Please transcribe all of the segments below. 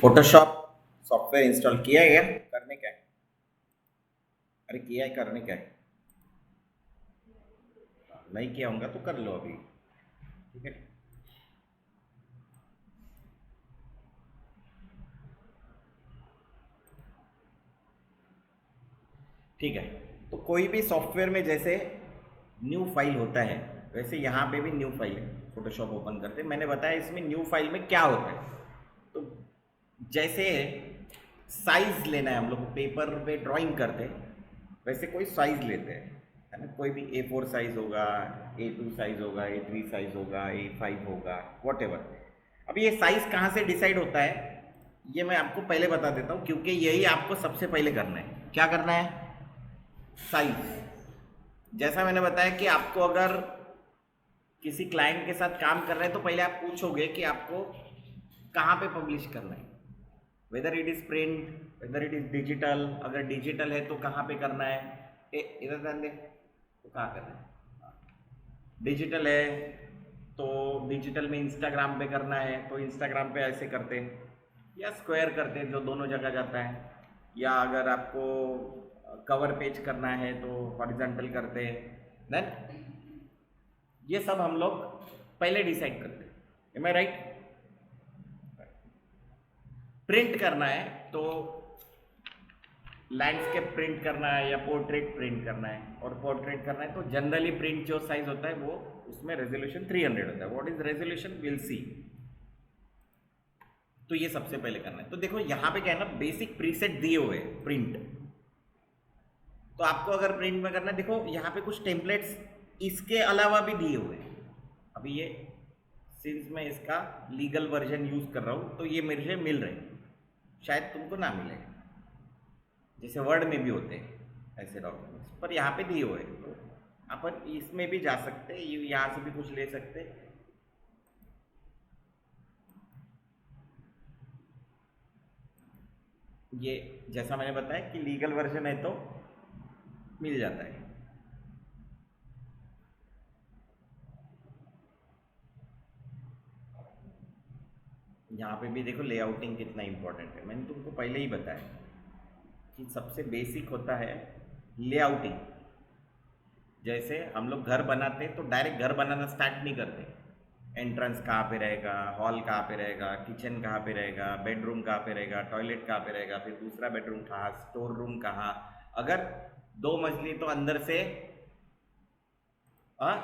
Photoshop software install किया है क्या? करने क्या है? अरे किया है, करने क्या है? नहीं किया होगा तो कर लो अभी। ठीक है, ठीक है। तो कोई भी सॉफ्टवेयर में जैसे न्यू फाइल होता है, वैसे यहाँ पे भी न्यू फाइल है। फोटोशॉप ओपन करते मैंने बताया इसमें न्यू फाइल में क्या होता है। तो जैसे साइज लेना है, हम लोग पेपर पे ड्राइंग करते हैं, वैसे कोई साइज लेते हैं, है ना। कोई भी A4 साइज होगा, A2 साइज होगा, A3 साइज होगा, A5 होगा, वॉट एवर। अब ये साइज कहाँ से डिसाइड होता है, ये मैं आपको पहले बता देता हूँ, क्योंकि यही आपको सबसे पहले करना है। क्या करना है? साइज। जैसा मैंने बताया कि आपको अगर किसी क्लाइंट के साथ काम कर रहे हैं तो पहले आप पूछोगे कि आपको कहाँ पे पब्लिश करना है, whether it is print, whether it is digital. अगर डिजिटल है तो कहाँ पे करना है, इधर ध्यान दे, तो कहाँ करना है। डिजिटल है तो डिजिटल में इंस्टाग्राम पे करना है तो इंस्टाग्राम पे ऐसे करते हैं, या स्क्वायर करते हैं जो दोनों जगह जाता है, या अगर आपको कवर पेज करना है तो हॉरिजॉन्टल करते हैं। देन ये सब हम लोग पहले डिसाइड करते हैं। एम आई राइट? प्रिंट करना है तो लैंडस्केप प्रिंट करना है या पोर्ट्रेट प्रिंट करना है, और पोर्ट्रेट करना है तो जनरली प्रिंट जो साइज होता है वो उसमें रेजोल्यूशन 300 होता है। What is resolution, will see. तो ये सबसे पहले करना है। तो देखो यहाँ पे क्या है ना, बेसिक प्रीसेट दिए हुए प्रिंट। तो आपको अगर प्रिंट में करना है, देखो यहाँ पे कुछ टेम्पलेट्स इसके अलावा भी दिए हुए हैं। अभी ये सिंस मैं इसका लीगल वर्जन यूज कर रहा हूँ तो ये मेरे से मिल रहे हैं, शायद तुमको ना मिले, जैसे वर्ड में भी होते हैं ऐसे डॉक्यूमेंट्स, पर यहाँ पे दिए हुए हैं। तो अपन इसमें भी जा सकते हैं, यहाँ से भी कुछ ले सकते हैं। ये जैसा मैंने बताया कि लीगल वर्जन है तो मिल जाता है। यहाँ पे भी देखो लेआउटिंग कितना इंपॉर्टेंट है, मैंने तुमको पहले ही बताया कि सबसे बेसिक होता है लेआउटिंग। जैसे हम लोग घर बनाते हैं तो डायरेक्ट घर बनाना स्टार्ट नहीं करते। एंट्रेंस कहाँ पे रहेगा, हॉल कहाँ पे रहेगा, किचन कहाँ पे रहेगा, बेडरूम कहाँ पे रहेगा, टॉयलेट कहाँ पे रहेगा, फिर दूसरा बेडरूम कहाँ, स्टोर रूम कहाँ। अगर 2 मंजिली तो अंदर से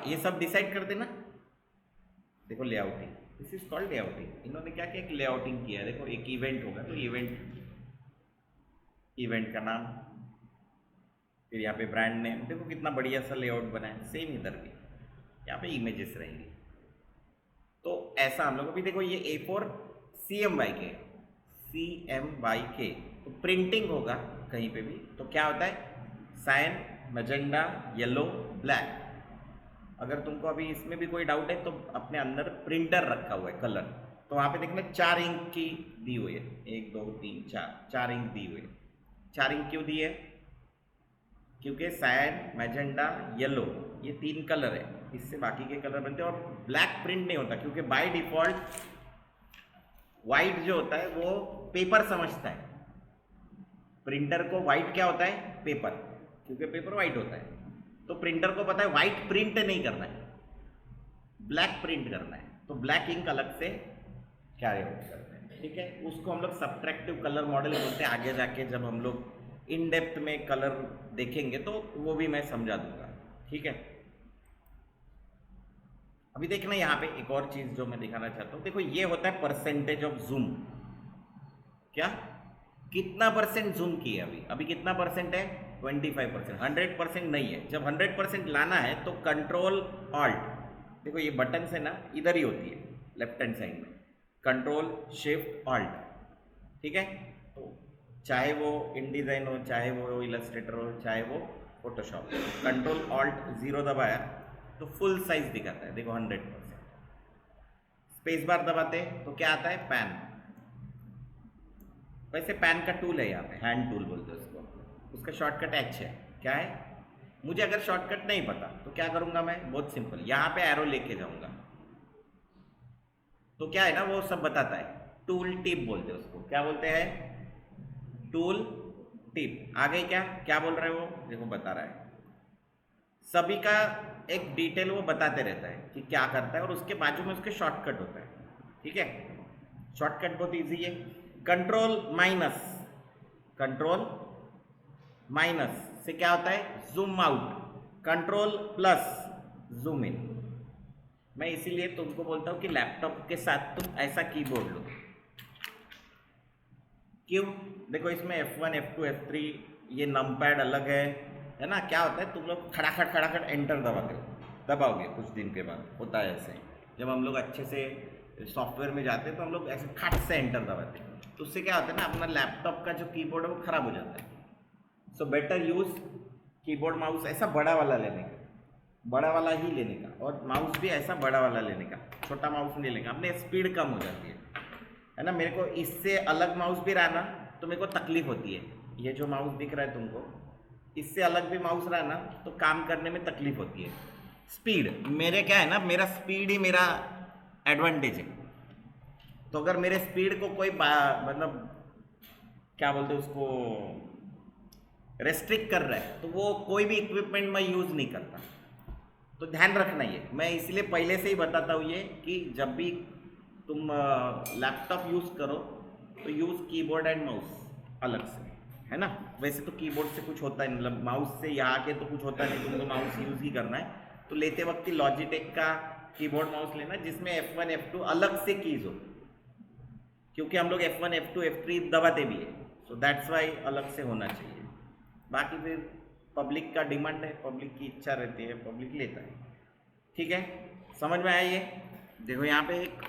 ये सब डिसाइड कर देना। देखो layouting, this is called layouting. इन्होंने क्या किया, एक लेआउटिंग किया है। देखो एक इवेंट होगा तो इवेंट का नाम, फिर यहाँ पे ब्रांड नेम, देखो कितना बढ़िया सा लेआउट बना है। सेम इधर भी यहाँ पे इमेजेस रहेंगी। तो ऐसा हम लोग, अभी देखो ये A4 CMYK, तो प्रिंटिंग होगा कहीं पे भी तो क्या होता है, साइन, मैजेंडा, येलो, ब्लैक। अगर तुमको अभी इसमें भी कोई डाउट है तो अपने अंदर प्रिंटर रखा हुआ है कलर, तो वहाँ पे देखना 4 इंक की दी हुई है, 1 2 3 4, 4 इंक दी हुई है। 4 इंक क्यों दी है, क्योंकि सायन, मैजेंडा, येलो, ये 3 कलर है, इससे बाकी के कलर बनते हैं। और ब्लैक प्रिंट नहीं होता क्योंकि बाय डिफॉल्ट वाइट जो होता है वो पेपर समझता है। प्रिंटर को वाइट क्या होता है, पेपर, क्योंकि पेपर वाइट होता है। तो प्रिंटर को पता है वाइट प्रिंट नहीं करना है, ब्लैक प्रिंट करना है, तो ब्लैक इंक अलग से कैरी आउट करते हैं। ठीक है, उसको हम लोग सब्ट्रैक्टिव कलर मॉडल बोलते हैं। आगे जाके जब हम लोग इन डेप्थ में कलर देखेंगे तो वो भी मैं समझा दूंगा। ठीक है, अभी देखना यहाँ पे एक और चीज जो मैं दिखाना चाहता हूँ। देखो ये होता है परसेंटेज ऑफ जूम। क्या, कितना परसेंट जूम किया अभी, अभी कितना परसेंट है, 25%। 100% नहीं है। जब 100% लाना है तो कंट्रोल ऑल्ट, देखो ये बटन से ना इधर ही होती है लेफ्ट हैंड साइड में, कंट्रोल शिफ्ट ऑल्ट। ठीक है, तो चाहे वो InDesign हो, चाहे वो इलस्ट्रेटर हो, चाहे वो फोटोशॉप, कंट्रोल ऑल्ट 0 दबाया तो फुल साइज दिखाता है। देखो 100%। स्पेस बार दबाते तो क्या आता है, पैन। वैसे पैन का टूल है यहाँ पे, हैंड टूल बोलते हैं उसको, उसका शॉर्टकट H है। क्या है, मुझे अगर शॉर्टकट नहीं पता तो क्या करूंगा मैं, बहुत सिंपल, यहाँ पे एरो लेके जाऊंगा तो क्या है ना वो सब बताता है। टूल टिप बोलते हैं उसको। क्या बोलते हैं? Tool tip. आगे क्या क्या बोल रहे हो? देखो बता रहा है, सभी का एक डिटेल वो बताते रहता है कि क्या करता है, और उसके बाजू में उसके शॉर्टकट होता है। ठीक है, शॉर्टकट बहुत इजी है। कंट्रोल माइनस, कंट्रोल माइनस से क्या होता है? Zoom out. Control plus zoom in. मैं इसीलिए तुमको बोलता हूँ कि लैपटॉप के साथ तुम ऐसा कीबोर्ड लो। क्यों? देखो इसमें F1 F2 F3 ये नमपैड अलग है ना। क्या होता है, तुम लोग खड़ाखड़ खड़ाखड़ एंटर दबाते हो, दबाओगे कुछ दिन के बाद होता है ऐसे। जब हम लोग अच्छे से सॉफ्टवेयर में जाते हैं तो हम लोग ऐसे खट से एंटर दबाते हैं, तो उससे क्या होता है ना, अपना लैपटॉप का जो कीबोर्ड है वो खराब हो जाता है। So better use keyboard mouse ऐसा बड़ा वाला लेने का, बड़ा वाला ही लेने का, और माउस भी ऐसा बड़ा वाला लेने का, छोटा माउस नहीं लेने का। अपने स्पीड कम हो जाती है ना। मेरे को इससे अलग माउस भी रहा ना तो मेरे को तकलीफ होती है। ये जो माउस दिख रहा है तुमको, इससे अलग भी माउस रहा ना तो काम करने में तकलीफ होती है। स्पीड मेरे क्या है ना, मेरा स्पीड ही मेरा एडवांटेज है। तो अगर मेरे स्पीड को कोई मतलब क्या बोलते हैं उसको, रेस्ट्रिक्ट कर रहा है, तो वो कोई भी इक्विपमेंट मैं यूज़ नहीं करता। तो ध्यान रखना ये, मैं इसलिए पहले से ही बताता हूँ ये कि जब भी तुम लैपटॉप यूज़ करो तो यूज़ कीबोर्ड एंड माउस अलग से, है ना। वैसे तो कीबोर्ड से कुछ होता है, मतलब माउस से यहाँ के तो कुछ होता नहीं, तुमको माउस यूज़ ही करना है। तो लेते वक्त लॉजिटेक का कीबोर्ड माउस लेना जिसमें F1 F2 अलग से कीज हो, क्योंकि हम लोग F1 F2 F3 दबाते भी है, सो दैट्स वाई अलग से होना चाहिए। बाकी फिर पब्लिक का डिमांड है, पब्लिक की इच्छा रहती है, पब्लिक लेता है। ठीक है, समझ में आया ये? देखो यहाँ पे एक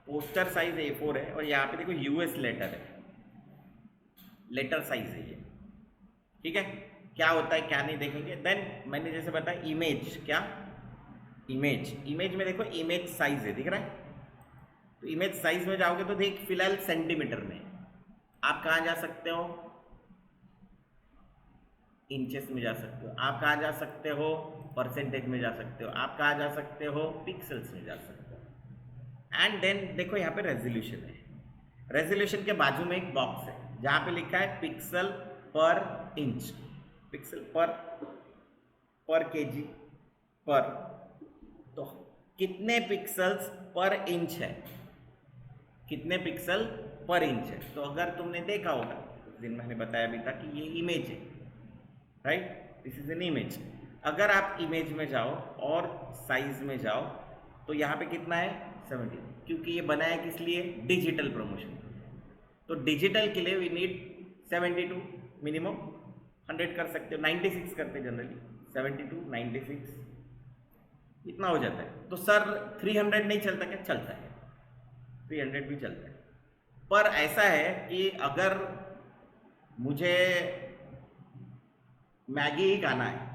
पोस्टर साइज A4 है, और यहाँ पे देखो US लेटर है, लेटर साइज है ये। ठीक है, क्या होता है क्या नहीं देखेंगे। देन मैंने जैसे बताया इमेज, क्या इमेज, इमेज में देखो इमेज साइज है, दिख रहा है। तो इमेज साइज में जाओगे तो देख फिलहाल सेंटीमीटर में, आप कहाँ जा सकते हो? इंचेस में जा सकते हो। आप कहाँ जा सकते हो? परसेंटेज में जा सकते हो। आप कहाँ जा सकते हो? पिक्सल्स में जा सकते हो। एंड देन देखो यहाँ पे रेजोल्यूशन है, रेजोल्यूशन के बाजू में एक बॉक्स है जहाँ पे लिखा है पिक्सल पर इंच, पिक्सल पर केजी पर। तो कितने पिक्सल्स पर इंच है, कितने पिक्सल पर इंच है। तो अगर तुमने देखा होगा, उस दिन मैंने बताया भी था कि ये इमेज है, right, this is an image. अगर आप इमेज में जाओ और साइज में जाओ तो यहाँ पे कितना है? 70, क्योंकि ये बनाया किस लिए? Digital promotion. तो डिजिटल के लिए वी नीड 72 मिनिमम, 100 कर सकते हो, 96 करते जनरली, 72 96 इतना हो जाता है। तो सर 300 नहीं चलता क्या? चलता है, 300 भी चलता है। पर ऐसा है कि अगर मुझे मैगी ही खाना है,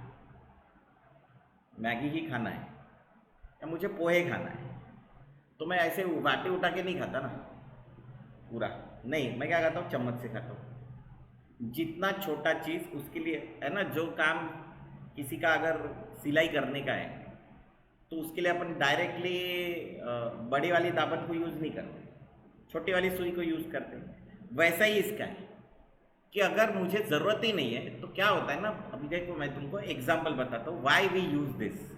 मैगी ही खाना है, या मुझे पोहे खाना है, तो मैं ऐसे बाटी उठा के नहीं खाता ना पूरा, नहीं, मैं क्या खाता हूँ? चम्मच से खाता हूँ। जितना छोटा चीज़ उसके लिए, है ना, जो काम किसी का अगर सिलाई करने का है तो उसके लिए अपन डायरेक्टली बड़ी वाली दाबत को यूज़ नहीं करते, छोटी वाली सुई को यूज़ करते हैं। वैसा ही इसका है कि अगर मुझे ज़रूरत ही नहीं है तो क्या होता है ना, अभी देखो मैं तुमको एग्जांपल बताता हूँ व्हाई वी यूज दिस।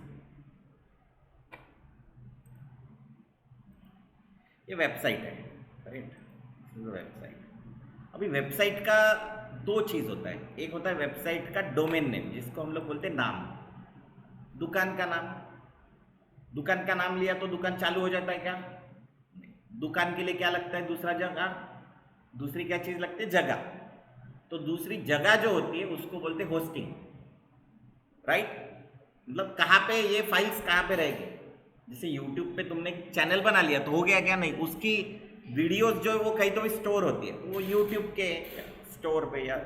ये वेबसाइट है, राइट, वेबसाइट। अभी वेबसाइट का दो चीज़ होता है, एक होता है वेबसाइट का डोमेन नेम जिसको हम लोग बोलते हैं नाम, दुकान का नाम। दुकान का नाम लिया तो दुकान चालू हो जाता है क्या? दुकान के लिए क्या लगता है? दूसरा जगह, दूसरी क्या चीज़ लगती है? जगह। तो दूसरी जगह जो होती है उसको बोलते हैं होस्टिंग, राइट। मतलब कहाँ पे ये फाइल्स कहाँ पे रहेगी। जैसे यूट्यूब पे तुमने चैनल बना लिया तो हो गया क्या? नहीं, उसकी वीडियोस जो है वो कहीं तो भी स्टोर होती है, वो यूट्यूब के स्टोर पे या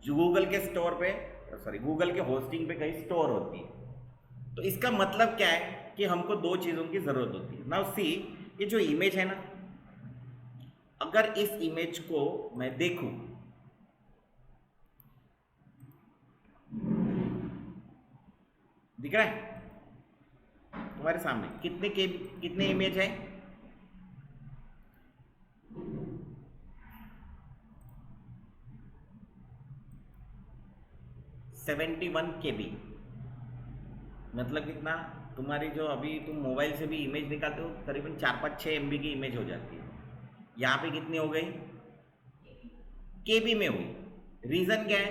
गूगल के स्टोर पे, सॉरी गूगल के होस्टिंग पे कहीं स्टोर होती है। तो इसका मतलब क्या है कि हमको दो चीज़ों की ज़रूरत होती है। नाउ सी, ये जो इमेज है ना, अगर इस इमेज को मैं देखूं, दिख रहा है तुम्हारे सामने कितने इमेज है? 71 KB। मतलब कितना, तुम्हारी जो अभी तुम मोबाइल से भी इमेज निकालते हो करीबन 4-5-6 MB की इमेज हो जाती है, यहाँ पे कितनी हो गई, KB में हुई। रीज़न क्या है,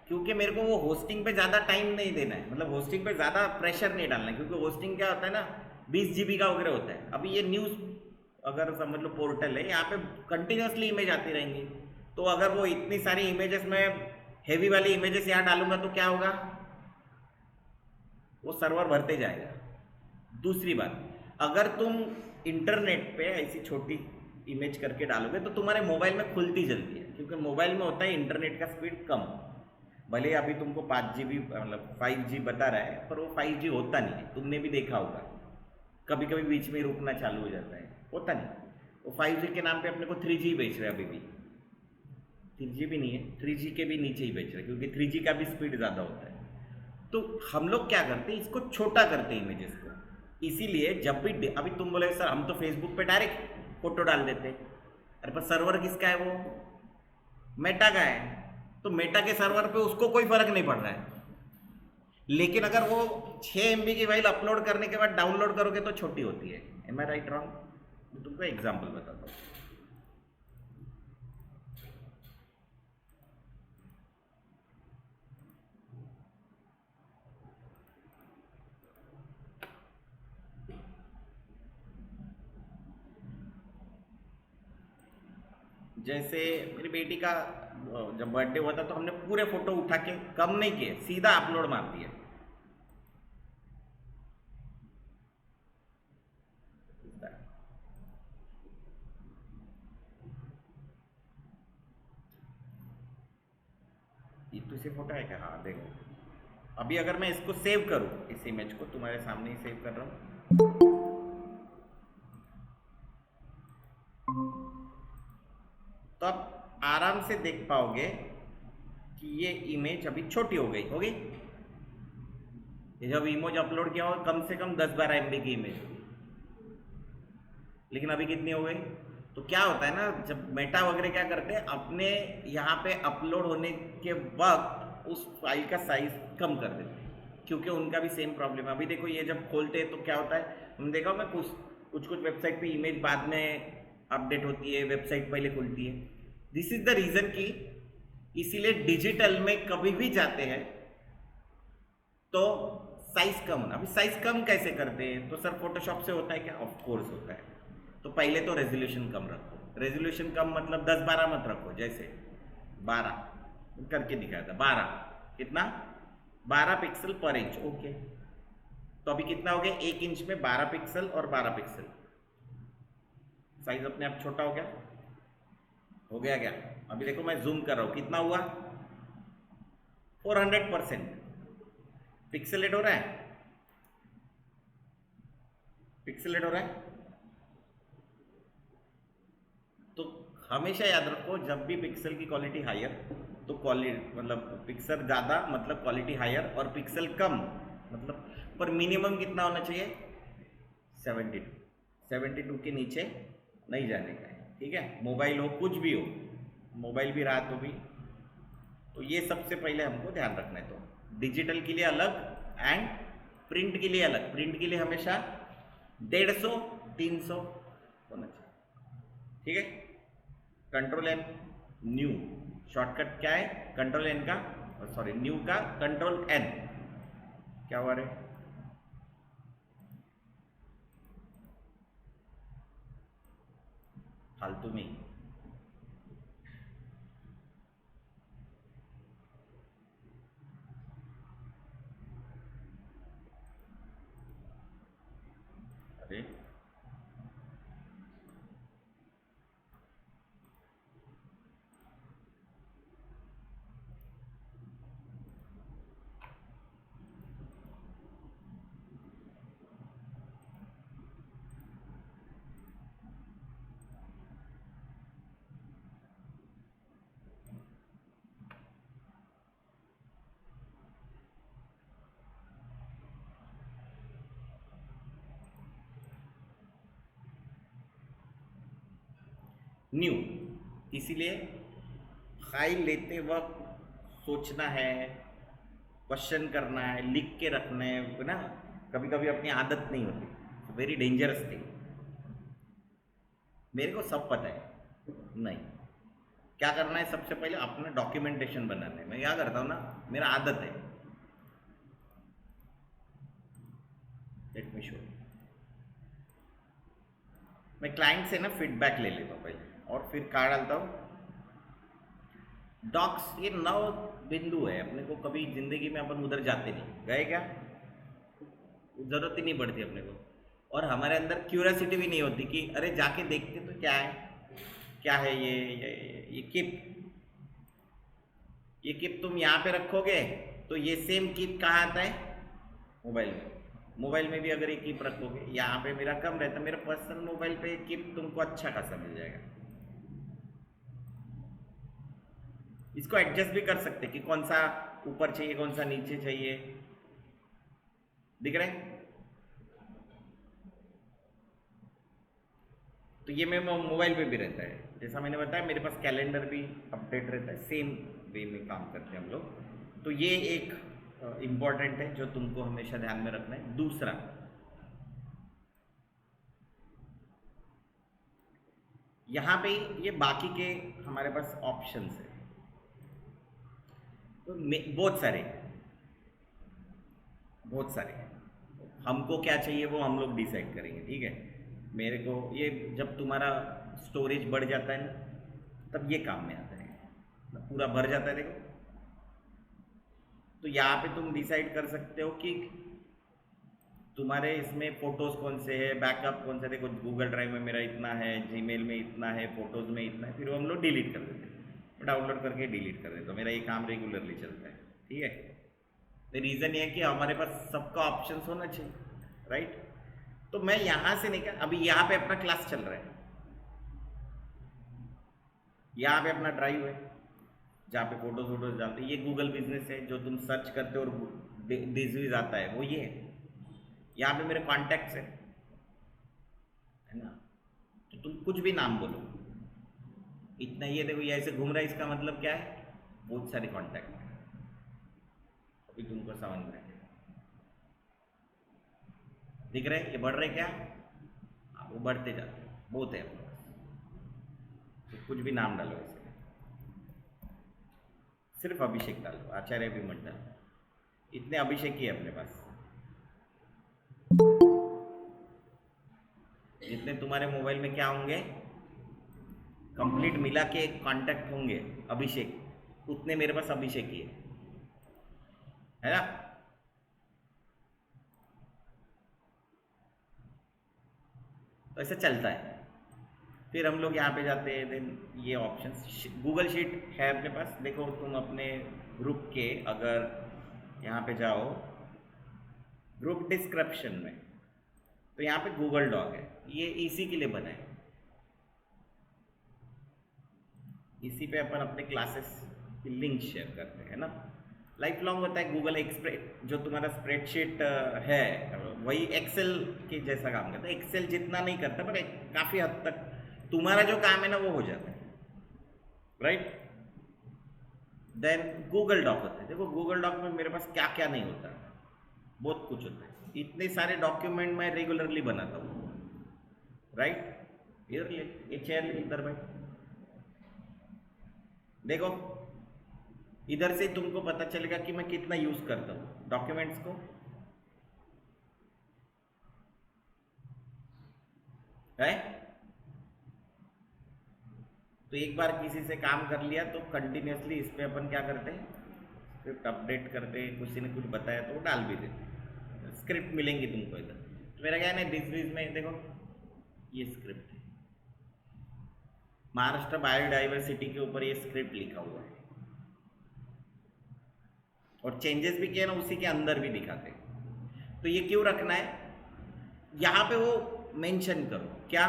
क्योंकि मेरे को वो होस्टिंग पे ज़्यादा टाइम नहीं देना है, मतलब होस्टिंग पे ज़्यादा प्रेशर नहीं डालना है, क्योंकि होस्टिंग क्या होता है ना, 20 GB का वगैरह होता है। अभी ये न्यूज़ अगर समझ लो पोर्टल है, यहाँ पे कंटिन्यूसली इमेज आती रहेंगी, तो अगर वो इतनी सारी इमेजेस में हैवी वाली इमेजेस यहाँ डालूंगा तो क्या होगा, वो सर्वर भरते जाएगा। दूसरी बात, अगर तुम इंटरनेट पे ऐसी छोटी इमेज करके डालोगे तो तुम्हारे मोबाइल में खुलती जल्दी है, क्योंकि मोबाइल में होता है इंटरनेट का स्पीड कम। भले अभी तुमको 5 GB मतलब 5G बता रहा है, पर वो 5G होता नहीं है, तुमने भी देखा होगा, कभी कभी बीच में रुकना चालू हो जाता है, होता नहीं। वो 5G के नाम पे अपने को 3G बेच रहे हैं, अभी भी 3G भी नहीं है, 3G के भी नीचे ही बेच रहे हैं, क्योंकि 3G का भी स्पीड ज़्यादा होता है। तो हम लोग क्या करते हैं, इसको छोटा करते हैं इमेजेस को। इसीलिए जब भी अभी तुम बोले सर हम तो फेसबुक पे डायरेक्ट फोटो डाल देते हैं, अरे पर सर्वर किसका है, वो मेटा का है, तो मेटा के सर्वर पे उसको कोई फर्क नहीं पड़ रहा है। लेकिन अगर वो 6 MB की फाइल अपलोड करने के बाद डाउनलोड करोगे तो छोटी होती है। एम आई राइट रॉन्ग? तुमको एग्जाम्पल बताता हूँ। जैसे मेरी बेटी का जब बर्थडे हुआ था तो हमने पूरे फोटो उठा के कम नहीं किए, सीधा अपलोड मार दिया। ये तो इसे फोटो है क्या, हाँ देखो। अभी अगर मैं इसको सेव करूँ, इस इमेज को तुम्हारे सामने ही सेव कर रहा हूँ, तो आप आराम से देख पाओगे कि ये इमेज अभी छोटी हो गई होगी। ये जब इमेज अपलोड किया हो कम से कम 10-12 MB की इमेज होगी, लेकिन अभी कितनी हो गई। तो क्या होता है ना, जब मेटा वगैरह क्या करते हैं, अपने यहाँ पे अपलोड होने के वक्त उस फाइल का साइज कम कर देते हैं, क्योंकि उनका भी सेम प्रॉब्लम है। अभी देखो ये जब खोलते हैं तो क्या होता है, हमने देखा होगा कुछ वेबसाइट पे इमेज बाद में अपडेट होती है, वेबसाइट पहले खुलती है। दिस इज द रीज़न कि इसीलिए डिजिटल में कभी भी जाते हैं तो साइज कम होना। अभी साइज कम कैसे करते हैं, तो सर फोटोशॉप से होता है क्या, ऑफ कोर्स होता है। तो पहले तो रेजोल्यूशन कम रखो, रेजोल्यूशन कम मतलब 10-12 मत रखो, जैसे 12 करके दिखाया था, 12 कितना, 12 पिक्सल पर इंच, ओके। तो अभी कितना हो गया, 1 इंच में 12 पिक्सल और 12 पिक्सल, साइज अपने आप छोटा हो गया क्या। अभी देखो मैं जूम कर रहा हूं, कितना हुआ, 400% पिक्सेलेट हो रहा है, पिक्सेलेट हो रहा है। तो हमेशा याद रखो, जब भी पिक्सल की क्वालिटी हायर तो क्वालिटी मतलब पिक्सल ज़्यादा मतलब क्वालिटी हायर, और पिक्सल कम मतलब, पर मिनिमम कितना होना चाहिए, 72 के नीचे नहीं जाने का है, ठीक है। मोबाइल हो कुछ भी हो, मोबाइल भी रहा तो भी, तो ये सबसे पहले हमको ध्यान रखना है। तो डिजिटल के लिए अलग एंड प्रिंट के लिए अलग। प्रिंट के लिए हमेशा 150-300 होना चाहिए, ठीक है। कंट्रोल एन न्यू, शॉर्टकट क्या है, कंट्रोल एन का, सॉरी न्यू का कंट्रोल एन, क्या हुआ रे, फालतू में। अरे न्यू, इसीलिए फाइल लेते वक्त सोचना है, क्वेश्चन करना है, लिख के रखना है ना। कभी कभी अपनी आदत नहीं होती, वेरी डेंजरस थिंग। मेरे को सब पता है, नहीं। क्या करना है सबसे पहले, अपना डॉक्यूमेंटेशन बनाना है। मैं क्या करता हूँ ना, मेरा आदत है, लेट मी शो। मैं क्लाइंट से ना फीडबैक ले लेता हूँ पहले, और फिर क्या डालता हूँ, डॉक्स। ये नव बिंदु है, अपने को कभी जिंदगी में अपन उधर जाते नहीं, गए क्या, जरूरत ही नहीं पड़ती अपने को। और हमारे अंदर क्यूरियोसिटी भी नहीं होती कि अरे जाके देखते तो क्या है, क्या है ये किप तुम यहाँ पे रखोगे तो ये सेम किप कहाँ आता है, मोबाइल में। मोबाइल में भी अगर ये किप रखोगे, यहाँ पे मेरा कम रहता है, मेरा पर्सनल मोबाइल पे किप तुमको अच्छा खासा मिल जाएगा। इसको एडजस्ट भी कर सकते कि कौन सा ऊपर चाहिए, कौन सा नीचे चाहिए, दिख रहे हैं। तो ये मेरे मोबाइल पे भी रहता है, जैसा मैंने बताया मेरे पास कैलेंडर भी अपडेट रहता है, सेम वे में काम करते हैं हम लोग। तो ये एक इम्पॉर्टेंट है जो तुमको हमेशा ध्यान में रखना है। दूसरा, यहाँ पे ये बाकी के हमारे पास ऑप्शंस है, तो बहुत सारे हमको क्या चाहिए वो हम लोग डिसाइड करेंगे, ठीक है। मेरे को ये जब तुम्हारा स्टोरेज बढ़ जाता है ना, तब ये काम में आता है। पूरा भर जाता है देखो, तो यहाँ पे तुम डिसाइड कर सकते हो कि तुम्हारे इसमें फोटोज कौन से है, बैकअप कौन से। देखो गूगल ड्राइव में मेरा इतना है, जीमेल में इतना है, फोटोज में इतना है, फिर वो हम लोग डिलीट कर देते हैं, डाउनलोड करके डिलीट कर देते। तो मेरा ये काम रेगुलरली चलता है, ठीक है। तो रीज़न ये है कि हमारे पास सबका ऑप्शंस होना चाहिए, राइट। तो मैं यहाँ से निकल, अभी यहाँ पे अपना क्लास चल रहा है, यहाँ पे अपना ड्राइव है जहाँ पे फोटोज डालते हैं। ये गूगल बिजनेस है, जो तुम सर्च करते हो और डिजीज आता है, वो ये है। यहाँ पे मेरे कॉन्टैक्ट्स है ना। तो तुम कुछ भी नाम बोलो, इतना ये देखो, ये ऐसे घूम रहा है, इसका मतलब क्या है, बहुत सारे कॉन्टैक्ट है। अभी तुमको समझ में आए, दिख रहे ये बढ़ रहे क्या, वो बढ़ते जाते हैं, बहुत है अपने पास। तो कुछ भी नाम डालो ऐसे, सिर्फ अभिषेक डालो, आचार्य भी मत डालो, इतने अभिषेक ही है अपने पास। जितने तुम्हारे मोबाइल में क्या होंगे, कंप्लीट मिला के कांटेक्ट होंगे अभिषेक, उतने मेरे पास अभिषेक ही है ना। तो ऐसे चलता है। फिर हम लोग यहाँ पे जाते हैं, देन ये ऑप्शंस, गूगल शीट है अपने पास। देखो तुम अपने ग्रुप के अगर यहाँ पे जाओ ग्रुप डिस्क्रिप्शन में, तो यहाँ पे गूगल डॉक है, ये इसी के लिए बना है। इसी पे अपन अपने क्लासेस की लिंक शेयर करते हैं ना। लाइफ लॉन्ग होता है गूगल। एक जो तुम्हारा स्प्रेडशीट है वही एक्सेल के जैसा काम करता है। एक्सेल जितना नहीं करता, पर काफ़ी हद तक तुम्हारा जो काम है ना वो हो जाता है, राइट। देन गूगल डॉक होता है। देखो गूगल डॉक में मेरे पास क्या क्या नहीं होता, बहुत कुछ होता है। इतने सारे डॉक्यूमेंट मैं रेगुलरली बनाता हूँ, राइट। इधर ये चेयर इधर भाई, देखो इधर से तुमको पता चलेगा कि मैं कितना यूज करता हूँ डॉक्यूमेंट्स को, है। तो एक बार किसी से काम कर लिया तो कंटिन्यूसली इस पे अपन क्या करते हैं, स्क्रिप्ट अपडेट करते हैं। किसी ने कुछ बताया तो वो डाल भी देते, स्क्रिप्ट मिलेंगी तुमको इधर। तो मेरा क्या है ना, डिसवीज में देखो ये स्क्रिप्ट है, महाराष्ट्र बायोडाइवर्सिटी के ऊपर ये स्क्रिप्ट लिखा हुआ है, और चेंजेस भी किए ना उसी के अंदर भी दिखाते हैं। तो ये क्यों रखना है, यहाँ पे वो मेंशन करो क्या।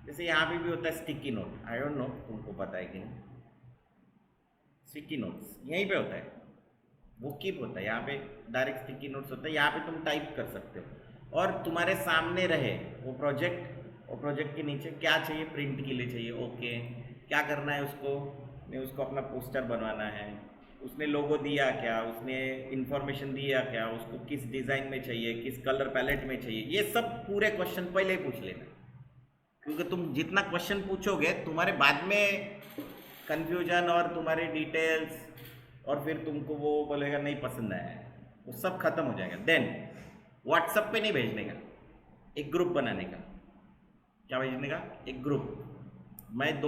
जैसे यहाँ पे भी होता है sticky note, I don't know तुमको पता है कि नहीं। स्टिकी नोट्स यहीं पे होता है, वो कीप होता है यहाँ पे, डायरेक्ट स्टिकी नोट्स होता है। यहाँ पे तुम टाइप कर सकते हो और तुम्हारे सामने रहे वो प्रोजेक्ट, और प्रोजेक्ट के नीचे क्या चाहिए, प्रिंट के लिए चाहिए, ओके। क्या करना है उसको, मैं उसको अपना पोस्टर बनवाना है, उसने लोगो दिया क्या, उसने इंफॉर्मेशन दिया क्या, उसको किस डिज़ाइन में चाहिए, किस कलर पैलेट में चाहिए, ये सब पूरे क्वेश्चन पहले ही पूछ लेना। क्योंकि तुम जितना क्वेश्चन पूछोगे तुम्हारे बाद में कंफ्यूजन और तुम्हारे डिटेल्स, और फिर तुमको वो बोलेगा नहीं पसंद आया है, वो सब खत्म हो जाएगा। देन व्हाट्सएप पे नहीं भेजने का, एक ग्रुप बनाने का। क्या भेजने का? एक ग्रुप।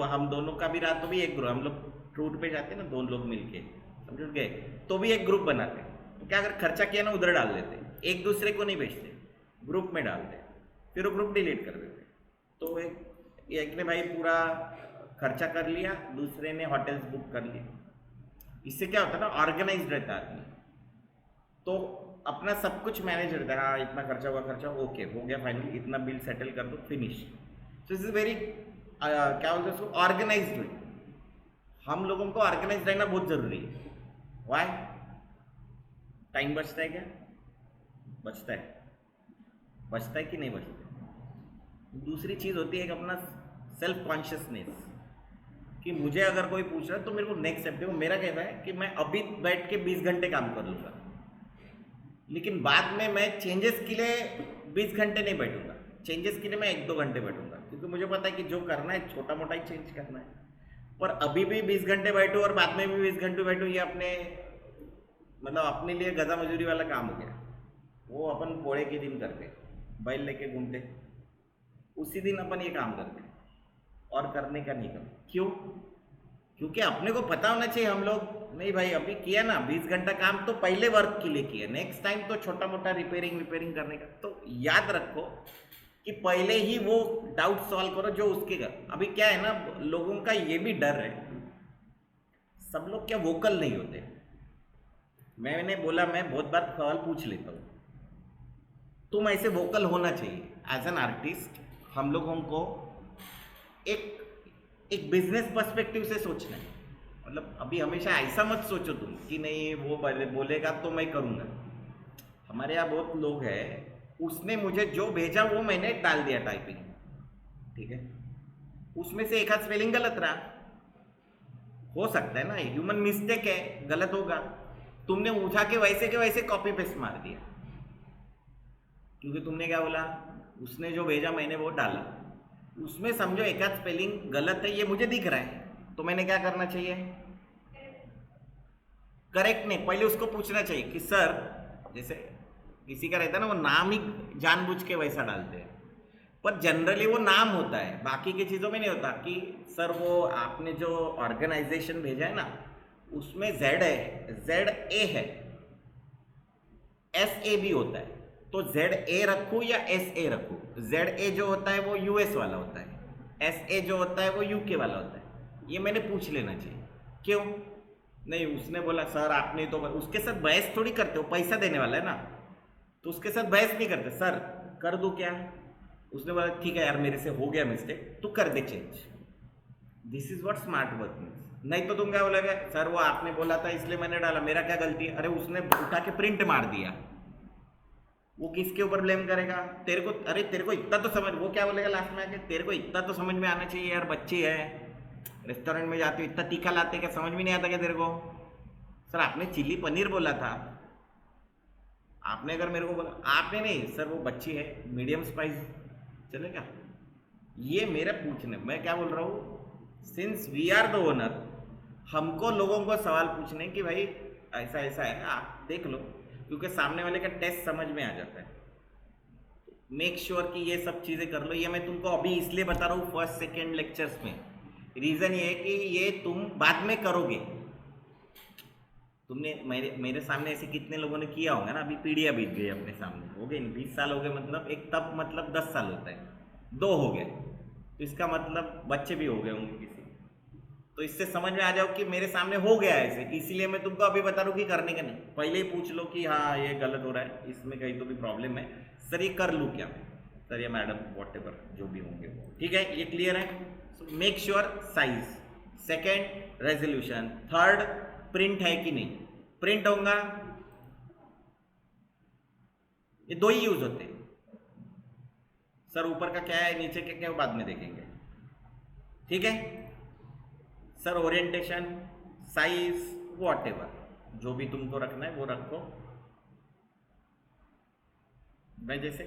हम दोनों का भी रहा तो भी एक ग्रुप, हम लोग टूर पे जाते हैं ना दोनों लोग मिलके, समझ गए, तो भी एक ग्रुप बनाते। तो क्या अगर खर्चा किया ना उधर डाल देते, एक दूसरे को नहीं भेजते, ग्रुप में डालते, फिर वो ग्रुप डिलीट कर देते। तो एक ने भाई पूरा खर्चा कर लिया, दूसरे ने होटल्स बुक कर लिए। इससे क्या होता है ना, ऑर्गेनाइज रहता है आदमी, तो अपना सब कुछ मैनेज रहता है। हाँ इतना खर्चा हुआ, खर्चा ओके हो गया फाइनली, इतना बिल सेटल कर दो, फिनिश। सो इज वेरी क्या बोलते हैं उसको, ऑर्गेनाइज्ड। हम लोगों को ऑर्गेनाइज रहना बहुत जरूरी है। वाई? टाइम बचता है क्या? बचता है। बचता है कि नहीं बचता? दूसरी चीज होती है कि अपना सेल्फ कॉन्शियसनेस, कि मुझे अगर कोई पूछ रहा है तो मेरे को नेक्स्ट स्टेप। देखो मेरा कहना है कि मैं अभी बैठ के 20 घंटे काम कर लूँगा, लेकिन बाद में मैं चेंजेस के लिए 20 घंटे नहीं बैठूंगा, चेंजेस के लिए मैं 1-2 घंटे बैठूंगा, क्योंकि मुझे पता है कि जो करना है छोटा मोटा ही चेंज करना है। पर अभी भी 20 घंटे बैठूँ और बाद में भी 20 घंटे बैठूँ, ये अपने मतलब अपने लिए गधा मजूरी वाला काम हो गया। वो अपन पोड़े के दिन करते, बैल लेके घूमते, उसी दिन अपन ये काम करते, और करने का नहीं करते। क्यों? क्योंकि अपने को पता होना चाहिए, हम लोग नहीं भाई अभी किया ना 20 घंटा काम, तो पहले वर्क के लिए किया, नेक्स्ट टाइम तो छोटा मोटा रिपेयरिंग करने का। तो याद रखो कि पहले ही वो डाउट सॉल्व करो जो उसके घर। अभी क्या है ना, लोगों का ये भी डर है, सब लोग क्या वोकल नहीं होते। मैंने बोला मैं बहुत बार सवाल पूछ लेता हूँ, तुम ऐसे वोकल होना चाहिए एज एन आर्टिस्ट। हम लोगों को एक बिजनेस पर्सपेक्टिव से सोचना है। मतलब अभी हमेशा ऐसा मत सोचो तुम कि नहीं वो बोलेगा तो मैं करूँगा। हमारे यहाँ बहुत लोग हैं, उसने मुझे जो भेजा वो मैंने डाल दिया टाइपिंग, ठीक है, उसमें से एक आध स्पेलिंग गलत रहा, हो सकता है ना, ह्यूमन मिस्टेक है, गलत होगा। तुमने उठा के वैसे कॉपी पेस्ट मार दिया, क्योंकि तुमने क्या बोला, उसने जो भेजा मैंने वो डाला, उसमें समझो एक आध स्पेलिंग गलत है, ये मुझे दिख रहा है, तो मैंने क्या करना चाहिए? करेक्ट नहीं, पहले उसको पूछना चाहिए कि सर, जैसे किसी का रहता है ना वो नाम ही जानबूझ के वैसा डालते हैं, पर जनरली वो नाम होता है, बाकी की चीज़ों में नहीं होता। कि सर वो आपने जो ऑर्गेनाइजेशन भेजा है ना उसमें जेड है, ZA है, SA भी होता है, तो ZA रखूँ या SA रखूँ? ZA जो होता है वो US वाला होता है, SA जो होता है वो UK वाला होता है, ये मैंने पूछ लेना चाहिए। क्यों? नहीं उसने बोला सर आपने तो, उसके साथ बहस थोड़ी करते हो, पैसा देने वाला है ना, तो उसके साथ बहस नहीं करते। सर कर दूं क्या? उसने बोला ठीक है यार मेरे से हो गया मिस्टेक, तो कर दे change. This is what smart work means. नहीं तो तुम क्या बोलोगे, सर वो आपने बोला था इसलिए मैंने डाला, मेरा क्या गलती है? अरे उसने उठा के प्रिंट मार दिया, वो किसके ऊपर ब्लेम करेगा? तेरे को, अरे तेरे को इतना तो समझ, वो क्या बोलेगा लास्ट में आके, तेरे को इतना तो समझ में आना चाहिए यार, बच्ची है, रेस्टोरेंट में जाती हो इतना तीखा लाते, क्या समझ में नहीं आता क्या तेरे को? सर आपने चिली पनीर बोला था, आपने अगर मेरे को बोला, आपने नहीं सर वो बच्ची है मीडियम स्पाइस चलेगा? ये मेरा पूछने, मैं क्या बोल रहा हूँ, since we are the owner, हमको लोगों को सवाल पूछने कि भाई ऐसा ऐसा है आप देख लो, क्योंकि सामने वाले का टेस्ट समझ में आ जाता है। मेक श्योर कि ये सब चीज़ें कर लो। ये मैं तुमको अभी इसलिए बता रहा हूँ फर्स्ट सेकेंड लेक्चर्स में, रीज़न ये है कि ये तुम बाद में करोगे। तुमने मेरे सामने ऐसे कितने लोगों ने किया होगा ना, अभी पीढ़ियाँ बीत गई अपने सामने, हो गए 20 साल हो गए, मतलब एक तब मतलब 10 साल होता है, 2 हो गए, तो इसका मतलब बच्चे भी हो गए होंगे किसी। तो इससे समझ में आ जाओ कि मेरे सामने हो गया ऐसे, इसीलिए मैं तुमको अभी बता रहा हूँ कि करने का नहीं, पहले ही पूछ लो कि हाँ ये गलत हो रहा है, इसमें कहीं तो भी प्रॉब्लम है, सर ये कर लूँ क्या मैं, सर या मैडम वॉट एवर जो भी होंगे वो, ठीक है, ये क्लियर है। So make sure size, second resolution, third print है कि नहीं, प्रिंट होगा, ये 2 ही यूज होते हैं। सर ऊपर का क्या है नीचे क्या क्या बाद में देखेंगे, ठीक है। Sir orientation, size, what ever, जो भी तुमको रखना है वो रखो। मैं जैसे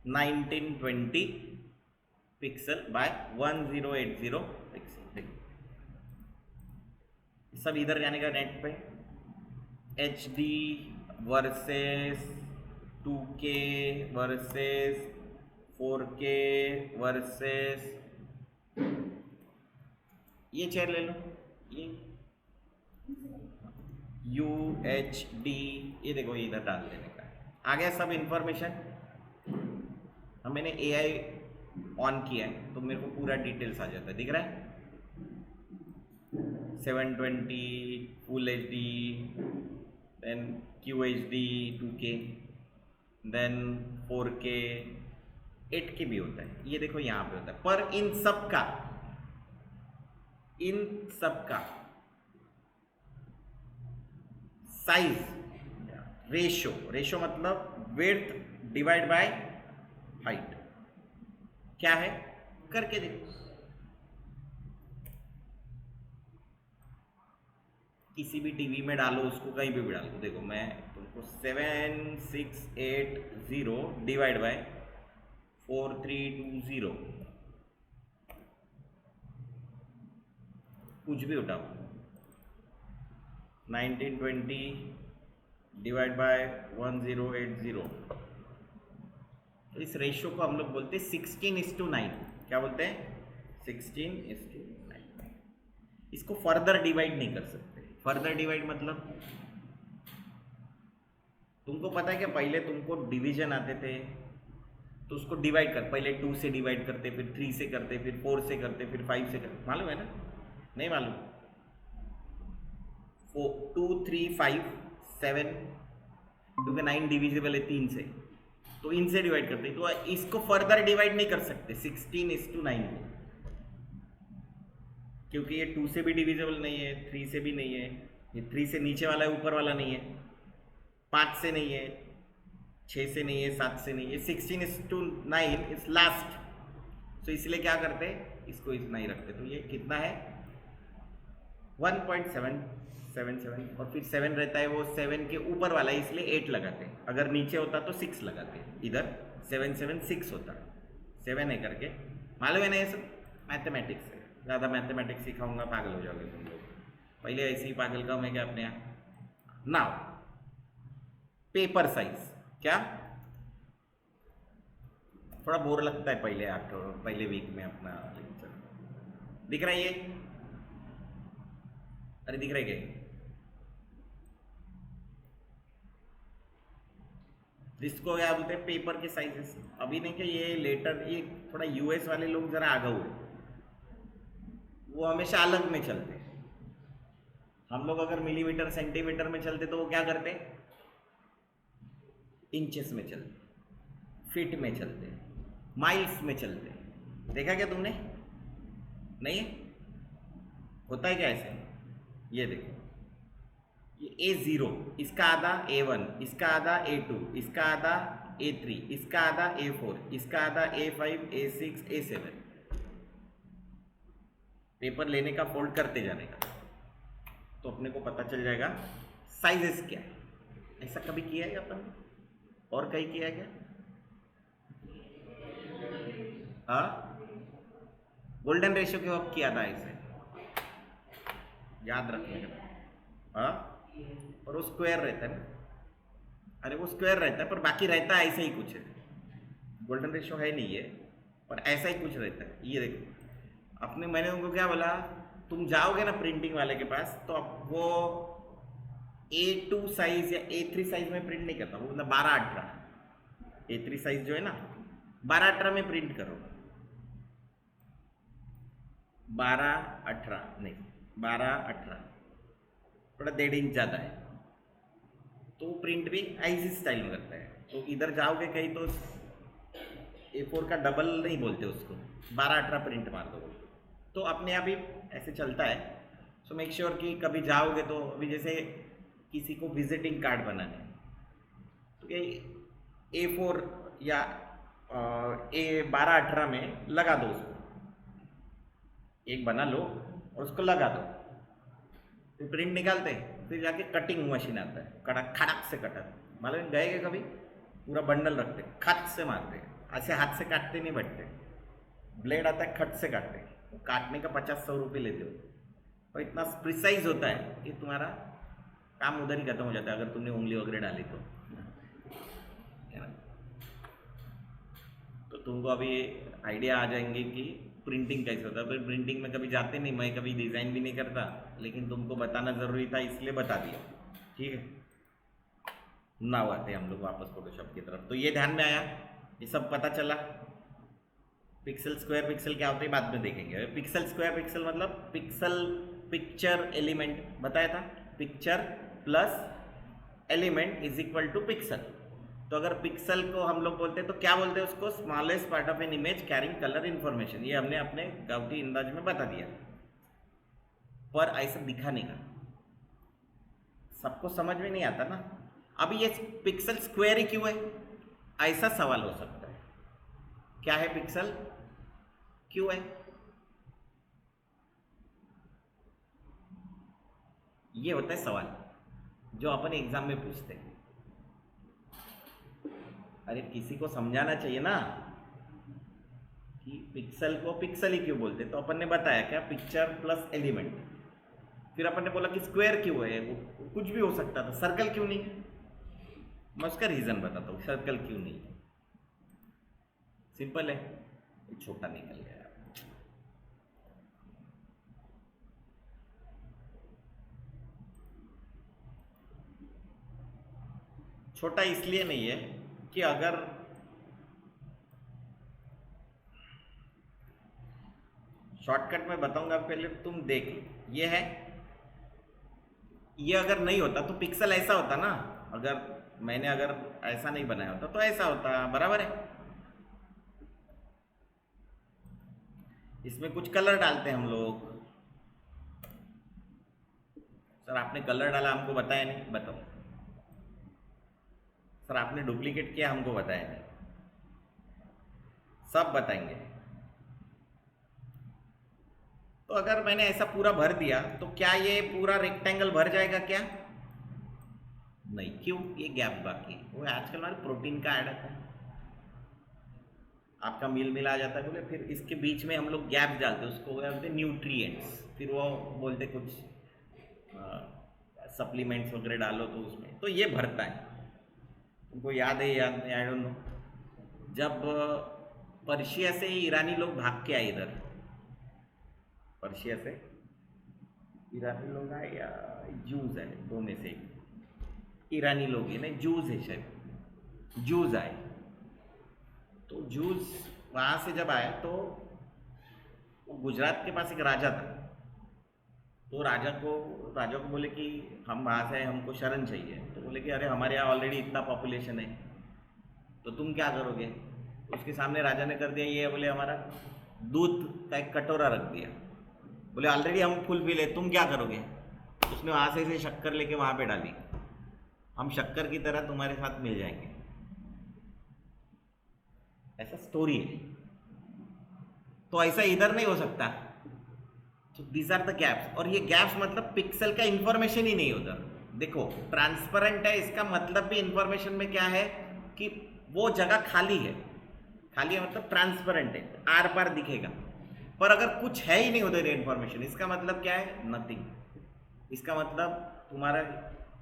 1920 पिक्सल बाय 1080 पिक्सल, सब इधर जाने का नेट पे। HD versus 2K versus 4K versus, ये चेयर ले लो, ये UHD, ये देखो इधर डाल देने का आ गया सब इंफॉर्मेशन। अब मैंने AI ऑन किया है तो मेरे को पूरा डिटेल्स आ जाता है, दिख रहा है। 720 full HD, then QHD 2K, then 4K, 8K भी होता है, ये देखो यहाँ पे होता है। पर इन सब का साइज, रेशो मतलब विड्थ डिवाइड बाय हाइट क्या है, करके देखो। किसी भी टीवी में डालो उसको, कहीं भी डालो, देखो मैं तुमको 7680 डिवाइड बाय 4320, कुछ भी उठाओ, 1920 डिवाइड बाय 1080, तो इस रेशियो को हम लोग बोलते हैं 16:9। क्या बोलते हैं? 16:9। इसको फर्दर डिवाइड नहीं कर सकते। फर्दर डिवाइड मतलब तुमको पता है कि पहले तुमको डिवीजन आते थे तो उसको डिवाइड कर, पहले 2 से डिवाइड करते, फिर 3 से करते, फिर 4 से करते, फिर 5 से करते, मालूम है ना? नहीं मालूम? 2 3 5 7, क्योंकि 9 डिविजिबल है 3 से, तो इनसे डिवाइड करते, तो इसको फर्दर डिवाइड नहीं कर सकते 16:9 को, क्योंकि ये 2 से भी डिविजिबल नहीं है, 3 से भी नहीं है, ये 3 से नीचे वाला है, ऊपर वाला नहीं है, 5 से नहीं है, 6 से नहीं है, 7 से नहीं है, 16:9 इज लास्ट। तो इसलिए क्या करते हैं, इसको इतना ही रखते। तो ये कितना है? 1.777, और फिर 7 रहता है, वो 7 के ऊपर वाला है इसलिए 8 लगाते हैं। अगर नीचे होता तो 6 लगाते हैं, इधर 776 होता, 7 है करके। मालूम है ना? ये सब मैथमेटिक्स है। ज़्यादा मैथमेटिक्स सिखाऊंगा पागल हो जाओगे तुम लोग, पहले ऐसे ही पागल का मैं क्या अपने यहाँ। नाउ पेपर साइज, क्या थोड़ा बोर लगता है पहले वीक में अपना लेक्चर। दिख रहा है ये? अरे दिख रहा है क्या? इसको क्या बोलते हैं? पेपर के साइजेस। अभी नहीं क्या, ये लेटर, ये थोड़ा US वाले लोग जरा आगे हुए, वो हमेशा अलग में चलते हैं। हम लोग अगर मिलीमीटर सेंटीमीटर में चलते तो वो क्या करते? इंचेस में चलते, फीट में चलते, माइल्स में चलते। देखा क्या तुमने? नहीं है? होता है क्या ऐसे? ये देखो, ये A0, इसका आधा A1, इसका आधा A2, इसका आधा A3, इसका आधा A4, इसका आधा A5, A6, A7। पेपर लेने का, फोल्ड करते जाने का, तो अपने को पता चल जाएगा साइजेस क्या है। ऐसा कभी किया है अपन? और कहीं किया है क्या? हाँ, गोल्डन रेशियो के वक्त किया था ऐसे, याद रखने का। हाँ, और वो स्क्वायर रहता है ना? अरे वो स्क्वायर रहता है, पर बाकी रहता है ऐसे ही कुछ है। गोल्डन रेशियो है नहीं है, पर ऐसा ही कुछ रहता है। ये देखो, अपने, मैंने उनको क्या बोला, तुम जाओगे ना प्रिंटिंग वाले के पास, तो अब वो A2 साइज या A3 साइज में प्रिंट नहीं करता, वो मतलब 12-18, A3 साइज जो है ना 12-18 में प्रिंट करो। 12-18 नहीं, 12-18, थोड़ा 1.5 इंच ज़्यादा है, तो प्रिंट भी ऐसी स्टाइल में करता है। तो इधर जाओगे कहीं तो A4 का डबल नहीं बोलते उसको, 12-18 प्रिंट मार दो, तो अपने आप ही ऐसे चलता है। सो मेक श्योर कि कभी जाओगे तो, अभी जैसे किसी को विजिटिंग कार्ड बनाने हैं तो A4 या A12-18 में लगा दो उसको, एक बना लो और उसको लगा दो, तो प्रिंट निकालते हैं। फिर जाके कटिंग मशीन आता है, कड़क खड़क से कटर, मालूम गए क्या कभी? पूरा बंडल रखते, खट से मारते, ऐसे हाथ से काटते नहीं बैठते, ब्लेड आता है खट से काटते, काटने का 50-100 रुपये लेते हो, और इतना प्रिसाइज होता है कि तुम्हारा काम उधर ही खत्म हो जाता है अगर तुमने उंगली वगैरह डाली तो। तो तुमको अभी आइडिया आ जाएंगे कि प्रिंटिंग कैसे होता है। पर प्रिंटिंग में कभी जाते नहीं, मैं कभी डिज़ाइन भी नहीं करता, लेकिन तुमको बताना ज़रूरी था इसलिए बता दिया, ठीक है। नाउ आते हैं हम लोग वापस फोटोशॉप की तरफ। तो ये ध्यान में आया, ये सब पता चला। पिक्सल स्क्वायर पिक्सल क्या होता है बाद में देखेंगे। पिक्सल स्क्वायर पिक्सल मतलब पिक्सल पिक्चर एलिमेंट बताया था, picture plus element is equal to pixel. तो अगर पिक्सल को हम लोग बोलते हैं तो क्या बोलते हैं उसको? Smallest part of an image carrying colour information. ये हमने अपने गाउटी अंदाज में बता दिया, पर ऐसा दिखाने का सबको समझ में नहीं आता ना। अभी ये पिक्सल स्क्वायर ही क्यों है, ऐसा सवाल हो सकता है। क्या है पिक्सल, क्यों है? ये होता है सवाल जो अपन एग्जाम में पूछते हैं। अरे किसी को समझाना चाहिए ना कि पिक्सल को पिक्सल ही क्यों बोलते। तो अपन ने बताया क्या, पिक्चर प्लस एलिमेंट। फिर अपन ने बोला कि स्क्वायर क्यों है, वो कुछ भी हो सकता था। सर्कल क्यों नहीं? मैं उसका रीजन बताता हूँ, सर्कल क्यों नहीं। सिंपल है, छोटा निकल गया। छोटा इसलिए नहीं है कि अगर शॉर्टकट में बताऊंगा, पहले तुम देख, ये है, ये अगर नहीं होता तो पिक्सल ऐसा होता ना। अगर मैंने अगर ऐसा नहीं बनाया होता तो ऐसा होता, बराबर है। इसमें कुछ कलर डालते हैं हम लोग। सर आपने कलर डाला, हमको बताया नहीं, बताओ। सर आपने डुप्लीकेट किया, हमको बताया नहीं, सब बताएंगे। तो अगर मैंने ऐसा पूरा भर दिया तो क्या ये पूरा रेक्टेंगल भर जाएगा क्या? नहीं, क्यों? ये गैप बाकी। वो आजकल हमारे प्रोटीन का ऐड आता है, आपका मील मिल आ जाता है बोले, फिर इसके बीच में हम लोग गैप डालते हैं, उसको बोलते हैं न्यूट्रिएंट्स। फिर वो बोलते कुछ सप्लीमेंट्स वगैरह डालो तो उसमें, तो ये भरता है। तुमको याद है, याद नहीं, आई डोंट नो। जब पर्शिया से ईरानी लोग भाग के आए इधर, पर्शिया से ईरानी लोग आए या जूज आए, दो में से ईरानी लोग ही नहीं, जूज है शायद, जूज आए। तो जूज वहाँ से जब आए तो गुजरात के पास एक राजा था। तो राजा को बोले कि हम वहाँ से आए, हमको शरण चाहिए। तो बोले कि अरे हमारे यहाँ ऑलरेडी इतना पॉपुलेशन है, तो तुम क्या करोगे? उसके सामने राजा ने कर दिया ये, बोले हमारा दूध का एक कटोरा रख दिया। बोले ऑलरेडी हम फुल पी ले, तुम क्या करोगे? उसने वहाँ से शक्कर लेके वहाँ पे डाली, हम शक्कर की तरह तुम्हारे साथ मिल जाएंगे। ऐसा स्टोरी है। तो ऐसा इधर नहीं हो सकता। तो दीज आर द गैप्स। और ये गैप्स मतलब पिक्सल का इंफॉर्मेशन ही नहीं उधर। देखो ट्रांसपेरेंट है, इसका मतलब भी इंफॉर्मेशन में क्या है कि वो जगह खाली है। खाली है मतलब ट्रांसपेरेंट है, आर पार दिखेगा। पर अगर कुछ है ही नहीं उधर इंफॉर्मेशन, इसका मतलब क्या है? नथिंग। इसका मतलब तुम्हारा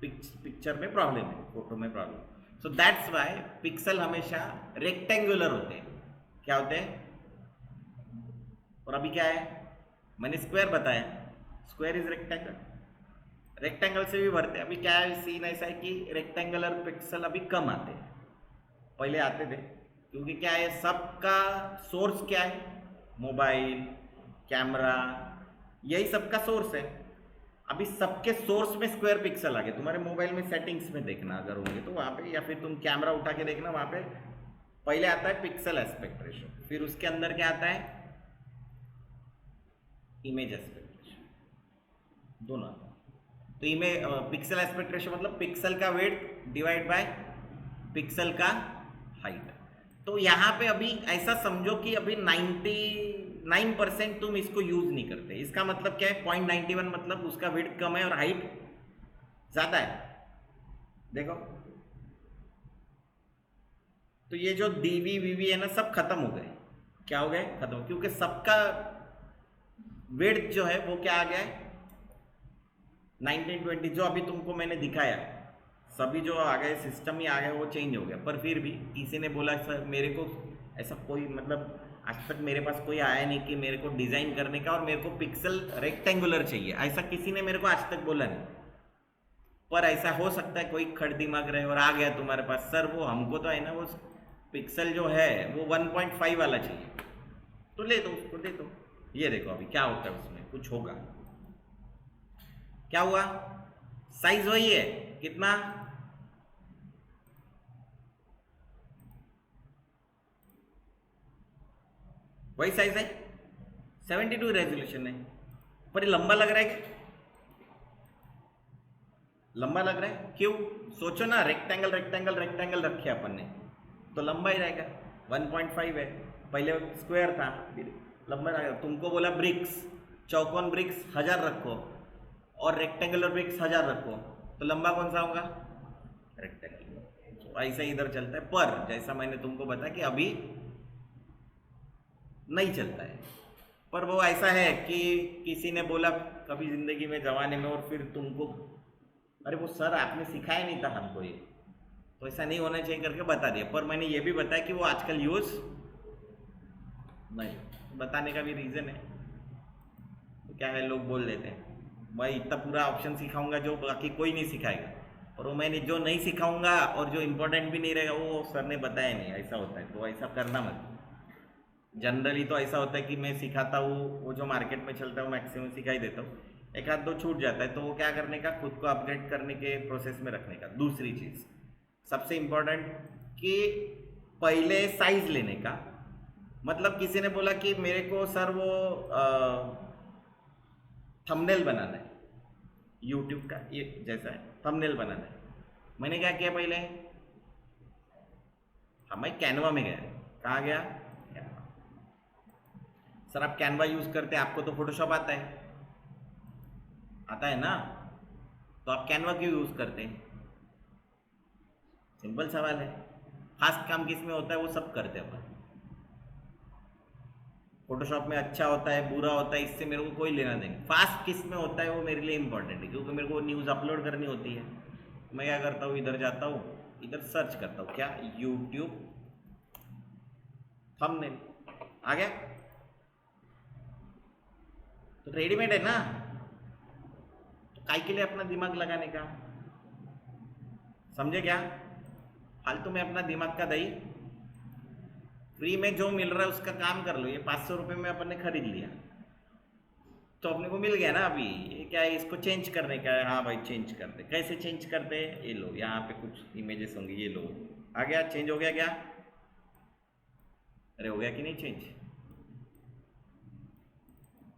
पिक्चर में प्रॉब्लम है, फोटो में problem. So that's why pixel हमेशा रेक्टेंगुलर होते हैं। क्या होते हैं? और अभी क्या है? मैंने स्क्वायर बताया, स्क्वायर इज रेक्टेंगल, रेक्टेंगल से भी भरते हैं। अभी क्या है, सीन ऐसा है कि रेक्टेंगुलर पिक्सल अभी कम आते हैं, पहले आते थे। क्योंकि क्या है, सबका सोर्स क्या है? मोबाइल, कैमरा, यही सबका सोर्स है। अभी सबके सोर्स में स्क्वायर पिक्सल आ गए। तुम्हारे मोबाइल में सेटिंग्स में देखना अगर होंगे तो वहाँ पे, या फिर तुम कैमरा उठा के देखना, वहाँ पे पहले आता है पिक्सल एस्पेक्ट रेशियो, फिर उसके अंदर क्या आता है? इमेज एस्पेक्ट रेशियो, दोनों आता है। तो इमेज पिक्सल एस्पेक्ट रेशियो मतलब पिक्सल का वेट डिवाइड बाय पिक्सल का हाइट। तो यहाँ पे अभी ऐसा समझो कि अभी 99% तुम इसको यूज नहीं करते। इसका मतलब क्या है? 0.91 मतलब उसका विड्थ कम है और हाइट ज़्यादा है, देखो। तो ये जो डीवी वीवी है ना, सब खत्म हो गए। क्या हो गए? खत्म, क्योंकि सबका विड्थ जो है वो क्या आ गया है, 1920। जो अभी तुमको मैंने दिखाया, सभी जो आ गए सिस्टम ही आ गया, वो चेंज हो गया। पर फिर भी किसी ने बोला सर मेरे को ऐसा कोई मतलब आज तक मेरे पास कोई आया नहीं कि मेरे को डिज़ाइन करने का और मेरे को पिक्सल रेक्टेंगुलर चाहिए, ऐसा किसी ने मेरे को आज तक बोला नहीं। पर ऐसा हो सकता है कोई खड़ दिमाग रहे और आ गया तुम्हारे पास, सर वो हमको तो है ना वो पिक्सल जो है वो 1.5 वाला चाहिए, तो ले दो उसको, दे दो। ये देखो अभी क्या होता है उसमें, कुछ होगा। क्या हुआ? साइज वही है, कितना? वही साइज है, 72 रेजोल्यूशन है। पर ये लंबा लग रहा है क्या? लंबा लग रहा है क्यों? सोचो ना, रेक्टेंगल रेक्टेंगल रेक्टेंगल रखे अपन ने, तो लंबा ही रहेगा। 1.5 है, पहले स्क्वायर था, फिर लंबा रहेगा। तुमको बोला ब्रिक्स, चौकोन ब्रिक्स 1000 रखो और रेक्टेंगुलर ब्रिक्स 1000 रखो, तो लंबा कौन सा होगा? रेक्टेंगल। तो ऐसा इधर चलता है। पर जैसा मैंने तुमको बताया कि अभी नहीं चलता है। पर वो ऐसा है कि किसी ने बोला कभी ज़िंदगी में जमाने में, और फिर तुमको अरे वो सर आपने सिखाया नहीं था हमको ये, तो ऐसा नहीं होना चाहिए करके बता दिया। पर मैंने ये भी बताया कि वो आजकल यूज़ नहीं, बताने का भी रीज़न है। तो क्या है, लोग बोल देते हैं भाई इतना पूरा ऑप्शन सिखाऊंगा जो बाकी कोई नहीं सिखाएगा, और वो मैंने जो नहीं सिखाऊंगा और जो इम्पोर्टेंट भी नहीं रहेगा वो सर ने बताया नहीं, ऐसा होता है। तो ऐसा करना मत। जनरली तो ऐसा होता है कि मैं सिखाता हूँ, वो जो मार्केट में चलता है वो मैक्सिमम सिखा ही देता हूँ, एक आध दो छूट जाता है, तो वो क्या करने का, खुद को अपग्रेड करने के प्रोसेस में रखने का। दूसरी चीज़ सबसे इम्पोर्टेंट कि पहले साइज लेने का। मतलब किसी ने बोला कि मेरे को सर वो थंबनेल बनाना है यूट्यूब का, ये जैसा है थंबनेल बनाना है। मैंने क्या किया पहले, मैं कैनवा में गया। कहाँ गया? सर आप कैनवा यूज़ करते हैं, आपको तो फोटोशॉप आता है, आता है ना, तो आप कैनवा क्यों यूज़ करते हैं? सिंपल सवाल है। फास्ट काम किस में होता है, वो सब करते हैं अपन। फोटोशॉप में अच्छा होता है बुरा होता है, इससे मेरे को कोई लेना देना। फास्ट किस में होता है वो मेरे लिए इंपॉर्टेंट है, क्योंकि मेरे को न्यूज़ अपलोड करनी होती है। मैं क्या करता हूँ, इधर जाता हूँ, इधर सर्च करता हूँ, क्या, यूट्यूब थंबनेल आ गया, तो रेडीमेड है ना, तो काय के लिए अपना दिमाग लगाने का? समझे क्या? फालतू में अपना दिमाग का दही। फ्री में जो मिल रहा है उसका काम कर लो। ये 500 रुपये में अपन ने खरीद लिया, तो अपने को मिल गया ना। अभी ये क्या है, इसको चेंज करने का है। हाँ भाई चेंज करते, कैसे चेंज करते हैं? ये लो, यहाँ पे कुछ इमेजेस होंगे, ये लो, आ गया, चेंज हो गया क्या? अरे हो गया कि नहीं चेंज?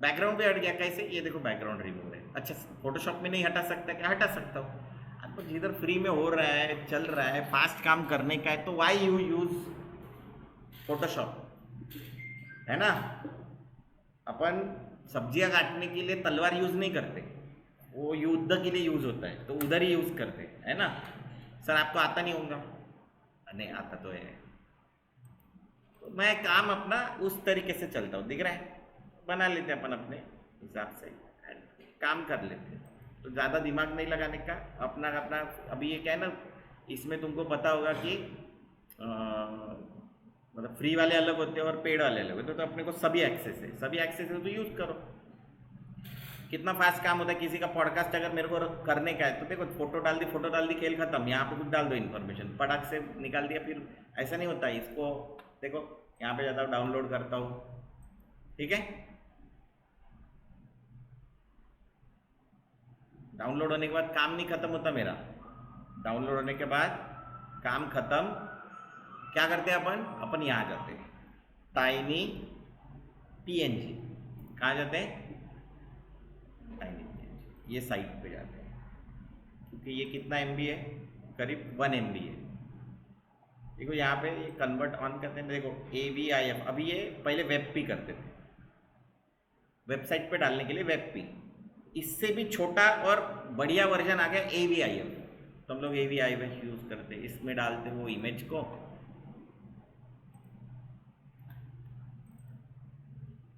बैकग्राउंड पे हट गया, कैसे? ये देखो बैकग्राउंड रिमूव है। अच्छा फोटोशॉप में नहीं हटा सकता क्या? हटा सकता हूँ। आपको जिधर फ्री में हो रहा है, चल रहा है, फास्ट काम करने का है, तो वाई यू यूज फोटोशॉप, है ना। अपन सब्जियां काटने के लिए तलवार यूज नहीं करते, वो युद्ध के लिए यूज होता है, तो उधर ही यूज करते है ना। सर आपको आता नहीं होगा? नहीं आता तो है। तो मैं काम अपना उस तरीके से चलता हूँ, दिख रहा है, बना लेते हैं अपन अपने हिसाब से, काम कर लेते हैं। तो ज़्यादा दिमाग नहीं लगाने का, अपना अपना। अभी ये क्या है ना, इसमें तुमको पता होगा कि मतलब फ्री वाले अलग होते हैं और पेड वाले अलग होते हैं, तो अपने को सभी एक्सेस है, सभी एक्सेस है तो यूज़ करो। कितना फास्ट काम होता है। किसी का पॉडकास्ट अगर मेरे को करने का है, तो देखो फोटो डाल दी, खेल खत्म, यहाँ पे कुछ डाल दो इन्फॉर्मेशन, पटाख से निकाल दिया। फिर ऐसा नहीं होता है। इसको देखो, यहाँ पे जाता हूँ, डाउनलोड करता हूँ, ठीक है। डाउनलोड होने के बाद काम नहीं खत्म होता मेरा। डाउनलोड होने के बाद काम खत्म, क्या करते हैं अपन यहाँ जाते हैं, टाइनी PNG। कहाँ जाते हैं? टाइनी PNG, ये साइट पे जाते हैं, क्योंकि ये कितना MB है, करीब 1 MB है। देखो यहाँ पे ये कन्वर्ट ऑन करते हैं, देखो AVIF। अभी ये पहले वेब पी करते थे, वेबसाइट पे डालने के लिए वेब पी, इससे भी छोटा और बढ़िया वर्जन आ गया AVIF। तो हम लोग AVIF यूज करते, इसमें डालते वो इमेज को।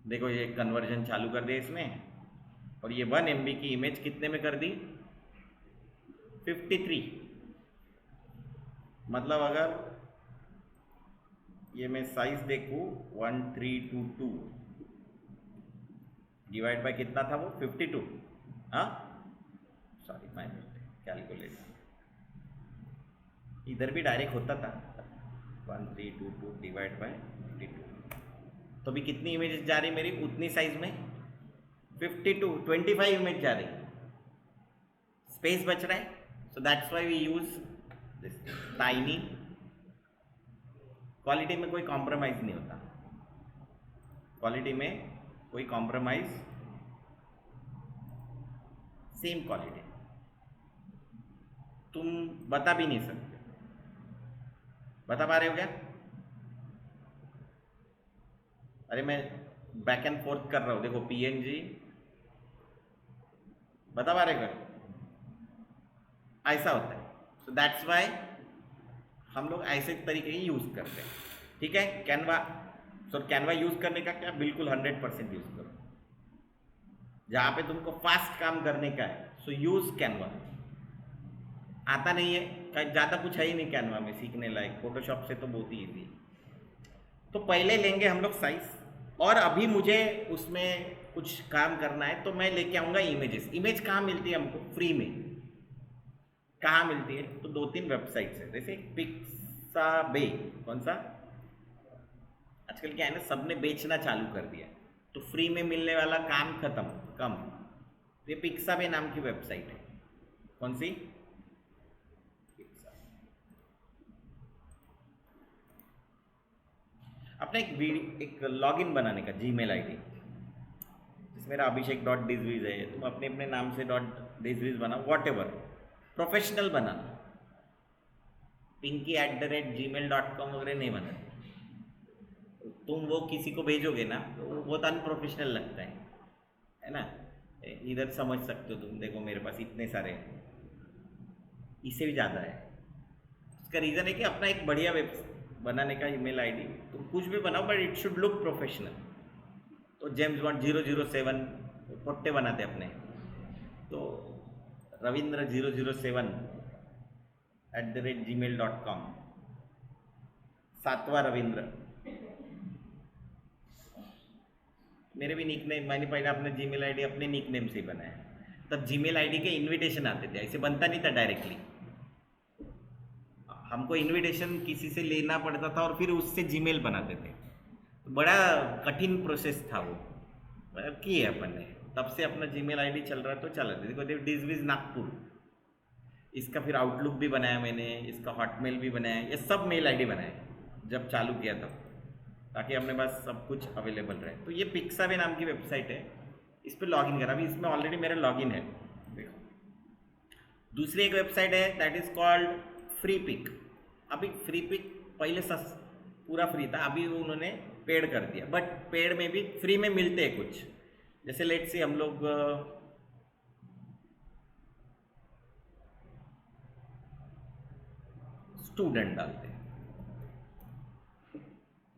देखो ये कन्वर्जन चालू कर दिया इसमें, और ये 1 MB की इमेज कितने में कर दी, 53। मतलब अगर ये मैं साइज देखूँ 1322 डिवाइड बाय कितना था वो 52, हाँ सॉरी माय कैलकुलेटर, इधर भी डायरेक्ट होता था 1322 डिवाइड बाय 52। तो अभी कितनी इमेजेस जा रही मेरी उतनी साइज में 25 इमेज जा रही, स्पेस बच रहा है। So that's why we use this tiny. Quality में कोई कॉम्प्रोमाइज नहीं होता, क्वालिटी में कोई कॉम्प्रोमाइज, सेम क्वालिटी, तुम बता भी नहीं सकते। बता पा रहे हो क्या? अरे मैं बैक एंड फोर्थ कर रहा हूं, देखो PNG, बता पा रहे हो? ऐसा होता है। सो दैट्स वाई हम लोग ऐसे तरीके ही यूज करते हैं, ठीक है। कैनवा, सो कैनवा यूज करने का क्या, बिल्कुल 100% यूज करो। जहां पे तुमको फास्ट काम करने का है सो यूज कैनवा। आता नहीं है, ज़्यादा कुछ है ही नहीं कैनवा में सीखने लायक, फोटोशॉप से तो बहुत ही ईजी। तो पहले लेंगे हम लोग साइज, और अभी मुझे उसमें कुछ काम करना है तो मैं लेके आऊँगा इमेजेस। इमेज कहाँ मिलती है हमको फ्री में, कहाँ मिलती है? तो 2-3 वेबसाइट्स है, जैसे पिक्साबे। कौन सा? आजकल क्या है ना, सबने बेचना चालू कर दिया, तो फ्री में मिलने वाला काम खत्म, कम। ये पिक्साबे नाम की वेबसाइट है। कौन सी? अपना एक लॉगिन बनाने का जीमेल आईडी, जिसमें मेरा abhishek.dizviz है, तुम अपने अपने नाम से .dizviz बनाओ, what ever, professional banana, pinky@gmail.com वगैरह नहीं बनाना। तुम वो किसी को भेजोगे ना तो वो बहुत अनप्रोफेशनल लगता है ना। इधर समझ सकते हो तुम, देखो मेरे पास इतने सारे हैं, इससे भी ज़्यादा है। उसका रीज़न है कि अपना एक बढ़िया वेब बनाने का ईमेल आईडी, तुम कुछ भी बनाओ but it should look professional. तो जेम्स बॉन्ड 007 पोट्टे बनाते अपने, तो रविंद्र 007 @gmail.com, 7वां रविंद्र। मेरे भी निक नेम, मैंने पहले अपने जीमेल आईडी अपने निक नेम से ही बनाया। तब जीमेल आईडी के इनविटेशन आते थे, ऐसे बनता नहीं था डायरेक्टली, हमको इनविटेशन किसी से लेना पड़ता था और फिर उससे जीमेल बनाते थे। तो बड़ा कठिन प्रोसेस था वो, मतलब की है अपन ने। तब से अपना जीमेल आईडी चल रहा है तो चल रहा है। देखो डिजविज नागपुर, इसका फिर आउटलुक भी बनाया मैंने, इसका हॉटमेल भी बनाया, ये सब मेल आईडी बनाया जब चालू किया तब, ताकि अपने पास सब कुछ अवेलेबल रहे। तो ये पिक्साबे नाम की वेबसाइट है, इस पर लॉगिन करा, अभी इसमें ऑलरेडी मेरा लॉगिन है। देखो दूसरी एक वेबसाइट है that is called Freepik. अभी फ्री पिक पहले पूरा फ्री था, अभी उन्होंने पेड कर दिया, बट पेड में भी फ्री में मिलते हैं कुछ। जैसे लेट्स से हम लोग स्टूडेंट डालते हैं,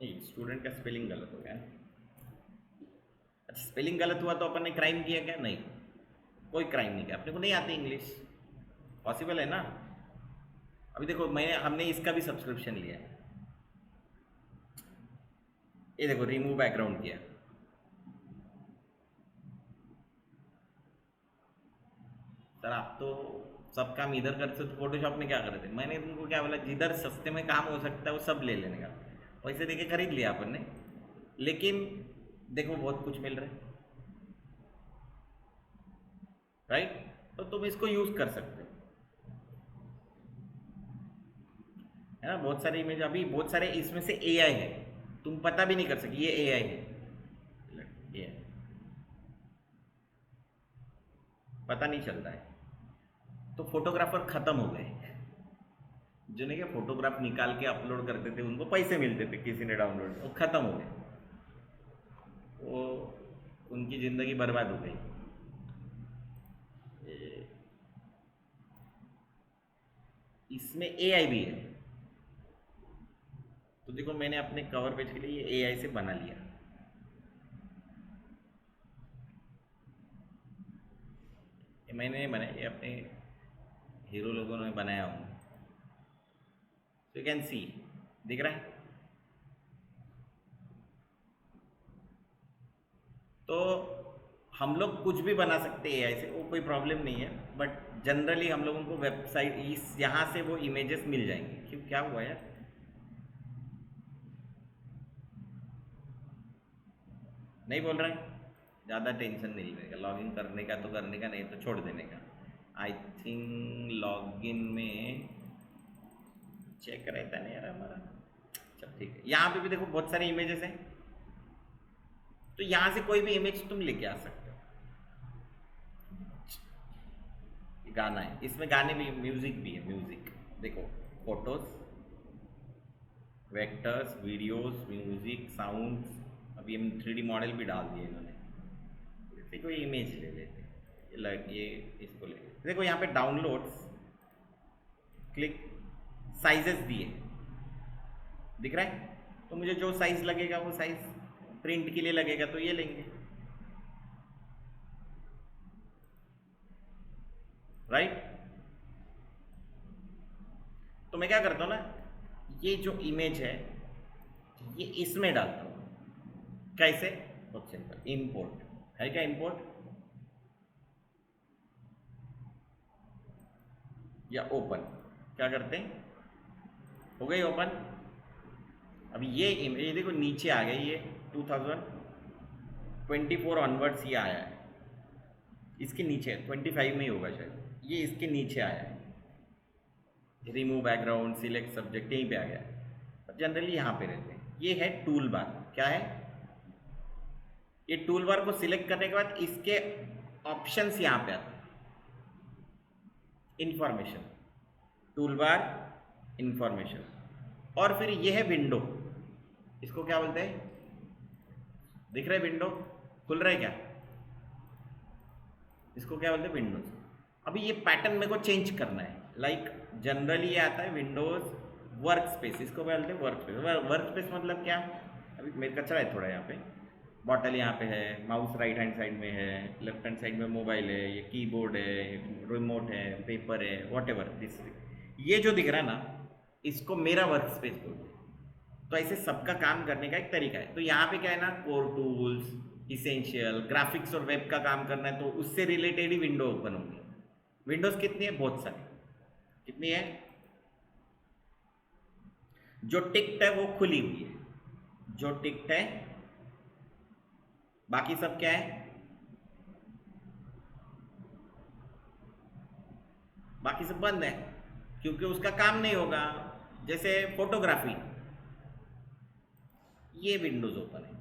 नहीं स्टूडेंट का स्पेलिंग गलत हो गया। अच्छा स्पेलिंग गलत हुआ तो अपन ने क्राइम किया क्या? नहीं, कोई क्राइम नहीं किया, अपने को नहीं आती इंग्लिश, पॉसिबल है ना। अभी देखो हमने इसका भी सब्सक्रिप्शन लिया है, ये देखो रिमूव बैकग्राउंड किया, सर आप तो सब काम इधर करते तो फोटोशॉप में क्या कर रहे थे? मैंने तुमको क्या बोला, जिधर सस्ते में काम हो सकता है वो सब ले लेने का, पैसे देके खरीद लिया अपन ने, लेकिन देखो बहुत कुछ मिल रहा है, राइट? तो तुम इसको यूज कर सकते हो, है ना। बहुत सारे इमेज, अभी बहुत सारे इसमें से AI है, तुम पता भी नहीं कर सकते ये AI है, AI पता नहीं चलता है। तो फोटोग्राफर खत्म हो गए, जो नहीं क्या फोटोग्राफ निकाल के अपलोड करते थे उनको पैसे मिलते थे, किसी ने डाउनलोड, वो खत्म हो गए, वो उनकी ज़िंदगी बर्बाद हो गई। इसमें एआई भी है। तो देखो मैंने अपने कवर पेज के लिए ये एआई से बना लिया। ये मैंने बनाया, ये अपने हीरो लोगों ने बनाया हूँ। यू कैन सी, दिख रहा है। तो हम लोग कुछ भी बना सकते हैं एआई से, वो कोई प्रॉब्लम नहीं है। बट जनरली हम लोगों को वेबसाइट इस यहाँ से वो इमेजेस मिल जाएंगे। क्यों, क्या हुआ यार? नहीं बोल रहा है? ज़्यादा टेंशन नहीं लेगा, लॉगिन करने का तो करने का, नहीं तो छोड़ देने का। आई थिंक लॉगिन में चेक रहता नहीं यार हमारा। चल ठीक है, यहाँ पे भी देखो बहुत सारे इमेजेस हैं। तो यहाँ से कोई भी इमेज तुम लेके आ सकते हो। गाना है, इसमें गाने भी, म्यूजिक भी है। म्यूजिक देखो, photos, vectors, videos, music, sounds. अभी हम 3D मॉडल भी डाल दिए इन्होंने। जैसे कोई इमेज ले लेते हैं, ये इसको ले लेते। देखो यहाँ पे डाउनलोड्स, क्लिक, साइजेस दिए, दिख रहा है। तो मुझे जो साइज लगेगा वो साइज, प्रिंट के लिए लगेगा तो ये लेंगे, राइट। तो मैं क्या करता हूँ ना, ये जो इमेज है ये इसमें डालता हूँ। कैसे? बहुत सिंपल, इंपोर्ट है क्या, इंपोर्ट या ओपन, क्या करते हैं, हो गई ओपन। अभी ये इमेज देखो नीचे आ गई, ये 2024 ऑनवर्ड्स ये आया है। इसके नीचे 25 में ही होगा शायद, ये इसके नीचे आया है। रिमूव बैकग्राउंड, सिलेक्ट सब्जेक्ट, यहीं पे आ गया है। जनरली यहाँ पे रहते हैं। ये है टूल बार। क्या है ये? टूल बार को सिलेक्ट करने के बाद इसके ऑप्शंस यहाँ पे आते हैं। इंफॉर्मेशन, टूल बार, इंफॉर्मेशन, और फिर ये है विंडो। इसको क्या बोलते हैं? दिख रहा है विंडो, खुल रहा है क्या? इसको क्या बोलते हैं? विंडोज। अभी ये पैटर्न मेरे को चेंज करना है। लाइक जनरली ये आता है विंडोज वर्क स्पेस, इसको बोलते हैं वर्क स्पेस। वर्क स्पेस मतलब क्या? अभी मेरे कचरा है थोड़ा यहाँ पे। बॉटल यहाँ पे है, माउस राइट हैंड साइड में है, लेफ्ट हैंड साइड में मोबाइल है, ये कीबोर्ड है, रिमोट है, पेपर है, वॉट एवर दिस। ये जो दिख रहा है ना, इसको मेरा वर्क स्पेस बोलते हैं। तो ऐसे सबका काम करने का एक तरीका है। तो यहाँ पे क्या है ना, कोर टूल्स, इसेंशियल, ग्राफिक्स और वेब का काम करना है तो उससे रिलेटेड ही विंडो ओपन होंगी। विंडोज कितनी है? बहुत सारी। कितनी है? जो टिक्ड है वो खुली हुई है, जो टिक्ड है। बाकी सब क्या है? बाकी सब बंद है, क्योंकि उसका काम नहीं होगा। जैसे फोटोग्राफी, ये विंडोज ओपन है।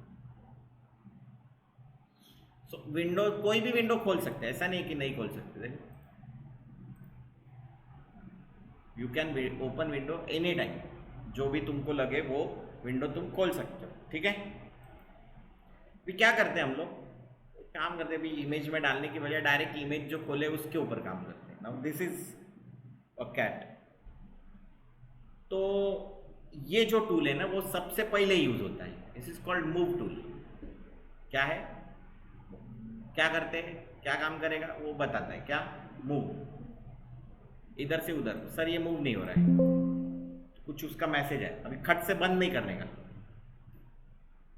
सो विंडो, कोई भी विंडो खोल सकते हैं, ऐसा नहीं कि नहीं खोल सकते। देखो, you can open window any time, जो भी तुमको लगे वो विंडो तुम खोल सकते हो। ठीक है। फिर क्या करते हैं हम लोग? काम करते हैं, अभी इमेज में डालने की बजाय डायरेक्ट इमेज जो खोले उसके ऊपर काम करते हैं। Now this is a cat. तो ये जो टूल है ना, वो सबसे पहले यूज होता है। This is called move tool. क्या है? क्या करते हैं, क्या काम करेगा वो बताता है। क्या? मूव, इधर से उधर। सर ये मूव नहीं हो रहा है, कुछ उसका मैसेज है, अभी खट से बंद नहीं करने का।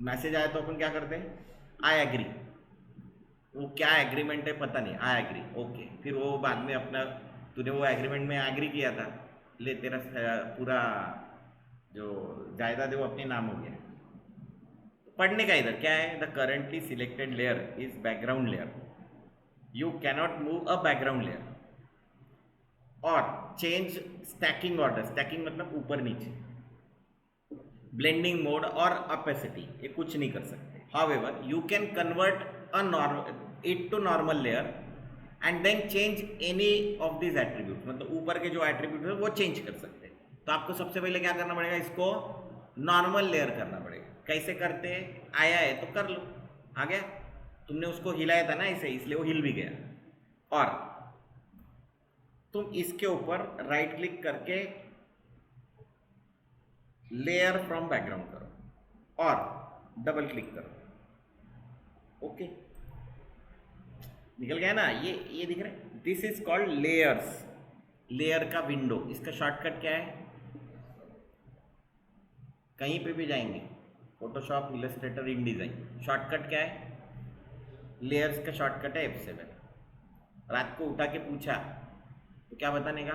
मैसेज आया तो अपन क्या करते हैं? I agree. वो क्या एग्रीमेंट है पता नहीं, आई एग्री, ओके। फिर वो बाद में अपना, तूने वो एग्रीमेंट में एग्री किया था, ले तेरा पूरा जो जायदाद है वो अपने नाम हो गया। पढ़ने का इधर क्या है? The currently selected layer is background layer, you cannot move a background layer और चेंज स्टैकिंग ऑर्डर। स्टैकिंग मतलब ऊपर नीचे, ब्लेंडिंग मोड और अपेसिटी, ये कुछ नहीं कर सकते। However you can convert a normal it to normal layer and then change any of this attribute. मतलब ऊपर के जो एट्रीब्यूट है वो चेंज कर सकते हैं। तो आपको सबसे पहले क्या करना पड़ेगा? इसको नॉर्मल लेयर करना पड़ेगा। कैसे करते हैं? आया है तो कर लो, आ गया। तुमने उसको हिलाया था ना ऐसे, इसलिए वो हिल भी गया। और तुम इसके ऊपर राइट क्लिक करके लेयर फ्रॉम बैकग्राउंड करो और डबल क्लिक करो। ओके, निकल गया ना? ये दिख रहा है, this is called layers. Layer का विंडो, इसका शॉर्टकट क्या है? कहीं पे भी जाएंगे, फोटोशॉप, इलस्ट्रेटर, इनडिजाइन, शॉर्टकट क्या है? लेयर्स का शॉर्टकट है F7। रात को उठा के पूछा तो क्या बताने का?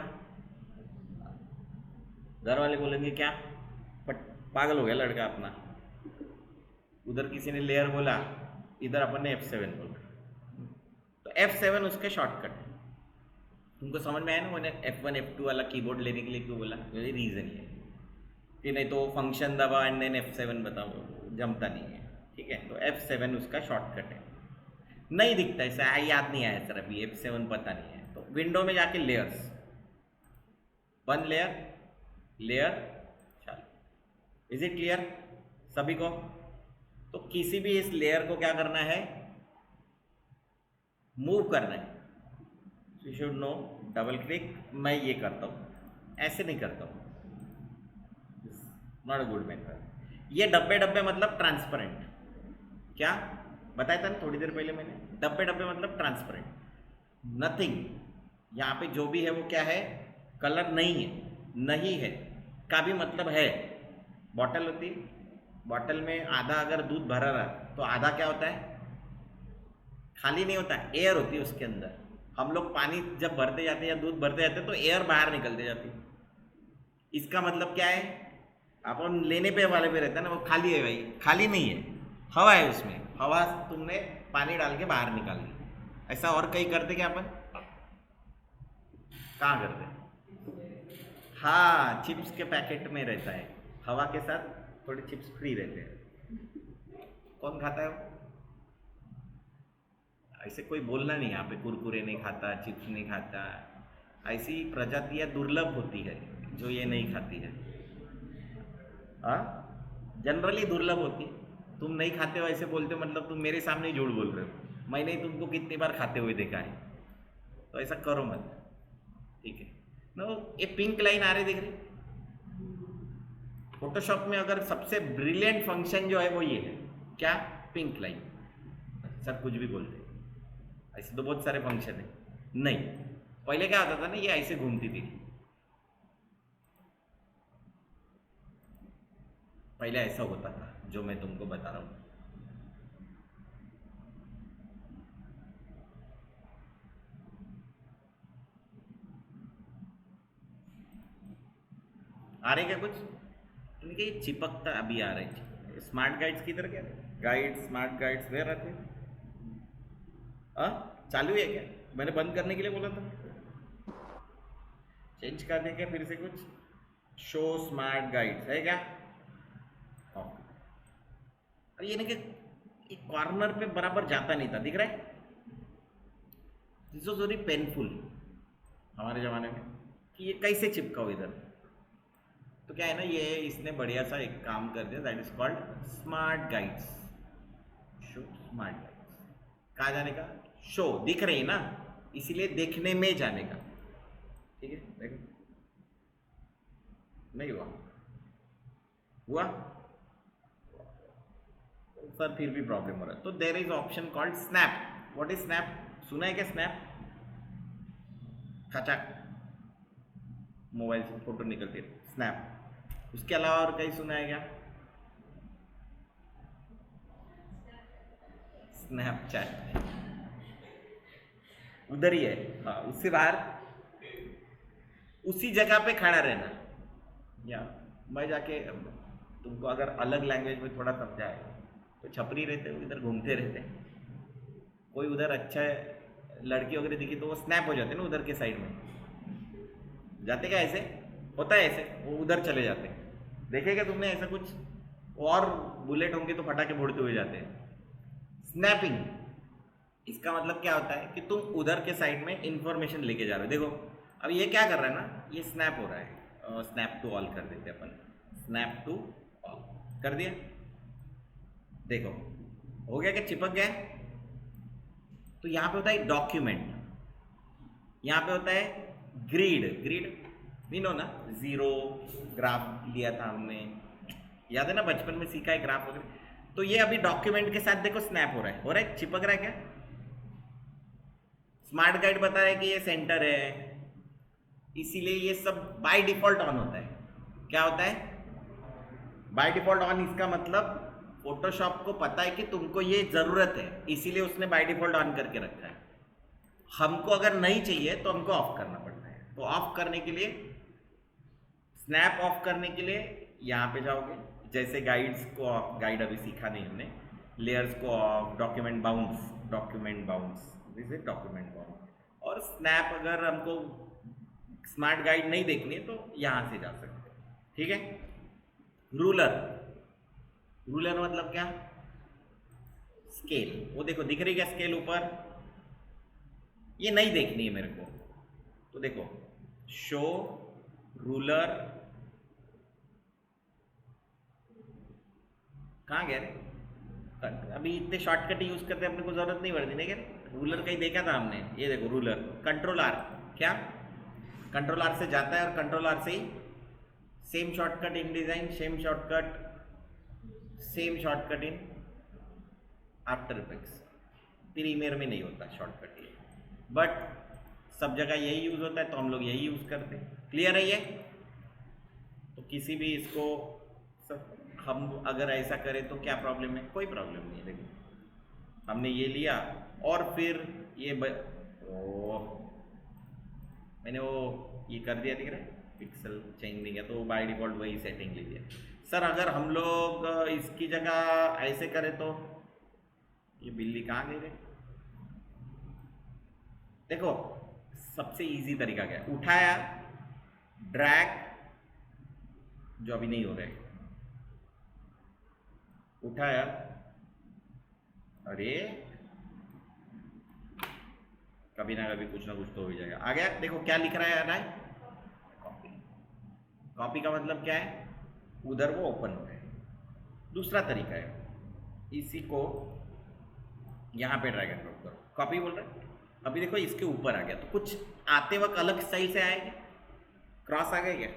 घर वाले बोलेंगे क्या, बट पागल हो गया लड़का अपना। उधर किसी ने लेयर बोला, इधर अपन ने F7 बोला, तो F7 उसके शॉर्टकट है। तुमको समझ में आया ना मैंने F1 F2 वाला कीबोर्ड लेने के लिए क्यों बोला? ये रीज़न ही है कि नहीं तो फंक्शन दबा एंड देन F7 बताओ, जमता नहीं है। ठीक है, तो F7 उसका शॉर्टकट है। नहीं दिखता ऐसा, याद नहीं आया सर अभी, F7 पता नहीं है। तो विंडो में जाके लेयर्स, वन लेयर, लेयर, चलो, इज इट क्लियर सभी को? तो किसी भी इस लेयर को क्या करना है? मूव करना है। You should know, double click. मैं ये करता हूँ, ऐसे नहीं करता हूँ, नॉट अ गुड मेथड। ये डब्बे डब्बे मतलब ट्रांसपेरेंट, क्या बताया था ना थोड़ी देर पहले मैंने? डब्बे डब्बे मतलब ट्रांसपेरेंट, नथिंग। यहाँ पे जो भी है वो क्या है? कलर नहीं है। नहीं है का भी मतलब है। बॉटल होती है, बॉटल में आधा अगर दूध भरा रहा तो आधा क्या होता है? खाली नहीं होता, एयर होती है उसके अंदर। हम लोग पानी जब भरते जाते हैं या दूध भरते जाते हैं तो एयर बाहर निकलते जाती है। इसका मतलब क्या है? अपन लेने पे वाले पे रहता है ना, वो खाली है भाई, खाली नहीं है, हवा है उसमें। हवा तुमने पानी डाल के बाहर निकाल ली। ऐसा और कहीं करते क्या अपन? कहाँ करते? हाँ, चिप्स के पैकेट में रहता है, हवा के साथ थोड़े चिप्स फ्री रहते हैं। कौन खाता है वो? ऐसे कोई बोलना नहीं यहाँ पे, कुरकुरे नहीं खाता, चिप्स नहीं खाता। ऐसी प्रजातियाँ दुर्लभ होती है जो ये नहीं खाती है। हाँ, जनरली दुर्लभ होती है। तुम नहीं खाते हो ऐसे बोलते हो मतलब तुम मेरे सामने ही झूठ बोल रहे हो। मैंने ही तुमको कितनी बार खाते हुए देखा है, तो ऐसा करो मत। ठीक है ना? ये पिंक लाइन आ रही दिख रही? फोटोशॉप में अगर सबसे ब्रिलियंट फंक्शन जो है वो ये है, क्या? Pink line. सर कुछ भी बोलते, ऐसे तो बहुत सारे फंक्शन है। नहीं, पहले क्या होता था ना, ये ऐसे घूमती थी। पहले ऐसा होता था जो मैं तुमको बता रहा हूँ। आ रहे क्या कुछ? इनके ये चिपकता अभी आ रहा है। स्मार्ट गाइड्स किधर गया? गाइड, स्मार्ट गाइड्स वेयर आते हैं? हाँ, चालू है क्या? मैंने बंद करने के लिए बोला था। चेंज कर दें क्या फिर से कुछ? शो स्मार्ट गाइड्स है क्या? हाँ। अरे ये ना कि कॉर्नर पे बराबर जाता नहीं था, दिख रहा है? दिस वॉज वेरी पेनफुल हमारे ज़माने में कि ये कैसे चिपकाओ इधर। तो क्या है ना, ये इसने बढ़िया सा एक काम कर दिया, that is called smart guides. Show smart guides, कहाँ जाने का? शो दिख रही है ना, इसीलिए देखने में जाने का। ठीक है, देखो नहीं हुआ? हुआ सर, फिर भी प्रॉब्लम हो रहा है। तो there is option called snap. What is snap? सुना है क्या स्नैप? खचाक, मोबाइल से फोटो निकलती है, स्नैप। उसके अलावा और कहीं सुना है क्या? स्नैपचैट उधर ही है। हाँ, उससे बाहर उसी जगह पे खड़ा रहना। या मैं जाके तुमको अगर अलग लैंग्वेज में थोड़ा समझाए तो छपरी रहते हैं, इधर घूमते रहते हैं। कोई उधर अच्छा लड़की वगैरह दिखी तो वो स्नैप हो जाते हैं ना, उधर के साइड में जाते। क्या ऐसे होता है? ऐसे वो उधर चले जाते हैं। देखेगा तुमने ऐसा कुछ? और बुलेट होंगे तो फटाके फोड़ते हुए जाते हैं। स्नैपिंग, इसका मतलब क्या होता है कि तुम उधर के साइड में इंफॉर्मेशन लेके जा रहे हो। देखो अब ये क्या कर रहा है ना, ये स्नैप हो रहा है। स्नैप टू ऑल कर देते अपन, स्नैप टू ऑल कर दिया। देखो हो गया क्या? चिपक गया। तो यहाँ पे होता है डॉक्यूमेंट, यहाँ पे होता है ग्रिड, ग्रिड वी नो ना, जीरो ग्राफ लिया था हमने, याद है ना, बचपन में सीखा है ग्राफ वगैरह। तो ये अभी डॉक्यूमेंट के साथ देखो स्नैप हो रहा है, चिपक रहा है क्या? स्मार्ट गाइड बता रहा है कि ये सेंटर है, इसीलिए ये सब बाय डिफॉल्ट ऑन होता है। क्या होता है बाय डिफॉल्ट ऑन? इसका मतलब फोटोशॉप को पता है कि तुमको ये जरूरत है, इसीलिए उसने बाय डिफॉल्ट ऑन करके रखा है। हमको अगर नहीं चाहिए तो हमको ऑफ करना पड़ता है। तो ऑफ करने के लिए, स्नैप ऑफ करने के लिए यहाँ पे जाओगे, जैसे गाइड्स को ऑफ, गाइड अभी सीखा नहीं हमने, लेयर्स को of, document bounce, this is document bounce. और स्नैप अगर हमको स्मार्ट गाइड नहीं देखनी है तो यहाँ से जा सकते हैं, ठीक है। रूलर, रूलर मतलब क्या? स्केल। वो देखो दिख रही क्या स्केल ऊपर? ये नहीं देखनी है मेरे को, तो देखो शो रूलर, कहाँ गया रे? अभी इतने शॉर्टकट यूज करते अपने को जरूरत नहीं पड़ती ना। क्या रूलर कहीं देखा था हमने? ये देखो रूलर, कंट्रोल आर, क्या कंट्रोल आर से जाता है और कंट्रोल आर से ही same shortcut InDesign, same shortcut in After Effects. Premiere में नहीं होता शॉर्टकट ये, बट सब जगह यही यूज होता है तो हम लोग यही यूज करते हैं। क्लियर है ये? तो किसी भी इसको सब हम अगर ऐसा करें तो क्या प्रॉब्लम है? कोई प्रॉब्लम नहीं है। देखो हमने ये लिया और फिर ये मैंने वो ये कर दिया, दिख रहा है पिक्सल चेंज नहीं किया, तो बाय डिफॉल्ट वही सेटिंग ले लिया। सर अगर हम लोग इसकी जगह ऐसे करें तो, ये बिल्ली कहाँ गई रे? देखो सबसे इजी तरीका क्या है? उठाया, ड्रैग, जो अभी नहीं हो रहा है, उठाया, अरे कभी ना कभी कुछ ना कुछ तो हो जाएगा। आ गया? देखो क्या लिख रहा है, कॉपी। कॉपी का मतलब क्या है? उधर वो ओपन हो रहा है। दूसरा तरीका है, इसी को यहाँ पे ड्रैग एंड ड्रॉप करो, कॉपी बोल रहा है। अभी देखो इसके ऊपर आ गया, तो कुछ आते वक्त अलग स्टाइल से आएगा, क्रॉस आ गया क्या?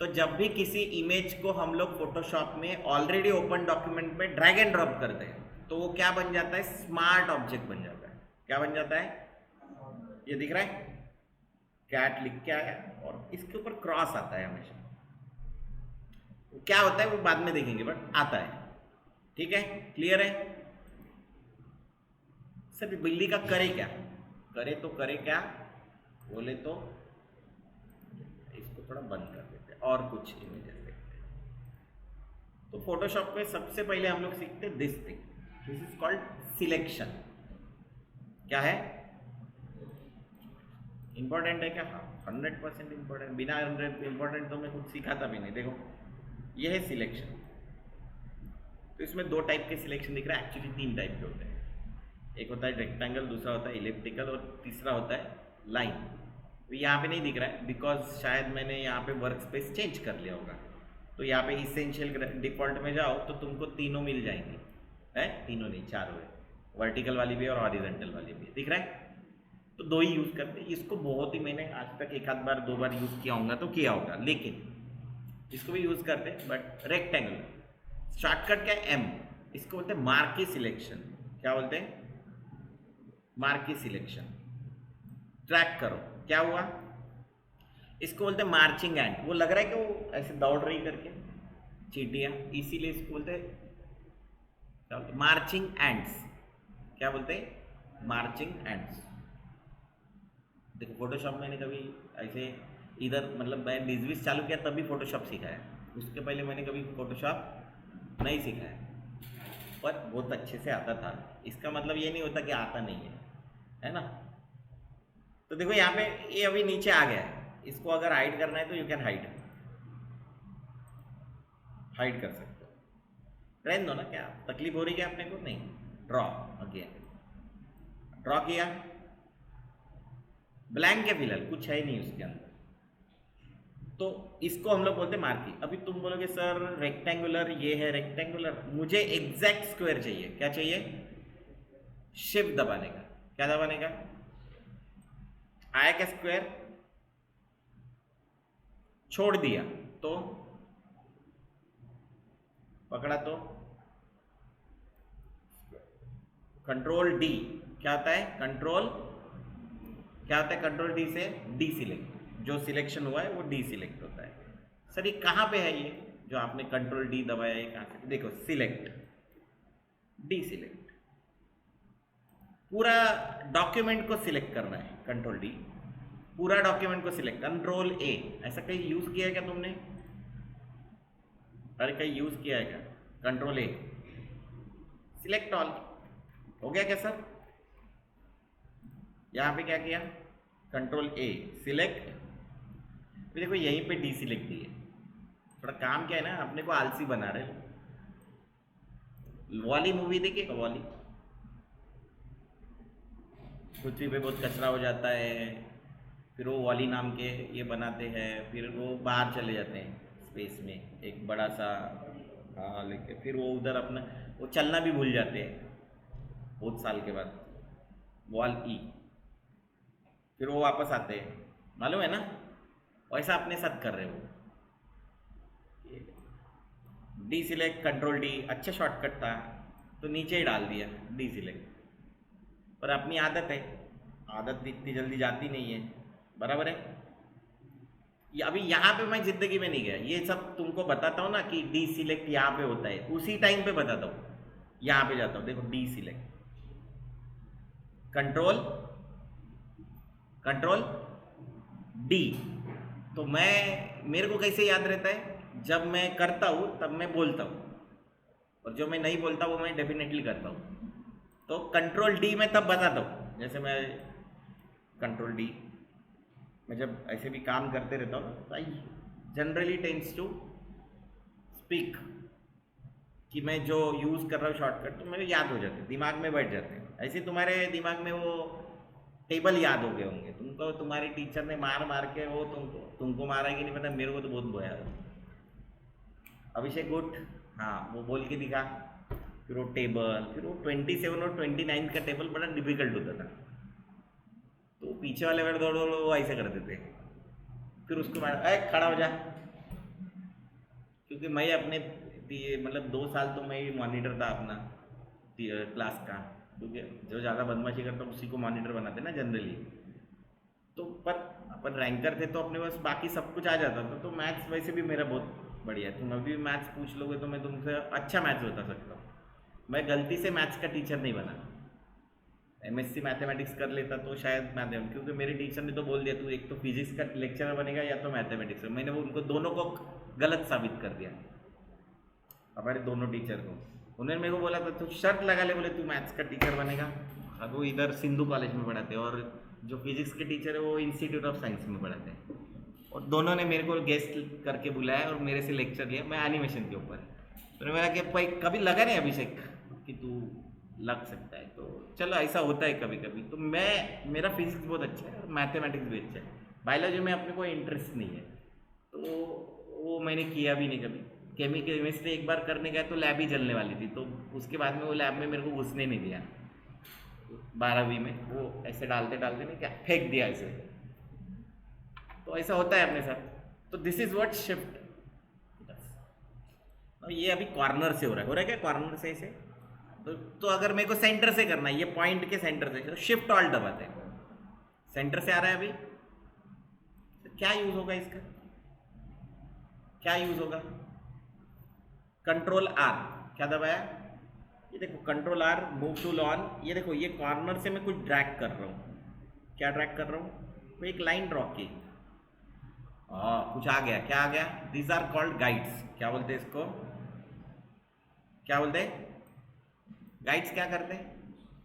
तो जब भी किसी इमेज को हम लोग फोटोशॉप में ऑलरेडी ओपन डॉक्यूमेंट में ड्रैग एंड ड्रॉप करते हैं तो वो क्या बन जाता है? स्मार्ट ऑब्जेक्ट बन जाता है। क्या बन जाता है? ये दिख रहा है, कैट लिख के आया और इसके ऊपर क्रॉस आता है हमेशा। क्या होता है वो बाद में देखेंगे, बट आता है, ठीक है। क्लियर है? सर बिल्ली का करे क्या? करे तो करे क्या बोले तो इसको थोड़ा बंद कर देते हैं और कुछ इमेजेस देखते हैं। तो फोटोशॉप में सबसे पहले हम लोग सीखते हैं this thing, this is called selection. क्या है? इंपॉर्टेंट है क्या? हाँ 100% इंपॉर्टेंट, बिना इंपॉर्टेंट तो मैं कुछ सिखाता भी नहीं। देखो ये है सिलेक्शन। तो इसमें दो टाइप के सिलेक्शन दिख रहा है, एक्चुअली 3 टाइप के होते हैं। एक होता है रेक्टेंगल, दूसरा होता है इलिप्टिकल और तीसरा होता है लाइन। तो यहाँ पे नहीं दिख रहा है बिकॉज शायद मैंने यहाँ पे वर्क स्पेस चेंज कर लिया होगा। तो यहाँ पे इसेंशियल डिफॉल्ट में जाओ तो तुमको तीनों मिल जाएंगे, है तीनों नहीं 4 हुए, वर्टिकल वाली भी और हॉरिजॉन्टल वाली भी। दिख रहा है? तो 2 ही यूज़ करते हैं इसको। बहुत ही मैंने आज तक 1 आध बार 2 बार यूज़ किया होगा तो किया होगा, लेकिन इसको भी यूज़ करते हैं। बट रेक्टेंगुलर शॉर्टकट क्या है? एम। इसको बोलते हैं मार्की सिलेक्शन। क्या बोलते हैं? Marquee selection. ट्रैक करो क्या हुआ, इसको बोलते हैं मार्चिंग एंड। वो लग रहा है कि वो ऐसे दौड़ रही करके चींटियां, इसीलिए इसको बोलते हैं क्या बोलते हैं? Marching ends. क्या बोलते हैं? Marching ends. देखो फोटोशॉप मैंने कभी ऐसे इधर, मतलब मैं डिजविस चालू किया तभी फोटोशॉप सीखा है, उसके पहले मैंने कभी फोटोशॉप नहीं सीखा है, पर बहुत अच्छे से आता था। इसका मतलब ये नहीं होता कि आता नहीं है ना। तो देखो यहाँ पे ये अभी नीचे आ गया है, इसको अगर हाइड करना है तो यू कैन हाइड कर सकते हो। रहने दो ना, क्या तकलीफ हो रही है अपने को? नहीं। ड्रॉ अगेन, ड्रॉ किया, ब्लैंक है फिलहाल, कुछ है नहीं उसके अंदर, तो इसको हम लोग बोलते हैं मार्की। अभी तुम बोलोगे सर रेक्टेंगुलर, ये है रेक्टेंगुलर, मुझे एग्जैक्ट स्क्वायर चाहिए। क्या चाहिए? शिफ्ट दबाने का। क्या दबाने का? आया क्या स्क्वायर? छोड़ दिया तो पकड़ा तो कंट्रोल डी क्या होता है? कंट्रोल क्या होता है? कंट्रोल डी से डी सिलेक्ट, जो सिलेक्शन हुआ है वो डी सिलेक्ट होता है। सर ये कहाँ पे है? ये जो आपने कंट्रोल डी दबाया है कहाँ से? देखो सिलेक्ट, डी सिलेक्ट, पूरा डॉक्यूमेंट को सिलेक्ट करना है। कंट्रोल डी पूरा डॉक्यूमेंट को सिलेक्ट। कंट्रोल ए, ऐसा कहीं यूज किया है क्या तुमने? अरे कहीं यूज किया है क्या? कंट्रोल ए सिलेक्ट ऑल, हो गया क्या सर? यहां पे क्या किया? कंट्रोल ए सिलेक्ट, फिर देखो यहीं पे डी सिलेक्ट दी है। थोड़ा काम क्या है ना, अपने को आलसी बना रहे। वॉली मूवी देखिए, वॉली, पृथ्वी पे बहुत कचरा हो जाता है, फिर वो वॉली नाम के ये बनाते हैं, फिर वो बाहर चले जाते हैं स्पेस में एक बड़ा सा लेके, फिर वो उधर अपना वो चलना भी भूल जाते हैं बहुत साल के बाद, वॉल ई, फिर वो वापस आते हैं, मालूम है ना? वैसा अपने साथ कर रहे हो। डी सिलेक्ट, कंट्रोल डी, अच्छा शॉर्टकट था तो नीचे ही डाल दिया डी सिलेक्ट, पर अपनी आदत है, आदत इतनी जल्दी जाती नहीं है, बराबर है? अभी यहाँ पे मैं जिंदगी में नहीं गया, ये सब तुमको बताता हूँ ना कि डी सिलेक्ट यहाँ पे होता है, उसी टाइम पे बताता हूँ। यहाँ पे जाता हूँ, देखो D select, control control D. तो मेरे को कैसे याद रहता है? जब मैं करता हूँ तब मैं बोलता हूँ, और जो मैं नहीं बोलता वो मैं डेफिनेटली करता हूँ। तो कंट्रोल डी मैं तब बताता हूँ, जैसे मैं कंट्रोल डी, मैं जब ऐसे भी काम करते रहता हूँ I generally tends to speak, कि मैं जो यूज़ कर रहा हूँ शॉर्टकट तो मेरे याद हो जाते हैं, दिमाग में बैठ जाते हैं। ऐसे तुम्हारे दिमाग में वो टेबल याद हो गए होंगे तुमको, तुम्हारी टीचर ने मार मार के वो तुमको मारा कि नहीं पता, मेरे को तो बहुत बोया। अभिषेक गुट, हाँ वो बोल के दिखा, फिर वो टेबल, फिर वो 27 और 29 का टेबल बड़ा डिफिकल्ट होता था, तो पीछे वाले वेट दौड़ दौड़ वो ऐसे करते थे, फिर उसको खड़ा हो जा, क्योंकि मैं अपने मतलब 2 साल तो मैं मॉनिटर था अपना क्लास का, क्योंकि जो ज़्यादा बदमाशी करता उसी को मॉनिटर बनाते ना जनरली। तो पर अपन रैंकर थे तो अपने पास बाकी सब कुछ आ जाता था, तो मैथ्स वैसे भी मेरा बहुत बढ़िया है। तुम अभी भी मैथ्स पूछ लोगे तो मैं तुमसे अच्छा मैथ्स बता सकता हूँ। मैं गलती से मैथ्स का टीचर नहीं बना, एमएससी मैथमेटिक्स कर लेता तो शायद मैथमेटिक्स, क्योंकि मेरे टीचर ने तो बोल दिया तू एक तो फिजिक्स का लेक्चरर बनेगा या तो मैथमेटिक्स का। मैंने वो उनको दोनों को गलत साबित कर दिया, हमारे दोनों टीचर को। उन्होंने मेरे को बोला था तू शर्त लगा ले, बोले तू मैथ्स का टीचर बनेगा। अब वो इधर सिंधु कॉलेज में पढ़ाते हैं, और जो फिजिक्स के टीचर है वो इंस्टीट्यूट ऑफ साइंस में पढ़ाते हैं, और दोनों ने मेरे को गेस्ट करके बुलाया और मेरे से लेक्चर लिया, मैं एनिमेशन के ऊपर। तो मेरा कि भाई कभी लगा नहीं अभिषेक कि तू लग सकता है, तो चलो ऐसा होता है कभी कभी। तो मेरा फिजिक्स बहुत अच्छा है और मैथमेटिक्स भी अच्छा है, बायोलॉजी में अपने को इंटरेस्ट नहीं है, तो वो मैंने किया भी नहीं कभी। केमिस्ट्री एक बार करने गया तो लैब ही जलने वाली थी, तो उसके बाद में वो लैब में मेरे को घुसने नहीं दिया 12वीं में, वो ऐसे डालते डालते नहीं क्या फेंक दिया ऐसे। तो ऐसा होता है अपने साथ। तो दिस इज व्हाट शिफ्ट। ये अभी कॉर्नर से हो रहा है क्या? कॉर्नर से ऐसे तो अगर मेरे को सेंटर से करना है, ये पॉइंट के सेंटर से, तो शिफ्ट ऑल दबाते हैं, सेंटर से आ रहा है अभी। तो क्या यूज होगा इसका? क्या यूज होगा? कंट्रोल आर, क्या दबाया? ये देखो control R, move tool on. ये देखो ये कॉर्नर से मैं कुछ ड्रैग कर रहा हूँ। क्या ड्रैग कर रहा हूँ? तो एक लाइन ड्रॉ की, कुछ आ गया। क्या आ गया? These are called guides. क्या बोलते हैं इसको? क्या बोलते हैं? गाइड्स क्या करते हैं?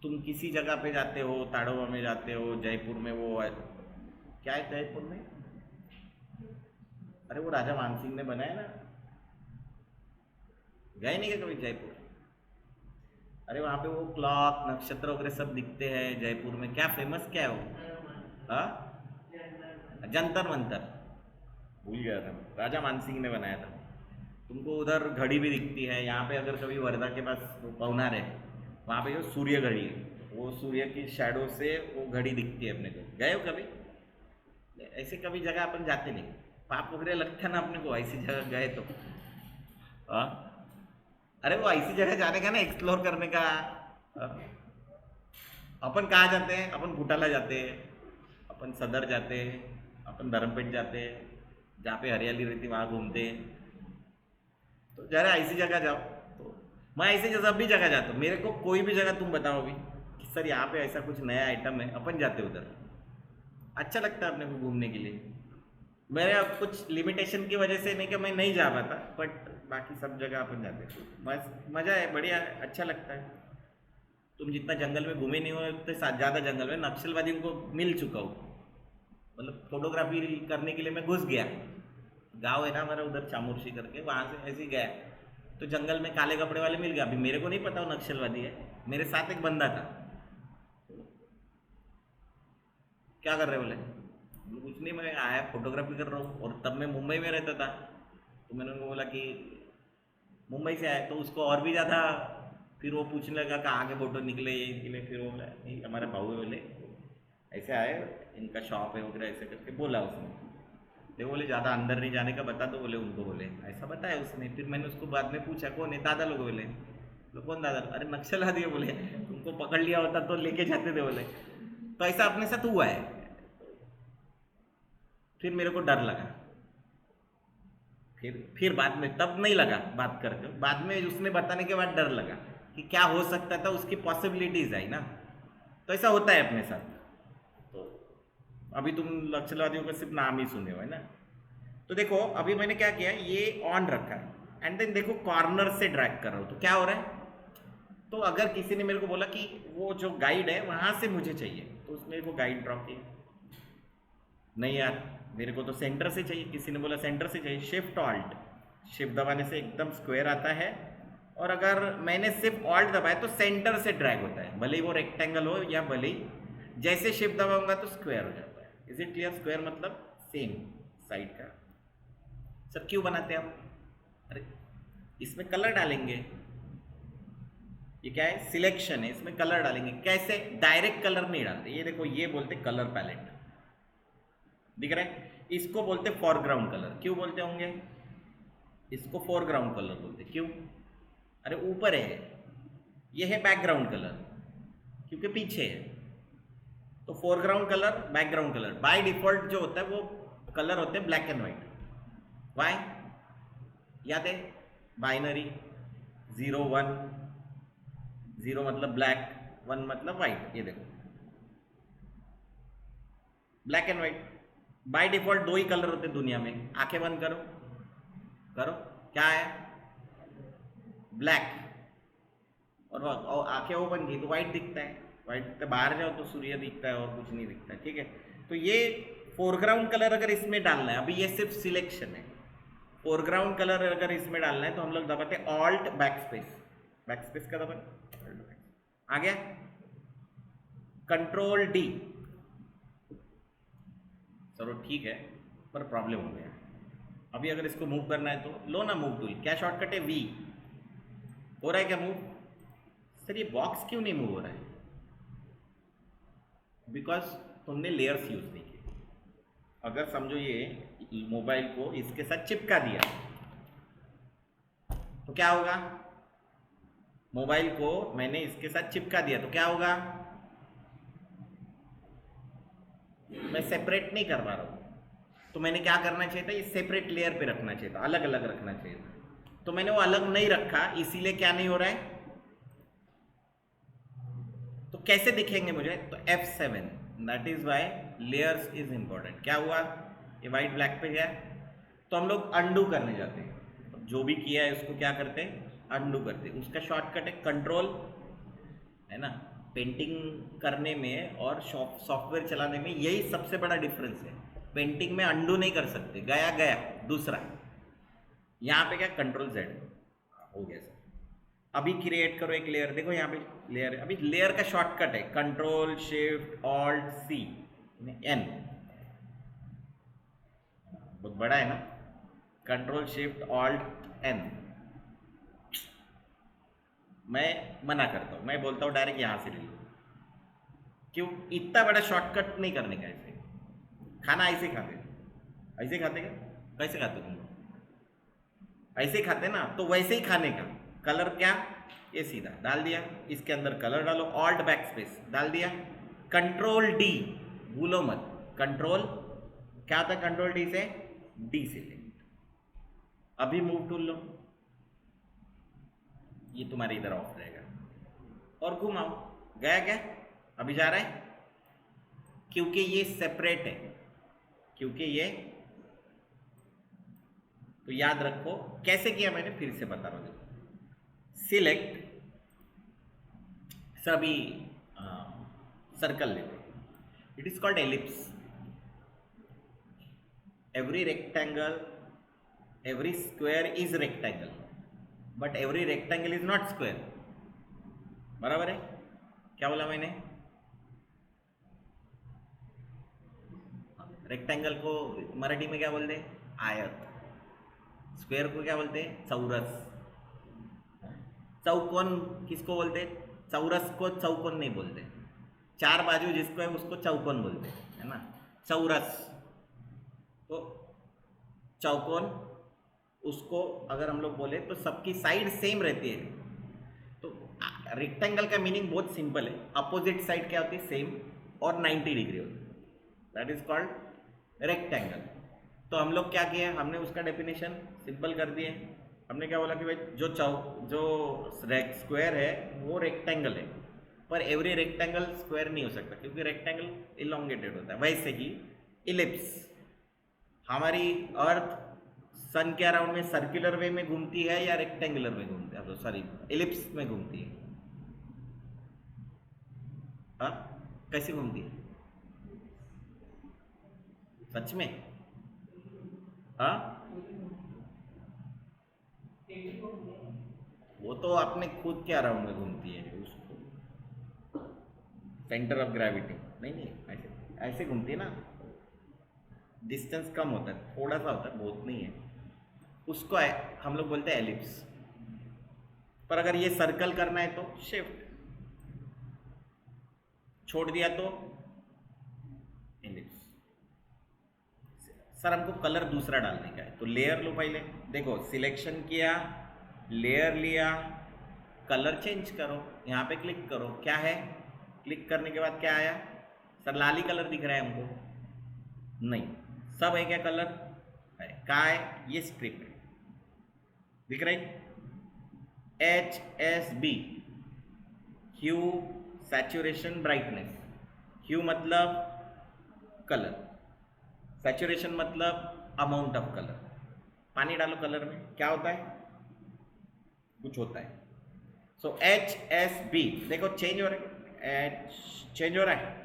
तुम किसी जगह पे जाते हो, ताड़ोबा में जाते हो, जयपुर में, वो क्या है जयपुर में? अरे वो राजा मानसिंह ने बनाया ना, गए नहीं क्या कभी जयपुर? अरे वहाँ पे वो क्लॉक, नक्षत्र वगैरह सब दिखते हैं जयपुर में। क्या फेमस क्या है वो? जंतर मंतर, भूल गया था, राजा मानसिंह ने बनाया था। तुमको उधर घड़ी भी दिखती है। यहाँ पे अगर कभी वर्धा के पास पवनार है, वहाँ पे जो सूर्य घड़ी है, वो सूर्य की शैडो से वो घड़ी दिखती है अपने को। गए हो कभी? ऐसे कभी जगह अपन जाते नहीं, पाप वगैरह लगता ना अपने को ऐसी जगह गए तो। हाँ, अरे वो ऐसी जगह जाने का ना, एक्सप्लोर करने का। हाँ? अपन कहाँ जाते हैं? अपन भूटाला जाते हैं, अपन सदर जाते हैं, अपन धर्मपेट जाते हैं, जहाँ पे हरियाली रहती वहाँ घूमते हैं। तो जरा ऐसी जगह जाओ। तो मैं ऐसी जगह भी जगह जाता हूँ, मेरे को कोई भी जगह तुम बताओ अभी कि सर यहाँ पे ऐसा कुछ नया आइटम है, अपन जाते उधर। अच्छा लगता है अपने को घूमने के लिए। मेरे अब कुछ लिमिटेशन की वजह से नहीं कि मैं नहीं जा पाता, बट बाकी सब जगह अपन जाते हैं। बस मज़ा है, बढ़िया है, अच्छा लगता है। तुम जितना जंगल में घूमे नहीं हो उतने ज़्यादा जंगल में नक्सलवादियों को मिल चुका हूँ। मतलब फोटोग्राफी करने के लिए मैं घुस गया। गांव है ना हमारा उधर चामुर्शी करके, वहाँ से ऐसे ही गया तो जंगल में काले कपड़े वाले मिल गया। अभी मेरे को नहीं पता वो नक्सलवादी है, मेरे साथ एक बंदा था। क्या कर रहे बोले? बोले, कुछ नहीं, मैं आया फोटोग्राफी कर रहा हूँ। और तब मैं मुंबई में रहता था, तो मैंने उनको बोला कि मुंबई से आए। तो उसको और भी ज़्यादा फिर वो पूछने लगा कहाँ के फोटो निकले, ये निकले। फिर वो बोला नहीं हमारे भाऊ है, बोले ऐसे आए, इनका शॉप है वगैरह, ऐसे करके बोला उसने। देखो बोले ज़्यादा अंदर नहीं जाने का बता दो, बोले उनको, बोले ऐसा बताया उसने। फिर मैंने उसको बाद में पूछा कौन है? दादा लोग। बोले तो कौन दादा? अरे नक्सलवादी है। बोले तुमको पकड़ लिया होता तो लेके जाते थे। बोले तो ऐसा अपने साथ हुआ है। फिर मेरे को डर लगा। फिर बाद में, तब नहीं लगा बात करके, बाद में उसने बताने के बाद डर लगा कि क्या हो सकता था, उसकी पॉसिबिलिटीज आई ना। तो ऐसा होता है अपने साथ। तो अभी तुम नक्सलवादियों का सिर्फ नाम ही सुने हो, है ना। तो देखो अभी मैंने क्या किया, ये ऑन रखा है एंड देन देखो कॉर्नर से ड्रैग कर रहा हूँ तो क्या हो रहा है। तो अगर किसी ने मेरे को बोला कि वो जो गाइड है वहां से मुझे चाहिए, तो उसने वो गाइड ड्रॉप किया। नहीं यार, मेरे को तो सेंटर से चाहिए। किसी ने बोला सेंटर से चाहिए, शिफ्ट ऑल्ट, शिफ्ट दबाने से एकदम स्क्वायर आता है। और अगर मैंने सिर्फ ऑल्ट दबाया तो सेंटर से ड्रैग होता है, भले ही वो रेक्टेंगल हो या भले ही जैसे शिफ्ट दबाऊंगा तो स्क्वायर हो जाता है। Is it clear? स्क्वायर मतलब सेम साइड का। सर क्यों बनाते हैं हम? अरे इसमें कलर डालेंगे। ये क्या है? सिलेक्शन है, इसमें कलर डालेंगे। कैसे? डायरेक्ट कलर नहीं डालते। ये देखो, ये बोलते कलर पैलेट, दिख रहा है? इसको बोलते फॉरग्राउंड कलर। क्यों बोलते होंगे? इसको फोरग्राउंड कलर बोलते। क्यों? अरे ऊपर है, ये है बैकग्राउंड कलर क्योंकि पीछे है। तो foreground colour, background colour, by default जो होता है वो कलर होते हैं ब्लैक एंड व्हाइट। वाई? याद है? बाइनरी, 0 1, 0 मतलब ब्लैक, 1 मतलब व्हाइट। ये देखो black and white. By default दो ही कलर होते हैं दुनिया में। आंखें बंद करो, करो, क्या है? ब्लैक। और आंखें ओपन की तो व्हाइट दिखता है। व्हाइट दिखता है, बाहर जाओ तो सूर्य दिखता है और कुछ नहीं दिखता है। ठीक है, तो ये फोरग्राउंड कलर अगर इसमें डालना है, अभी ये सिर्फ सिलेक्शन है। फोरग्राउंड कलर अगर इसमें डालना है तो हम लोग दबाते हैं alt back space. Back space का दबाए, आ गया। Control D. चलो ठीक है, पर प्रॉब्लम हो गया। अभी अगर इसको मूव करना है तो लो ना मूव टूल। क्या शॉर्टकट है? वी। हो रहा है क्या मूव? सर ये बॉक्स क्यों नहीं मूव हो रहा है? बिकॉज तुमने लेयर्स यूज नहीं किए। अगर समझो ये मोबाइल को इसके साथ चिपका दिया तो क्या होगा? मोबाइल को मैंने इसके साथ चिपका दिया तो क्या होगा? मैं सेपरेट नहीं कर पा रहा हूं। तो मैंने क्या करना चाहिए था? ये सेपरेट लेयर पे रखना चाहिए था, अलग अलग रखना चाहिए था। तो मैंने वो अलग नहीं रखा, इसीलिए क्या नहीं हो रहा है। तो कैसे दिखेंगे मुझे? तो F7, that is why layers is important. क्या हुआ? ये वाइट ब्लैक पे गया तो हम लोग अंडू करने जाते हैं। जो भी किया है उसको क्या करते हैं? अंडू करते हैं। उसका शॉर्टकट है कंट्रोल, है ना। पेंटिंग करने में और सॉफ्टवेयर चलाने में यही सबसे बड़ा डिफरेंस है। पेंटिंग में अंडू नहीं कर सकते, गया गया दूसरा। यहाँ पे क्या? कंट्रोल Z हो गया। सर अभी क्रिएट करो एक लेयर। देखो यहाँ पे लेयर है। अभी लेयर का शॉर्टकट है control shift alt C N। बहुत बड़ा है ना, कंट्रोल शिफ्ट ऑल्ट N। मैं मना करता हूँ, मैं बोलता हूँ डायरेक्ट यहाँ से ले लो। क्यों? इतना बड़ा शॉर्टकट नहीं करने का। ऐसे खाना ऐसे खाते, ऐसे खाते क्या, कैसे खाते तुम लोग? ऐसे खाते ना, तो वैसे ही खाने का कलर क्या, ये सीधा डाल दिया, इसके अंदर कलर डालो, ऑल्ट बैक स्पेस डाल दिया, कंट्रोल डी, भूलो मत, कंट्रोल क्या था, कंट्रोल डी से डी सिलेक्ट, अभी मूव टूल लो, ये तुम्हारे इधर ऑफ रहेगा, और घुमाओ, गया क्या, अभी जा रहा है, क्योंकि ये सेपरेट है, क्योंकि ये, तो याद रखो कैसे किया मैंने, फिर से बता रहा हूं, सिलेक्ट, सभी सर्कल लेते, it is called ellipse, every rectangle, every square is rectangle, but every rectangle is not square, बराबर है, क्या बोला मैंने, रेक्टेंगल को मराठी में क्या बोलते हैं, आयत, स्क्वायर को क्या बोलते हैं, चौरस, चौकोन किसको बोलते हैं, चौरस को चौकोन नहीं बोलते, चार बाजू जिसको है उसको चौकोन बोलते हैं, है ना, चौरस, तो चौकोन, उसको अगर हम लोग बोले तो सबकी साइड सेम रहती है, तो रेक्टेंगल का मीनिंग बहुत सिंपल है, अपोजिट साइड क्या होती है, सेम, और 90 डिग्री होती है, दैट इज कॉल्ड रेक्टेंगल। तो हम लोग क्या किए, हमने उसका डेफिनेशन सिंपल कर दिए, हमने क्या बोला कि भाई जो स्क्वायर है वो रेक्टेंगल है, पर एवरी रेक्टेंगल स्क्वायर नहीं हो सकता, क्योंकि रेक्टेंगल इलोंगेटेड होता है, वैसे ही इलिप्स, हमारी अर्थ सन के अराउंड में सर्कुलर वे में घूमती है या रेक्टेंगुलर में घूमती है, सॉरी इलिप्स में घूमती है, हाँ कैसे घूमती है, सच में, हाँ वो तो अपने खुद के अराउंड में घूमती है, उसको सेंटर ऑफ ग्रेविटी नहीं नहीं ऐसे ऐसे घूमती है ना, डिस्टेंस कम होता है, थोड़ा सा होता है, बहुत नहीं है, उसको हम लोग बोलते हैं एलिप्स, पर अगर ये सर्कल करना है तो शिफ्ट, छोड़ दिया तो एलिप्स। सर हमको कलर दूसरा डालने का है, तो लेयर लो पहले, देखो सिलेक्शन किया, लेयर लिया, कलर चेंज करो, यहाँ पे क्लिक करो, क्या है, क्लिक करने के बाद क्या आया, सर लाल ही कलर दिख रहा है हमको, नहीं सब है क्या कलर है, कहाँ है, ये स्ट्रिप है, दिख रहा है, HSB, ह्यू सैचुरेशन ब्राइटनेस, ह्यू मतलब कलर, सैचुरेशन मतलब अमाउंट ऑफ कलर, पानी डालो कलर में क्या होता है, कुछ होता है, सो HSB देखो चेंज हो रहा है, चेंज हो रहा है,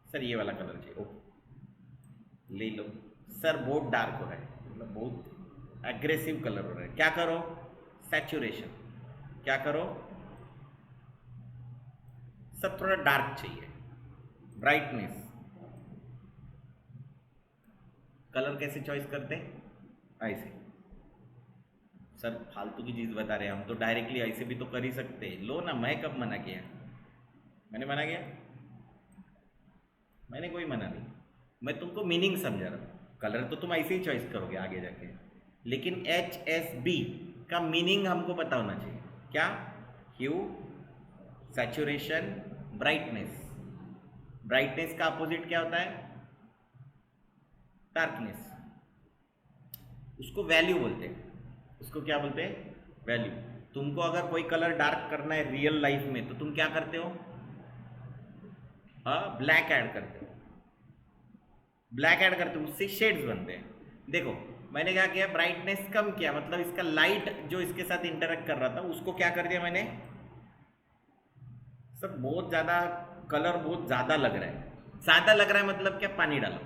सर ये वाला कलर चाहिए, ओके ले लो, सर बहुत डार्क हो रहा है, मतलब बहुत एग्रेसिव कलर हो रहा है, क्या करो, सैचुरेशन, क्या करो, सर थोड़ा डार्क चाहिए, ब्राइटनेस, कलर कैसे चॉइस करते हैं, ऐसे, सर फालतू की चीज बता रहे हैं हम, तो डायरेक्टली ऐसे भी तो कर ही सकते हैं, लो ना, मैं कब मना किया, मैंने मना किया, मैंने कोई मना नहीं, मैं तुमको मीनिंग समझा रहा हूँ, कलर तो तुम ऐसे ही चॉइस करोगे आगे जाके, लेकिन HSB का मीनिंग हमको पता होना चाहिए, क्या, ह्यू सैचुरेशन ब्राइटनेस, ब्राइटनेस का अपोजिट क्या होता है, डार्कनेस, उसको वैल्यू बोलते हैं, उसको क्या बोलते हैं, वैल्यू, तुमको अगर कोई कलर डार्क करना है रियल लाइफ में तो तुम क्या करते हो, ब्लैक ऐड करते हो, ब्लैक ऐड करते हो, उससे शेड्स बनते हैं, देखो मैंने क्या किया, ब्राइटनेस कम किया, मतलब इसका लाइट जो इसके साथ इंटरेक्ट कर रहा था उसको क्या कर दिया मैंने, सब बहुत ज़्यादा कलर बहुत ज़्यादा लग रहा है, ज़्यादा लग रहा है मतलब क्या, पानी डालो,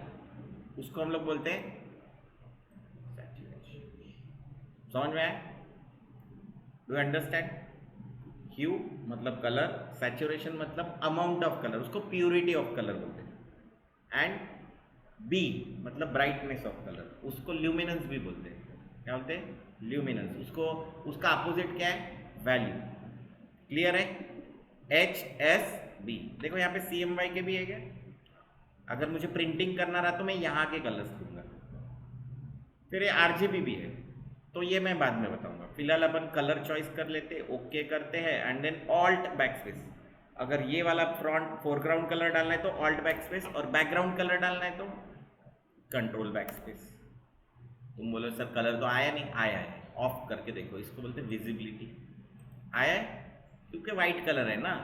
उसको हम लोग बोलते हैं सैचुरेशन, समझ में आया, डू अंडरस्टैंड, ह्यू मतलब कलर, सैचुरेशन मतलब अमाउंट ऑफ कलर, उसको प्यूरिटी ऑफ कलर बोलते हैं, एंड बी मतलब ब्राइटनेस ऑफ कलर, उसको ल्यूमिनेंस भी बोलते हैं, क्या बोलते हैं, ल्यूमिनेंस, उसको उसका अपोजिट क्या है, वैल्यू, क्लियर है, HS बी। देखो यहाँ पे CMY के भी है क्या? अगर मुझे प्रिंटिंग करना रहा तो मैं यहाँ के कलर्स दूंगा। फिर ये RGB भी है, तो ये मैं बाद में बताऊंगा। फिलहाल अपन कलर चॉइस कर लेते, ओके करते हैं एंड देन ऑल्ट बैकस्पेस। अगर ये वाला फ्रंट फोरग्राउंड कलर डालना है तो ऑल्ट बैकस्पेस, और बैकग्राउंड कलर डालना है तो कंट्रोल बैकस्पेस। तुम बोलो सर कलर तो आया नहीं, आया है। ऑफ करके देखो, इसको बोलते हैं विजिबिलिटी। आया है क्योंकि वाइट कलर है ना।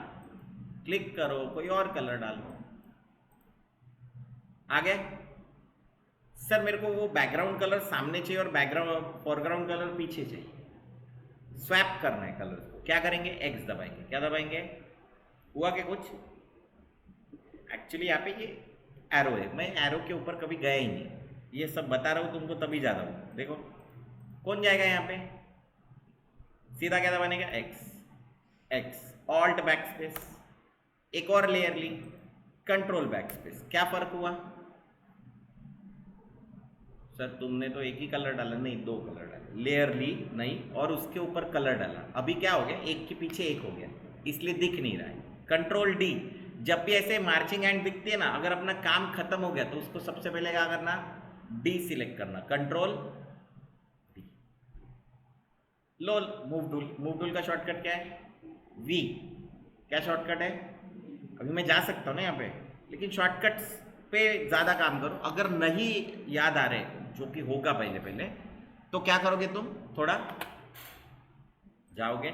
क्लिक करो, कोई और कलर डालो। आ गया? सर मेरे को वो बैकग्राउंड कलर सामने चाहिए और बैकग्राउंड फोरग्राउंड कलर पीछे चाहिए। स्वैप करना है कलर को, क्या करेंगे? एक्स दबाएंगे। क्या दबाएंगे? हुआ क्या कुछ? एक्चुअली यहाँ पे ये एरो है, मैं एरो के ऊपर कभी गया ही नहीं, ये सब बता रहा हूँ तुमको तभी जा रहा हूँ। देखो कौन जाएगा यहाँ पे? सीधा क्या दबाने का? एक्स। एक्स ऑल्ट बैकस्पेस, एक और लेयर ली, कंट्रोल बैकस्पेस। क्या फर्क हुआ? सर तुमने तो एक ही कलर डाला, नहीं दो कलर डाले। लेयर ली नहीं और उसके ऊपर कलर डाला, अभी क्या हो गया? एक के पीछे एक हो गया, इसलिए दिख नहीं रहा है। कंट्रोल डी, जब भी ऐसे मार्चिंग एंड दिखती है ना, अगर अपना काम खत्म हो गया तो उसको सबसे पहले क्या करना? डी सिलेक्ट करना, कंट्रोल डी। लो मूव टूल, मूव टूल का शॉर्टकट क्या है? वी। क्या शॉर्टकट है? अभी मैं जा सकता हूँ ना यहाँ पे, लेकिन शॉर्टकट्स पे ज़्यादा काम करो। अगर नहीं याद आ रहे, जो कि होगा पहले पहले, तो क्या करोगे तुम? थोड़ा जाओगे,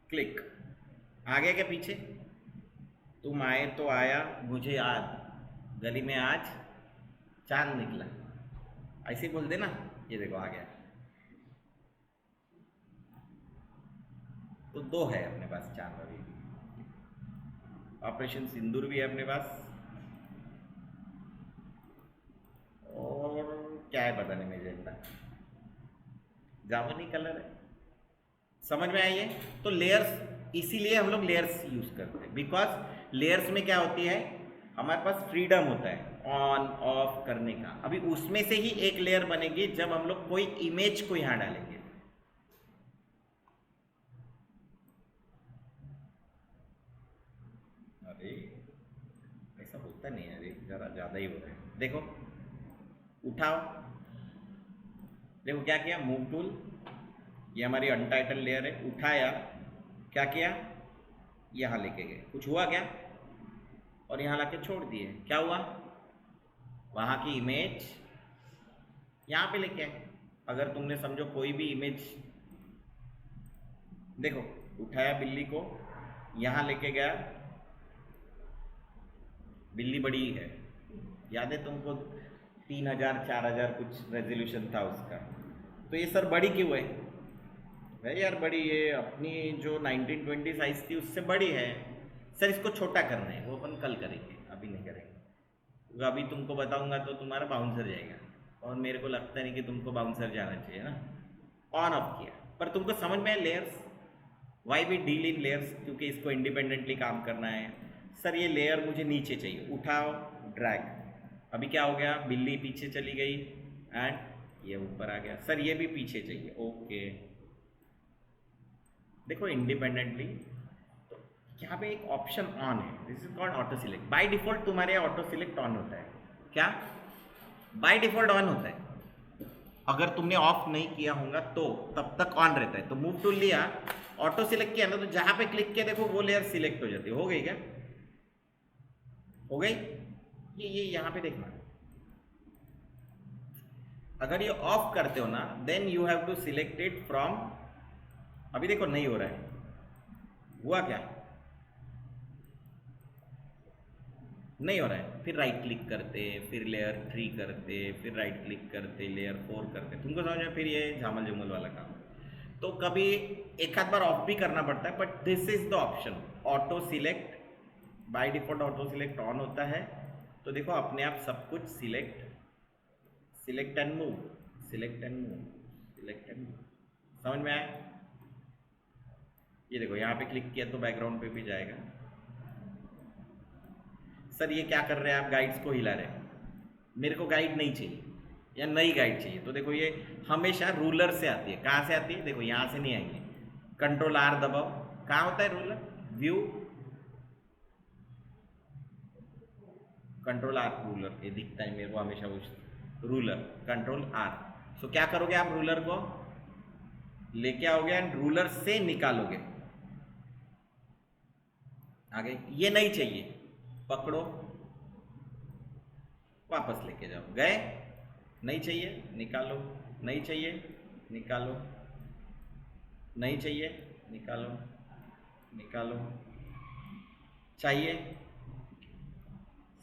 क्लिक। आगे के पीछे? तुम आए तो आया, मुझे याद, गली में आज चांद निकला, ऐसे बोल देना। ये देखो आ गया। तो दो है अपने पास चांद अभी। ऑपरेशन सिंदूर भी है अपने पास, और क्या है पता नहीं मुझे इतना। जामुनी कलर है, समझ में आई है? तो लेयर्स, इसीलिए हम लोग लेयर्स यूज करते हैं, बिकॉज लेयर्स में क्या होती है, हमारे पास फ्रीडम होता है ऑन ऑफ करने का। अभी उसमें से ही एक लेयर बनेगी जब हम लोग कोई इमेज को यहां डालेंगे। अरे ऐसा होता नहीं है, अरे जरा ज्यादा ही हो रहा है। देखो उठाओ, देखो क्या किया? मूव टूल, ये हमारी अनटाइटल लेयर है, उठाया, क्या किया? यहाँ लेके गए, कुछ हुआ क्या? और यहाँ लाके छोड़ दिए, क्या हुआ? वहाँ की इमेज यहाँ पे लेके आए। अगर तुमने समझो कोई भी इमेज, देखो उठाया बिल्ली को, यहाँ लेके गया, बिल्ली बड़ी है, याद है तुमको? 3000 4000 कुछ रेजोल्यूशन था उसका। तो ये सर बड़ी क्यों है? भाई यार बड़ी है, अपनी जो 1920 साइज थी उससे बड़ी है। सर इसको छोटा करना है, वो अपन कल करेंगे, अभी नहीं करेंगे। क्योंकि अभी तुमको बताऊंगा तो तुम्हारा बाउंसर जाएगा, और मेरे को लगता नहीं कि तुमको बाउंसर जाना चाहिए ना। ऑन ऑफ किया, पर तुमको समझ में है layers? Why we deal in layers, क्योंकि इसको इंडिपेंडेंटली काम करना है। सर ये लेयर मुझे नीचे चाहिए, उठाओ, ड्रैग। अभी क्या हो गया? बिल्ली पीछे चली गई एंड ये ऊपर आ गया। सर ये भी पीछे चाहिए, ओके। देखो इंडिपेंडेंटली, तो यहाँ पे एक ऑप्शन ऑन है, this is called auto select. By default तुम्हारे ऑटो सिलेक्ट ऑन होता है। क्या? बाय डिफॉल्ट ऑन होता है। अगर तुमने ऑफ नहीं किया होगा तो तब तक ऑन रहता है। तो मूव टूल लिया, ऑटो सिलेक्ट किया ना, तो जहां पे क्लिक किया देखो वो लेयर सिलेक्ट हो जाती है। हो गई क्या? हो गई? ये यहाँ पे देखना, अगर ये ऑफ करते हो ना, then you have to select it from. अभी देखो नहीं हो रहा है, हुआ क्या? नहीं हो रहा है। फिर राइट क्लिक करते, फिर लेयर 3 करते, फिर राइट क्लिक करते, लेयर 4 करते, तुमको समझ में? फिर ये झामल जुमल वाला काम। तो कभी एक आध बार ऑफ भी करना पड़ता है, but this is the option auto select. By default auto select on होता है, तो देखो अपने आप सब कुछ select and move, select and move, select and move. समझ में आया? ये देखो यहाँ पे क्लिक किया तो बैकग्राउंड पे भी जाएगा। सर ये क्या कर रहे हैं आप? गाइड्स को हिला रहे हैं। मेरे को गाइड नहीं चाहिए, या नई गाइड चाहिए। तो देखो ये हमेशा रूलर से आती है। कहाँ से आती है? देखो यहाँ से नहीं आएंगे। कंट्रोल R दबाओ, कहाँ होता है ruler? View, control R, ruler ये दिखता है मेरे को हमेशा, वो रूलर कंट्रोल आर। सो क्या करोगे आप, रूलर को लेके आओगे एंड रूलर से निकालोगे आगे। ये नहीं चाहिए, पकड़ो वापस लेके जाओ, गए, नहीं चाहिए निकालो, नहीं चाहिए निकालो, नहीं चाहिए निकालो, निकालो, चाहिए,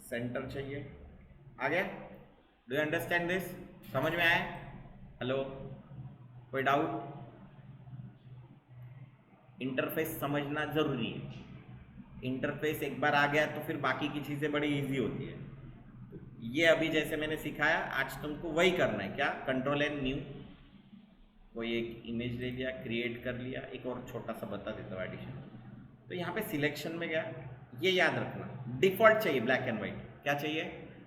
सेंटर चाहिए, आ गया। डू यू अंडरस्टैंड दिस, समझ में आया? हेलो, कोई डाउट? इंटरफेस समझना जरूरी है। इंटरफेस एक बार आ गया तो फिर बाकी की चीज़ें बड़ी इजी होती है। तो ये अभी जैसे मैंने सिखाया, आज तुमको वही करना है। क्या, कंट्रोल एंड न्यू, कोई एक इमेज ले लिया, क्रिएट कर लिया। एक और छोटा सा बता देता हूँ एडिशन। तो यहाँ पे सिलेक्शन में गया, ये याद रखना डिफॉल्ट चाहिए ब्लैक एंड वाइट। क्या चाहिए,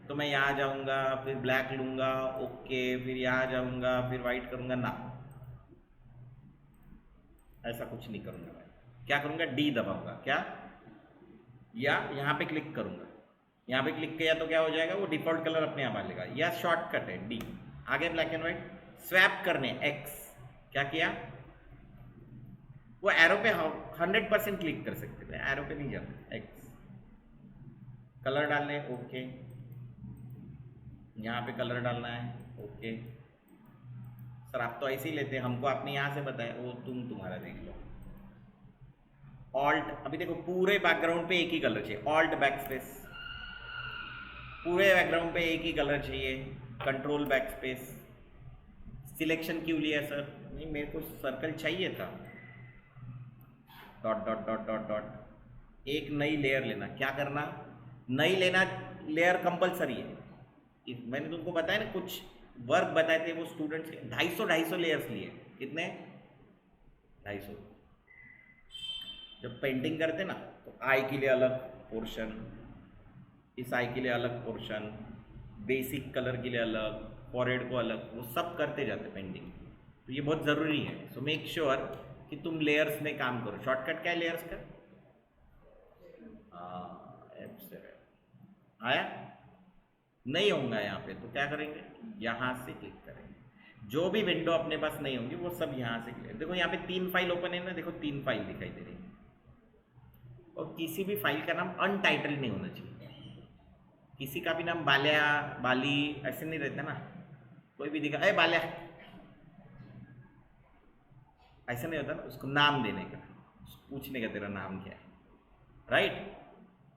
तो मैं यहाँ जाऊँगा, फिर ब्लैक लूँगा, ओके, फिर यहाँ जाऊँगा, फिर वाइट करूँगा ना, ऐसा कुछ नहीं करूँगा मैं। क्या करूँगा, डी दबाऊँगा, क्या, या यहाँ पे क्लिक करूँगा। यहाँ पे क्लिक किया तो क्या हो जाएगा, वो डिफॉल्ट कलर अपने आप आ जाएगा। या शॉर्टकट है डी, आगे ब्लैक एंड वाइट। स्वैप करने एक्स, क्या किया, वो एरो पे 100% क्लिक कर सकते थे, एरो पे नहीं जाता, एक्स। कलर डालने, ओके, यहाँ पे कलर डालना है, ओके। सर आप तो ऐसे ही लेते हैं, हमको आपने यहाँ से बताया, वो तुम्हारा देख लो। ऑल्ट, अभी देखो पूरे बैकग्राउंड पे एक ही कलर चाहिए, ऑल्ट बैक स्पेस, पूरे बैकग्राउंड पे एक ही कलर चाहिए, कंट्रोल बैक स्पेस। सिलेक्शन क्यों लिया सर, नहीं मेरे को सर्कल चाहिए था, dot dot dot dot dot, एक नई लेयर लेना। क्या करना, नई लेना, लेयर कंपलसरी है। मैंने तुमको बताया ना, कुछ वर्क बताए थे वो स्टूडेंट्स के, 250 लेयर्स लिए। कितने, 250। जब पेंटिंग करते ना तो आई के लिए अलग पोर्शन, इस आई के लिए अलग पोर्शन, बेसिक कलर के लिए अलग, फॉरहेड को अलग, वो सब करते जाते पेंटिंग। तो ये बहुत ज़रूरी है। सो मेक श्योर कि तुम लेयर्स में काम करो। शॉर्टकट क्या है लेयर्स का, आया नहीं होगा यहाँ पे, तो क्या करेंगे, यहाँ से क्लिक करेंगे। जो भी विंडो अपने पास नहीं होंगी वो सब यहाँ से क्लिक। देखो यहाँ पे 3 फाइल ओपन है ना, देखो 3 फाइल दिखाई दे रही है। और किसी भी फाइल का नाम अनटाइटल्ड नहीं होना चाहिए। किसी का भी नाम बाल्या, बाली ऐसे नहीं रहता ना, कोई भी दिखा, अरे बाल्या, ऐसा नहीं होता ना। उसको नाम देने का, उसको पूछने का तेरा नाम क्या है, राइट।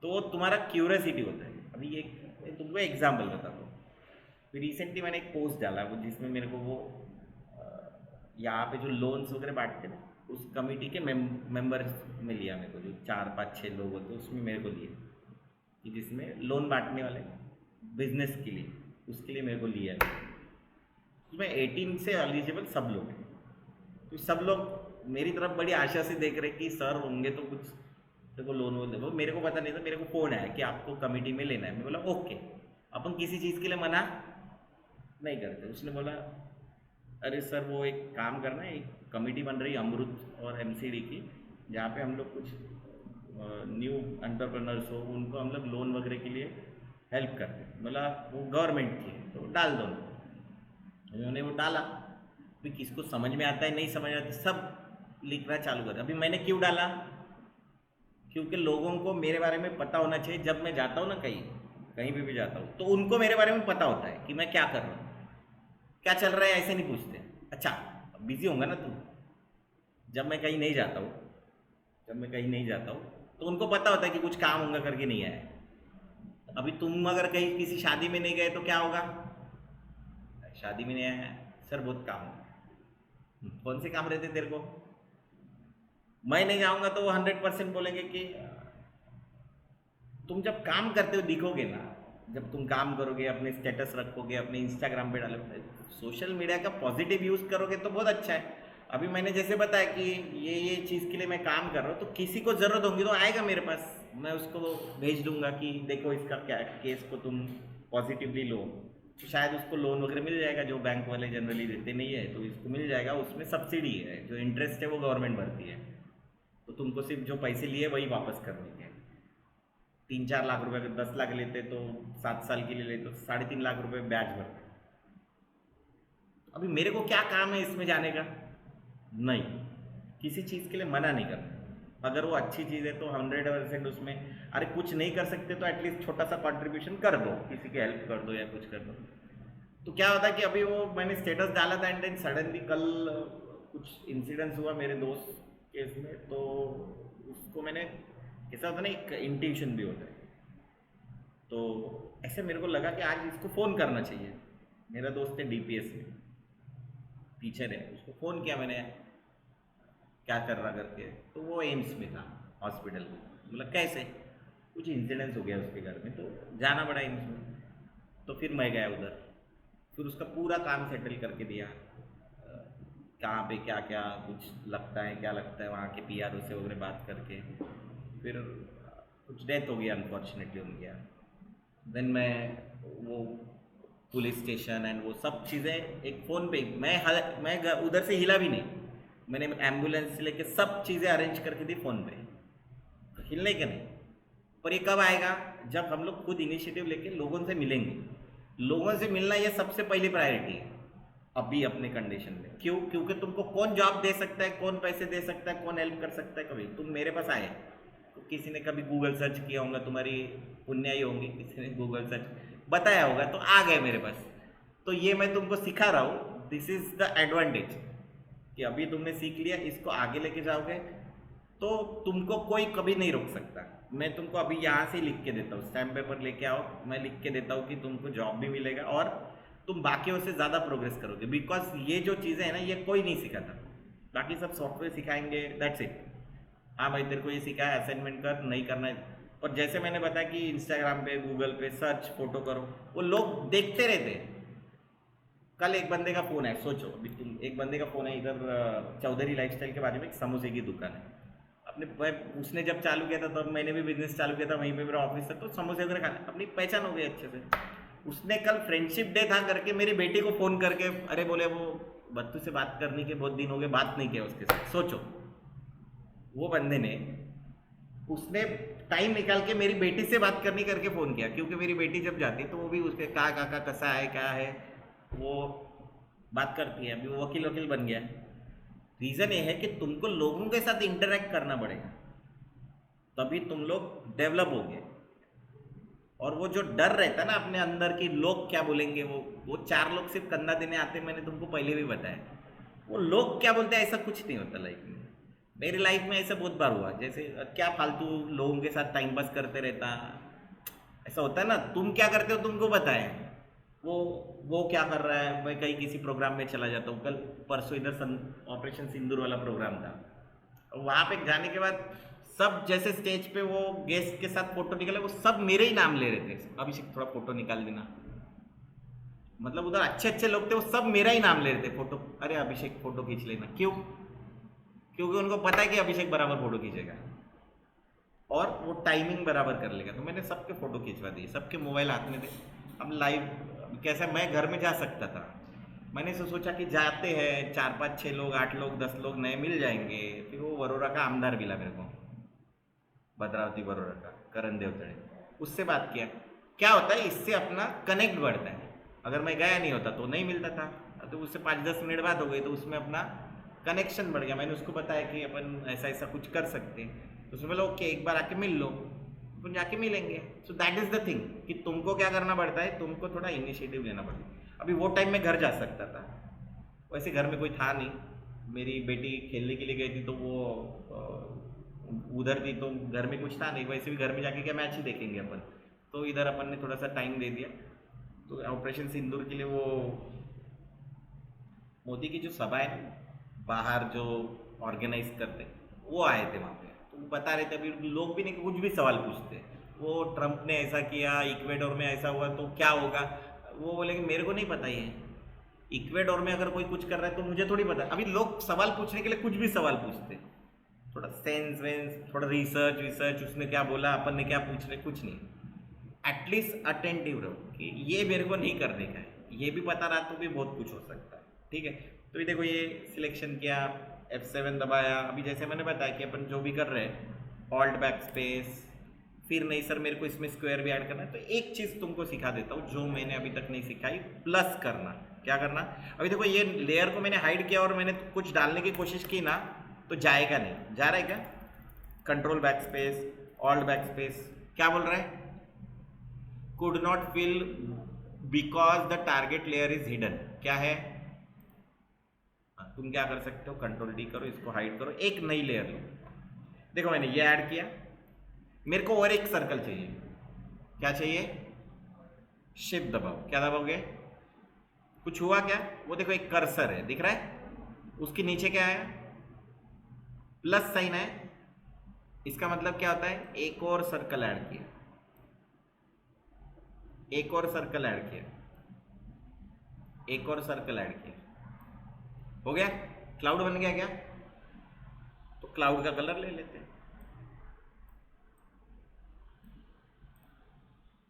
तो तुम्हारा क्यूरियोसिटी होता है। अभी ये तुमको एग्जाम्पल बताता हूँ। फिर रिसेंटली मैंने एक पोस्ट डाला वो, जिसमें मेरे को वो यहाँ पे जो लोन्स वगैरह बांटते हैं उस कमेटी के मेंबर्स में लिया मेरे को, जो 4-5-6 लोग होते उसमें मेरे को लिए, कि जिसमें लोन बांटने वाले बिजनेस के लिए, उसके लिए मेरे को लिया। उसमें 18 से एलिजिबल सब लोग हैं। तो सब लोग मेरी तरफ बड़ी आशा से देख रहे कि सर होंगे तो कुछ देखो लोन वोन देखो। मेरे को पता नहीं था, मेरे को फ़ोन आया कि आपको कमेटी में लेना है। मैं बोला ओके, अपन किसी चीज़ के लिए मना नहीं करते। उसने बोला अरे सर वो एक काम करना है, एक कमेटी बन रही है अमृत और एमसीडी की, जहाँ पे हम लोग कुछ न्यू एंटरप्रेन्योर्स हो, उनको हम लोग लोन वगैरह के लिए हेल्प करते हैं। बोला वो गवर्नमेंट की है तो डाल दो। उन्होंने वो डाला, फिर किसको समझ में आता है नहीं समझ आता, सब लिखना चालू कर। अभी मैंने क्यों डाला, क्योंकि लोगों को मेरे बारे में पता होना चाहिए। जब मैं जाता हूँ ना कहीं भी जाता हूँ तो उनको मेरे बारे में पता होता है कि मैं क्या कर रहा हूँ, क्या चल रहा है, ऐसे नहीं पूछते। अच्छा बिजी होगा ना तू, जब मैं कहीं नहीं जाता हूँ तो उनको पता होता है कि कुछ काम होगा करके नहीं आया। अभी तुम अगर कहीं किसी शादी में नहीं गए तो क्या होगा, शादी में नहीं आया सर बहुत काम है। कौन से काम रहते तेरे को, मैं नहीं जाऊंगा तो वो 100% बोलेंगे कि तुम जब काम करते हो दिखोगे ना, जब तुम काम करोगे, अपने स्टेटस रखोगे, अपने इंस्टाग्राम पे डालोगे, सोशल मीडिया का पॉजिटिव यूज़ करोगे तो बहुत अच्छा है। अभी मैंने जैसे बताया कि ये चीज़ के लिए मैं काम कर रहा हूँ, तो किसी को ज़रूरत होगी तो आएगा मेरे पास, मैं उसको भेज दूंगा कि देखो इसका क्या केस को तुम पॉजिटिवली लो, तो शायद उसको लोन वगैरह मिल जाएगा, जो बैंक वाले जनरली देते नहीं है तो इसको मिल जाएगा। उसमें सब्सिडी है, जो इंटरेस्ट है वो गवर्नमेंट भरती है, तो तुमको सिर्फ जो पैसे लिए वही वापस करने के। 3-4 लाख रुपए, अगर 10 लाख लेते तो 7 साल के लिए लेते तो 3.5 लाख रुपए ब्याज भरते। अभी मेरे को क्या काम है इसमें जाने का? नहीं, किसी चीज़ के लिए मना नहीं करना। अगर वो अच्छी चीज़ है तो 100% उसमें, अरे कुछ नहीं कर सकते तो एटलीस्ट छोटा सा कंट्रीब्यूशन कर दो, किसी की हेल्प कर दो या कुछ कर दो। तो क्या होता है कि अभी वो मैंने स्टेटस डाला था एंड देन सडनली कल कुछ इंसिडेंस हुआ मेरे दोस्त केस में, तो उसको मैंने, ऐसा होता ना एक इंट्यूशन भी होता है, तो ऐसे मेरे को लगा कि आज इसको फ़ोन करना चाहिए। मेरा दोस्त है डीपीएस में टीचर है, उसको फ़ोन किया मैंने, क्या कर रहा करके, तो वो एम्स में था हॉस्पिटल में। बोला कैसे, कुछ इंसिडेंस हो गया उसके घर में तो जाना पड़ा एम्स में। तो फिर मैं गया उधर, फिर उसका पूरा काम सेटल करके दिया, कहाँ पे क्या क्या कुछ लगता है, क्या लगता है, वहाँ के पीआरओ से वगैरह बात करके। फिर कुछ डेथ हो गई अनफॉर्चुनेटली उनके यहाँ। देन मैं वो पुलिस स्टेशन एंड वो सब चीज़ें एक फ़ोन पे, मैं उधर से हिला भी नहीं, मैंने एम्बुलेंस से लेके सब चीज़ें अरेंज करके दी फ़ोन पे, हिलने के नहीं। पर ये कब आएगा? जब हम लोग खुद इनिशिएटिव लेके लोगों से मिलेंगे। लोगों से मिलना ये सबसे पहली प्रायोरिटी है अभी अपने कंडीशन में। क्यों? क्योंकि तुमको कौन जॉब दे सकता है, कौन पैसे दे सकता है, कौन हेल्प कर सकता है। कभी तुम मेरे पास आए तो किसी ने कभी गूगल सर्च किया होगा, तुम्हारी पुण्याई होंगी, किसी ने गूगल सर्च बताया होगा तो आ गए मेरे पास। तो ये मैं तुमको सिखा रहा हूँ, दिस इज द एडवांटेज कि अभी तुमने सीख लिया, इसको आगे लेके जाओगे तो तुमको कोई कभी नहीं रोक सकता। मैं तुमको अभी यहाँ से लिख के देता हूँ, स्टैम्प पेपर लेके आओ, मैं लिख के देता हूँ कि तुमको जॉब भी मिलेगा और तुम बाकियों से ज़्यादा प्रोग्रेस करोगे। बिकॉज ये जो चीज़ें हैं ना, ये कोई नहीं सिखाता, बाकी सब सॉफ्टवेयर सिखाएंगे, दैट्स इट। हाँ भाई तेरे को ये सिखाया, असाइनमेंट कर, नहीं करना है। और जैसे मैंने बताया कि इंस्टाग्राम पे, गूगल पे सर्च फोटो करो, वो लोग देखते रहते हैं। कल एक बंदे का फ़ोन है, सोचो अभी तुम, एक बंदे का फ़ोन है इधर चौधरी लाइफस्टाइल के बाजू में एक समोसे की दुकान है। अपने उसने जब चालू किया था तब तो मैंने भी बिजनेस चालू किया था, वहीं पे मेरा ऑफिस था, तो समोसे वगैरह खाने अपनी पहचान हो गई अच्छे से। उसने कल फ्रेंडशिप डे था करके मेरी बेटी को फ़ोन करके, अरे बोले वो बत्तू से बात करने के बहुत दिन हो गए, बात नहीं किया उसके साथ। सोचो वो बंदे ने, उसने टाइम निकाल के मेरी बेटी से बात करनी करके फ़ोन किया, क्योंकि मेरी बेटी जब जाती है तो वो भी उसके का काका कैसा है क्या है वो बात करती है। अभी वो वकील वकील बन गया। रीज़न ये है कि तुमको लोगों के साथ इंटरेक्ट करना पड़ेगा, तभी तुम लोग डेवलप होगे। और वो जो डर रहता है ना अपने अंदर कि लोग क्या बोलेंगे, वो 4 लोग सिर्फ कंधा देने आते हैं, मैंने तुमको पहले भी बताया। वो लोग क्या बोलते हैं ऐसा कुछ नहीं होता लाइफ में। मेरी लाइफ में ऐसा बहुत बार हुआ, जैसे क्या फालतू लोगों के साथ टाइम पास करते रहता, ऐसा होता है ना। तुम क्या करते हो तुमको पता है, वो क्या कर रहा है। मैं कहीं किसी प्रोग्राम में चला जाता हूँ, कल परसों इधर ऑपरेशन सिंदूर वाला प्रोग्राम था, वहाँ पे जाने के बाद सब जैसे स्टेज पे वो गेस्ट के साथ फोटो निकाले, वो सब मेरे ही नाम ले रहे थे, अभिषेक थोड़ा फोटो निकाल देना। मतलब उधर अच्छे अच्छे लोग थे, वो सब मेरा ही नाम ले रहे थे फोटो, अरे अभिषेक फोटो खींच लेना। क्यों? क्योंकि उनको पता है कि अभिषेक बराबर फोटो खींचेगा और वो टाइमिंग बराबर कर लेगा। तो मैंने सबके फोटो खिंचवा दिए, सबके मोबाइल हाथ में थे। अब लाइव कैसा, मैं घर में जा सकता था, मैंने सोचा कि जाते हैं 4-5-6 लोग, 8 लोग, 10 लोग नए मिल जाएंगे। फिर वो वरोरा का आमदार मिला मेरे को, भद्रावती वरोरा का करण देवतड़े, उससे बात किया। क्या होता है इससे अपना कनेक्ट बढ़ता है। अगर मैं गया नहीं होता तो नहीं मिलता था, तो उससे 5-10 मिनट बात हो गई तो उसमें अपना कनेक्शन बढ़ गया। मैंने उसको बताया कि अपन ऐसा ऐसा कुछ कर सकते हैं, तो उसमें बोला ओके एक बार आके मिल लो, अपन जाके मिलेंगे। So that is the thing कि तुमको क्या करना पड़ता है, तुमको थोड़ा इनिशिएटिव लेना पड़ता है। अभी वो टाइम में घर जा सकता था, वैसे घर में कोई था नहीं, मेरी बेटी खेलने के लिए गई थी तो वो उधर थी, तो घर में कुछ था नहीं। वैसे भी घर में जाके क्या मैच ही देखेंगे अपन, तो इधर अपन ने थोड़ा सा टाइम दे दिया। तो ऑपरेशन सिंदूर के लिए वो मोदी की जो सभा है बाहर जो ऑर्गेनाइज करते, वो आए थे वहाँ पे। तो वो बता रहे थे, अभी लोग भी नहीं कुछ भी सवाल पूछते, वो ट्रंप ने ऐसा किया, इक्वेडोर में ऐसा हुआ तो क्या होगा। वो बोले कि मेरे को नहीं पता, ये इक्वेडोर में अगर कोई कुछ कर रहा है तो मुझे थोड़ी पता। अभी लोग सवाल पूछने के लिए कुछ भी सवाल पूछते, थोड़ा सेंस वेंस, थोड़ा रिसर्च उसने क्या बोला, अपन ने क्या पूछ रहे, कुछ नहीं। एटलीस्ट अटेंटिव रहो कि ये मेरे को नहीं करने का है, ये भी पता रहा तो भी बहुत कुछ हो सकता है। ठीक है, तो ये देखो ये सिलेक्शन किया, F7 दबाया। अभी जैसे मैंने बताया कि अपन जो भी कर रहे हैं, ऑल्ट बैक स्पेस, फिर नहीं सर मेरे को इसमें स्क्वायर भी ऐड करना है, तो एक चीज़ तुमको सिखा देता हूँ जो मैंने अभी तक नहीं सिखाई, प्लस करना। क्या करना? अभी देखो ये लेयर को मैंने हाइड किया और मैंने कुछ डालने की कोशिश की ना, तो जाएगा नहीं। जा रहा है क्या? Control backspace, alt backspace, क्या बोल रहा है? Could not fill because the target layer is hidden. क्या है? तुम क्या कर सकते हो? कंट्रोल डी करो, इसको हाइड करो, एक नई लेयर लो। देखो मैंने ये ऐड किया, मेरे को और एक सर्कल चाहिए। क्या चाहिए? शिफ्ट दबाओ। क्या दबाओगे? कुछ हुआ क्या? वो देखो एक कर्सर है, दिख रहा है? उसके नीचे क्या है? प्लस साइन है। इसका मतलब क्या होता है? एक और सर्कल ऐड किया, एक और सर्कल ऐड किया, एक और सर्कल ऐड किया। हो गया? क्लाउड बन गया क्या? तो क्लाउड का कलर ले लेते हैं।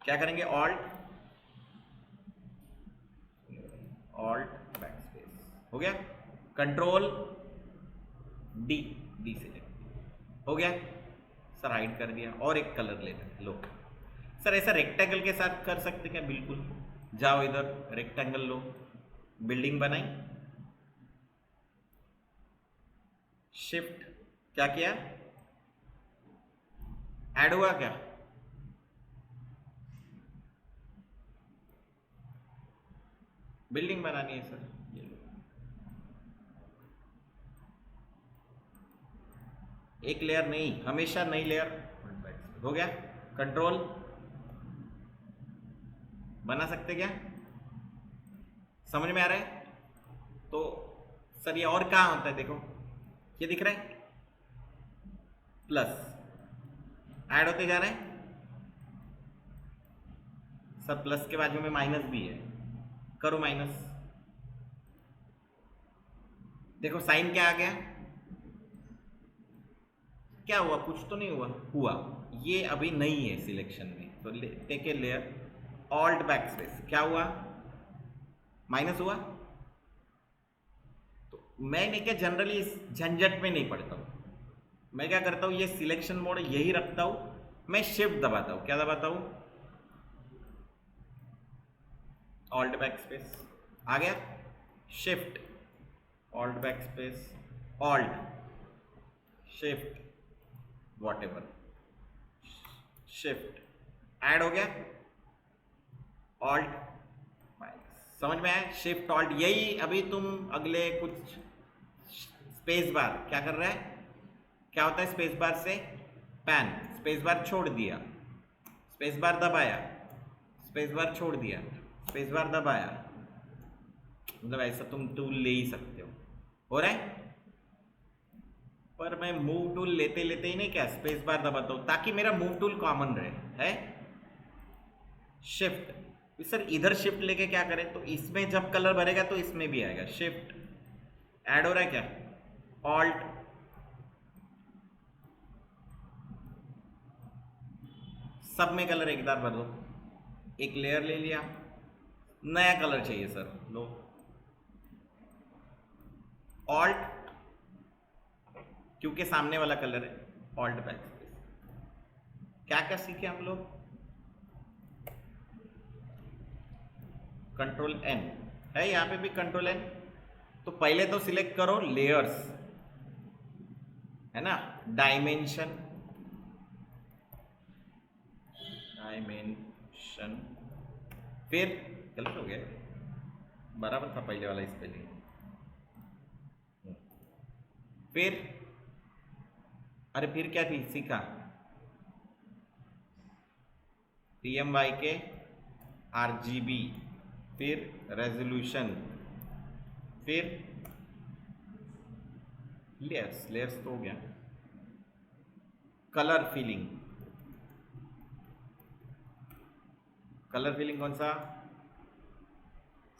क्या करेंगे? Alt alt back space. हो गया? Control D, D select. हो गया सर, हाइड कर दिया और एक कलर लेते हैं। लो सर, ऐसा रेक्टेंगल के साथ कर सकते क्या? बिल्कुल, जाओ इधर रेक्टेंगल लो, बिल्डिंग बनाई, शिफ्ट, क्या किया? ऐड हुआ क्या? बिल्डिंग बनानी है सर, ये लो। एक लेयर नहीं, हमेशा नई लेयर। हो गया? कंट्रोल बना सकते क्या? समझ में आ रहा है? तो सर ये और कहाँ होता है? देखो ये दिख रहा है, प्लस ऐड होते जा रहे हैं। सर प्लस के बाजू में माइनस भी है, करो माइनस। देखो साइन क्या आ गया? क्या हुआ? कुछ तो नहीं हुआ? हुआ। ये अभी नहीं है सिलेक्शन में, तो take a layer, alt backspace. क्या हुआ? माइनस हुआ। तो मैं नहीं, क्या जनरली इस झंझट में नहीं पड़ता हूं। मैं क्या करता हूं, ये सिलेक्शन मोड यही रखता हूं, मैं शिफ्ट दबाता हूं। क्या दबाता हूं? Alt backspace. आ गया? Shift, alt backspace, alt, shift, whatever, shift, add हो गया, ऑल्ट माइनस। समझ में आया? शिफ्ट ऑल्ट, यही अभी तुम अगले कुछ। स्पेस बार क्या कर रहा है? क्या होता है स्पेस बार से? पैन। स्पेस बार छोड़ दिया, स्पेस बार दबाया, स्पेस बार छोड़ दिया, स्पेस बार दबाया, मतलब ऐसा तुम टूल ले ही सकते हो रहा है? पर मैं मूव टूल लेते लेते ही नहीं, क्या स्पेस बार दबाता हूं ताकि मेरा मूव टूल कॉमन रहे। है शिफ्ट। सर इधर शिफ्ट लेके क्या करें? तो इसमें जब कलर भरेगा तो इसमें भी आएगा। शिफ्ट, ऐड हो रहा है क्या? ऑल्ट, सब में कलर एक बार भर दो। एक लेयर ले लिया, नया कलर चाहिए सर, लो ऑल्ट, क्योंकि सामने वाला कलर है, ऑल्ट बैक स्पेस। क्या क्या सीखे हम लोग? कंट्रोल एन है, यहां पे भी कंट्रोल एन। तो पहले तो सिलेक्ट करो लेयर्स, है ना, डायमेंशन, डायमेंशन, फिर गलत हो गया, बराबर था पहले वाला स्पेलिंग। फिर अरे फिर क्या थी सीखा? PMYK, RGB, फिर रेजोल्यूशन, फिर लेयर्स। लेयर्स तो हो गया। कलर फिलिंग, कलर फिलिंग कौन सा?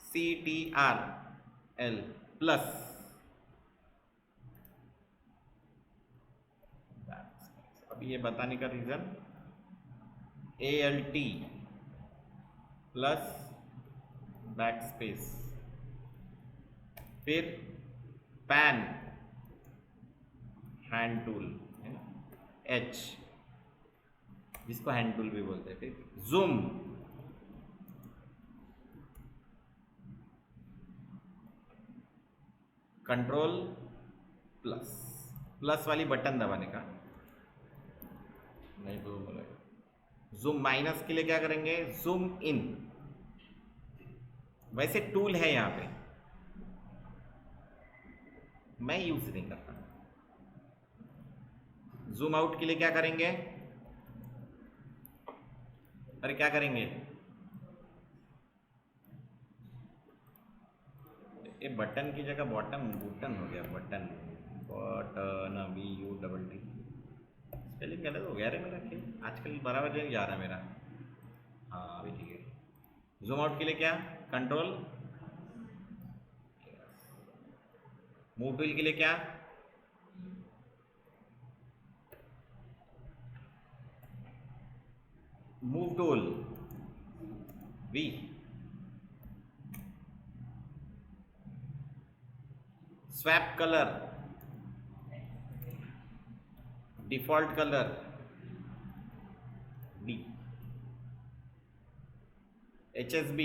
CTRL plus. अब ये बताने का reason, ALT plus backspace, फिर पैन, हैंड टूल है ना, H, जिसको हैंड टूल भी बोलते हैं। फिर जूम, कंट्रोल प्लस, प्लस वाली बटन दबाने का, नहीं तो जूम माइनस के लिए क्या करेंगे, जूम इन, वैसे टूल है यहाँ पे, मैं यूज नहीं करता। जूम आउट के लिए क्या करेंगे, अरे क्या करेंगे, ये बटन की जगह बॉटम बटन हो गया, बटन, बटन, BUTT, स्पेलिंग गलत हो गया रे मेरा, क्या आजकल बराबर नहीं जा रहा मेरा। हाँ अभी ठीक है। जूम आउट के लिए क्या, कंट्रोल, मूव टूल के लिए क्या, move tool V, swap colour, default colour D, HSB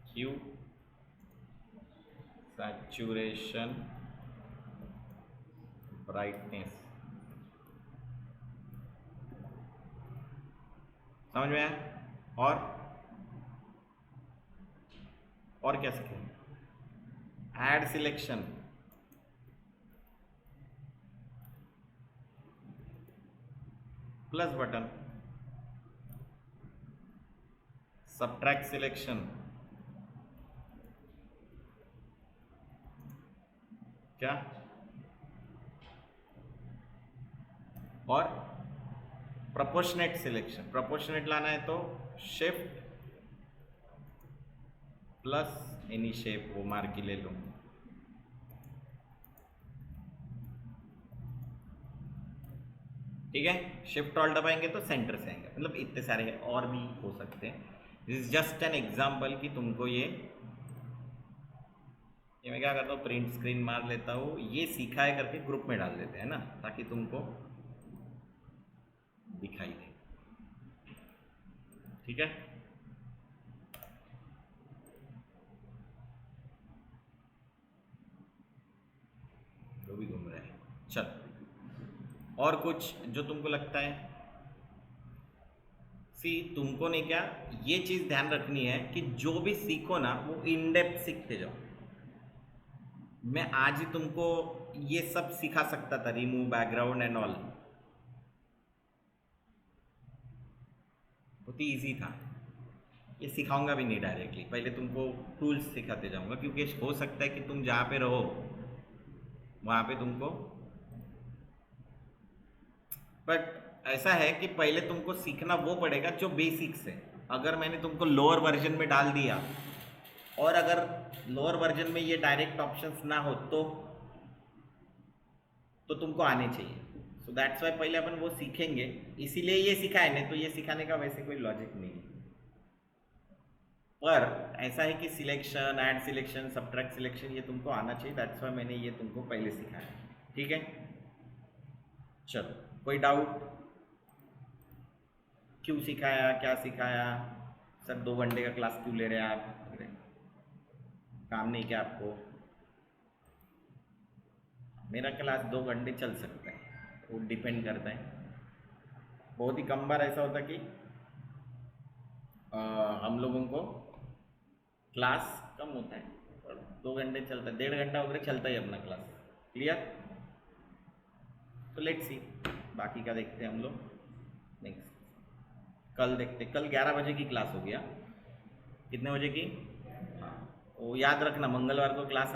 Q, saturation, brightness, समझ में आया। और क्या सीखें, add selection, plus button, subtract selection, क्या, और प्रोपोर्शनेट सिलेक्शन, प्रोपोर्शनेट लाना है तो शिफ्ट प्लस एनी शेप, वो मार्की ले लो, ठीक है। शिफ्ट ऑल दबाएंगे तो सेंटर से आएंगे, मतलब इतने सारे और भी हो सकते हैं। This is just an example कि तुमको ये मैं क्या करता हूँ, प्रिंट स्क्रीन मार लेता हूँ, ये सीखा है करके ग्रुप में डाल देते हैं ना, ताकि तुमको दिखाई दे, ठीक है। जो भी घूम रहा है, चल और कुछ जो तुमको लगता है, तुमको नहीं, क्या ये चीज ध्यान रखनी है कि जो भी सीखो ना वो इन डेप्थ सीखते जाओ। मैं आज ही तुमको ये सब सिखा सकता था, रिमूव बैकग्राउंड एंड ऑल, बहुत ही ईजी था। ये सिखाऊंगा भी नहीं डायरेक्टली, पहले तुमको टूल्स सिखाते जाऊंगा, क्योंकि हो सकता है कि तुम जहाँ पे रहो वहाँ पे तुमको, बट ऐसा है कि पहले तुमको सीखना वो पड़ेगा जो बेसिक्स है। अगर मैंने तुमको लोअर वर्जन में डाल दिया और अगर लोअर वर्जन में ये डायरेक्ट ऑप्शंस ना हो तो तुमको आने चाहिए। सो दैट्स वाई पहले अपन वो सीखेंगे, इसीलिए ये सिखाए, नहीं तो ये सिखाने का वैसे कोई लॉजिक नहीं है। पर ऐसा है कि selection, add selection, subtract selection ये तुमको आना चाहिए, दैट्स वाई मैंने ये तुमको पहले सिखाया, ठीक है। चलो, कोई डाउट, क्यों सिखाया, क्या सिखाया, सर 2 घंटे का क्लास क्यों ले रहे हैं आप, काम नहीं क्या आपको। मेरा क्लास 2 घंटे चल सकता है, वो डिपेंड करता है। बहुत ही कम बार ऐसा होता कि हम लोगों को क्लास कम होता है और 2 घंटे चलता है, 1.5 घंटा वगैरह चलता है अपना क्लास, क्लियर। तो लेट्स सी, बाकी का देखते हैं हम लोग नेक्स्ट, कल देखते। कल 11 बजे की क्लास हो गया, कितने बजे की, हाँ वो याद रखना, मंगलवार को क्लास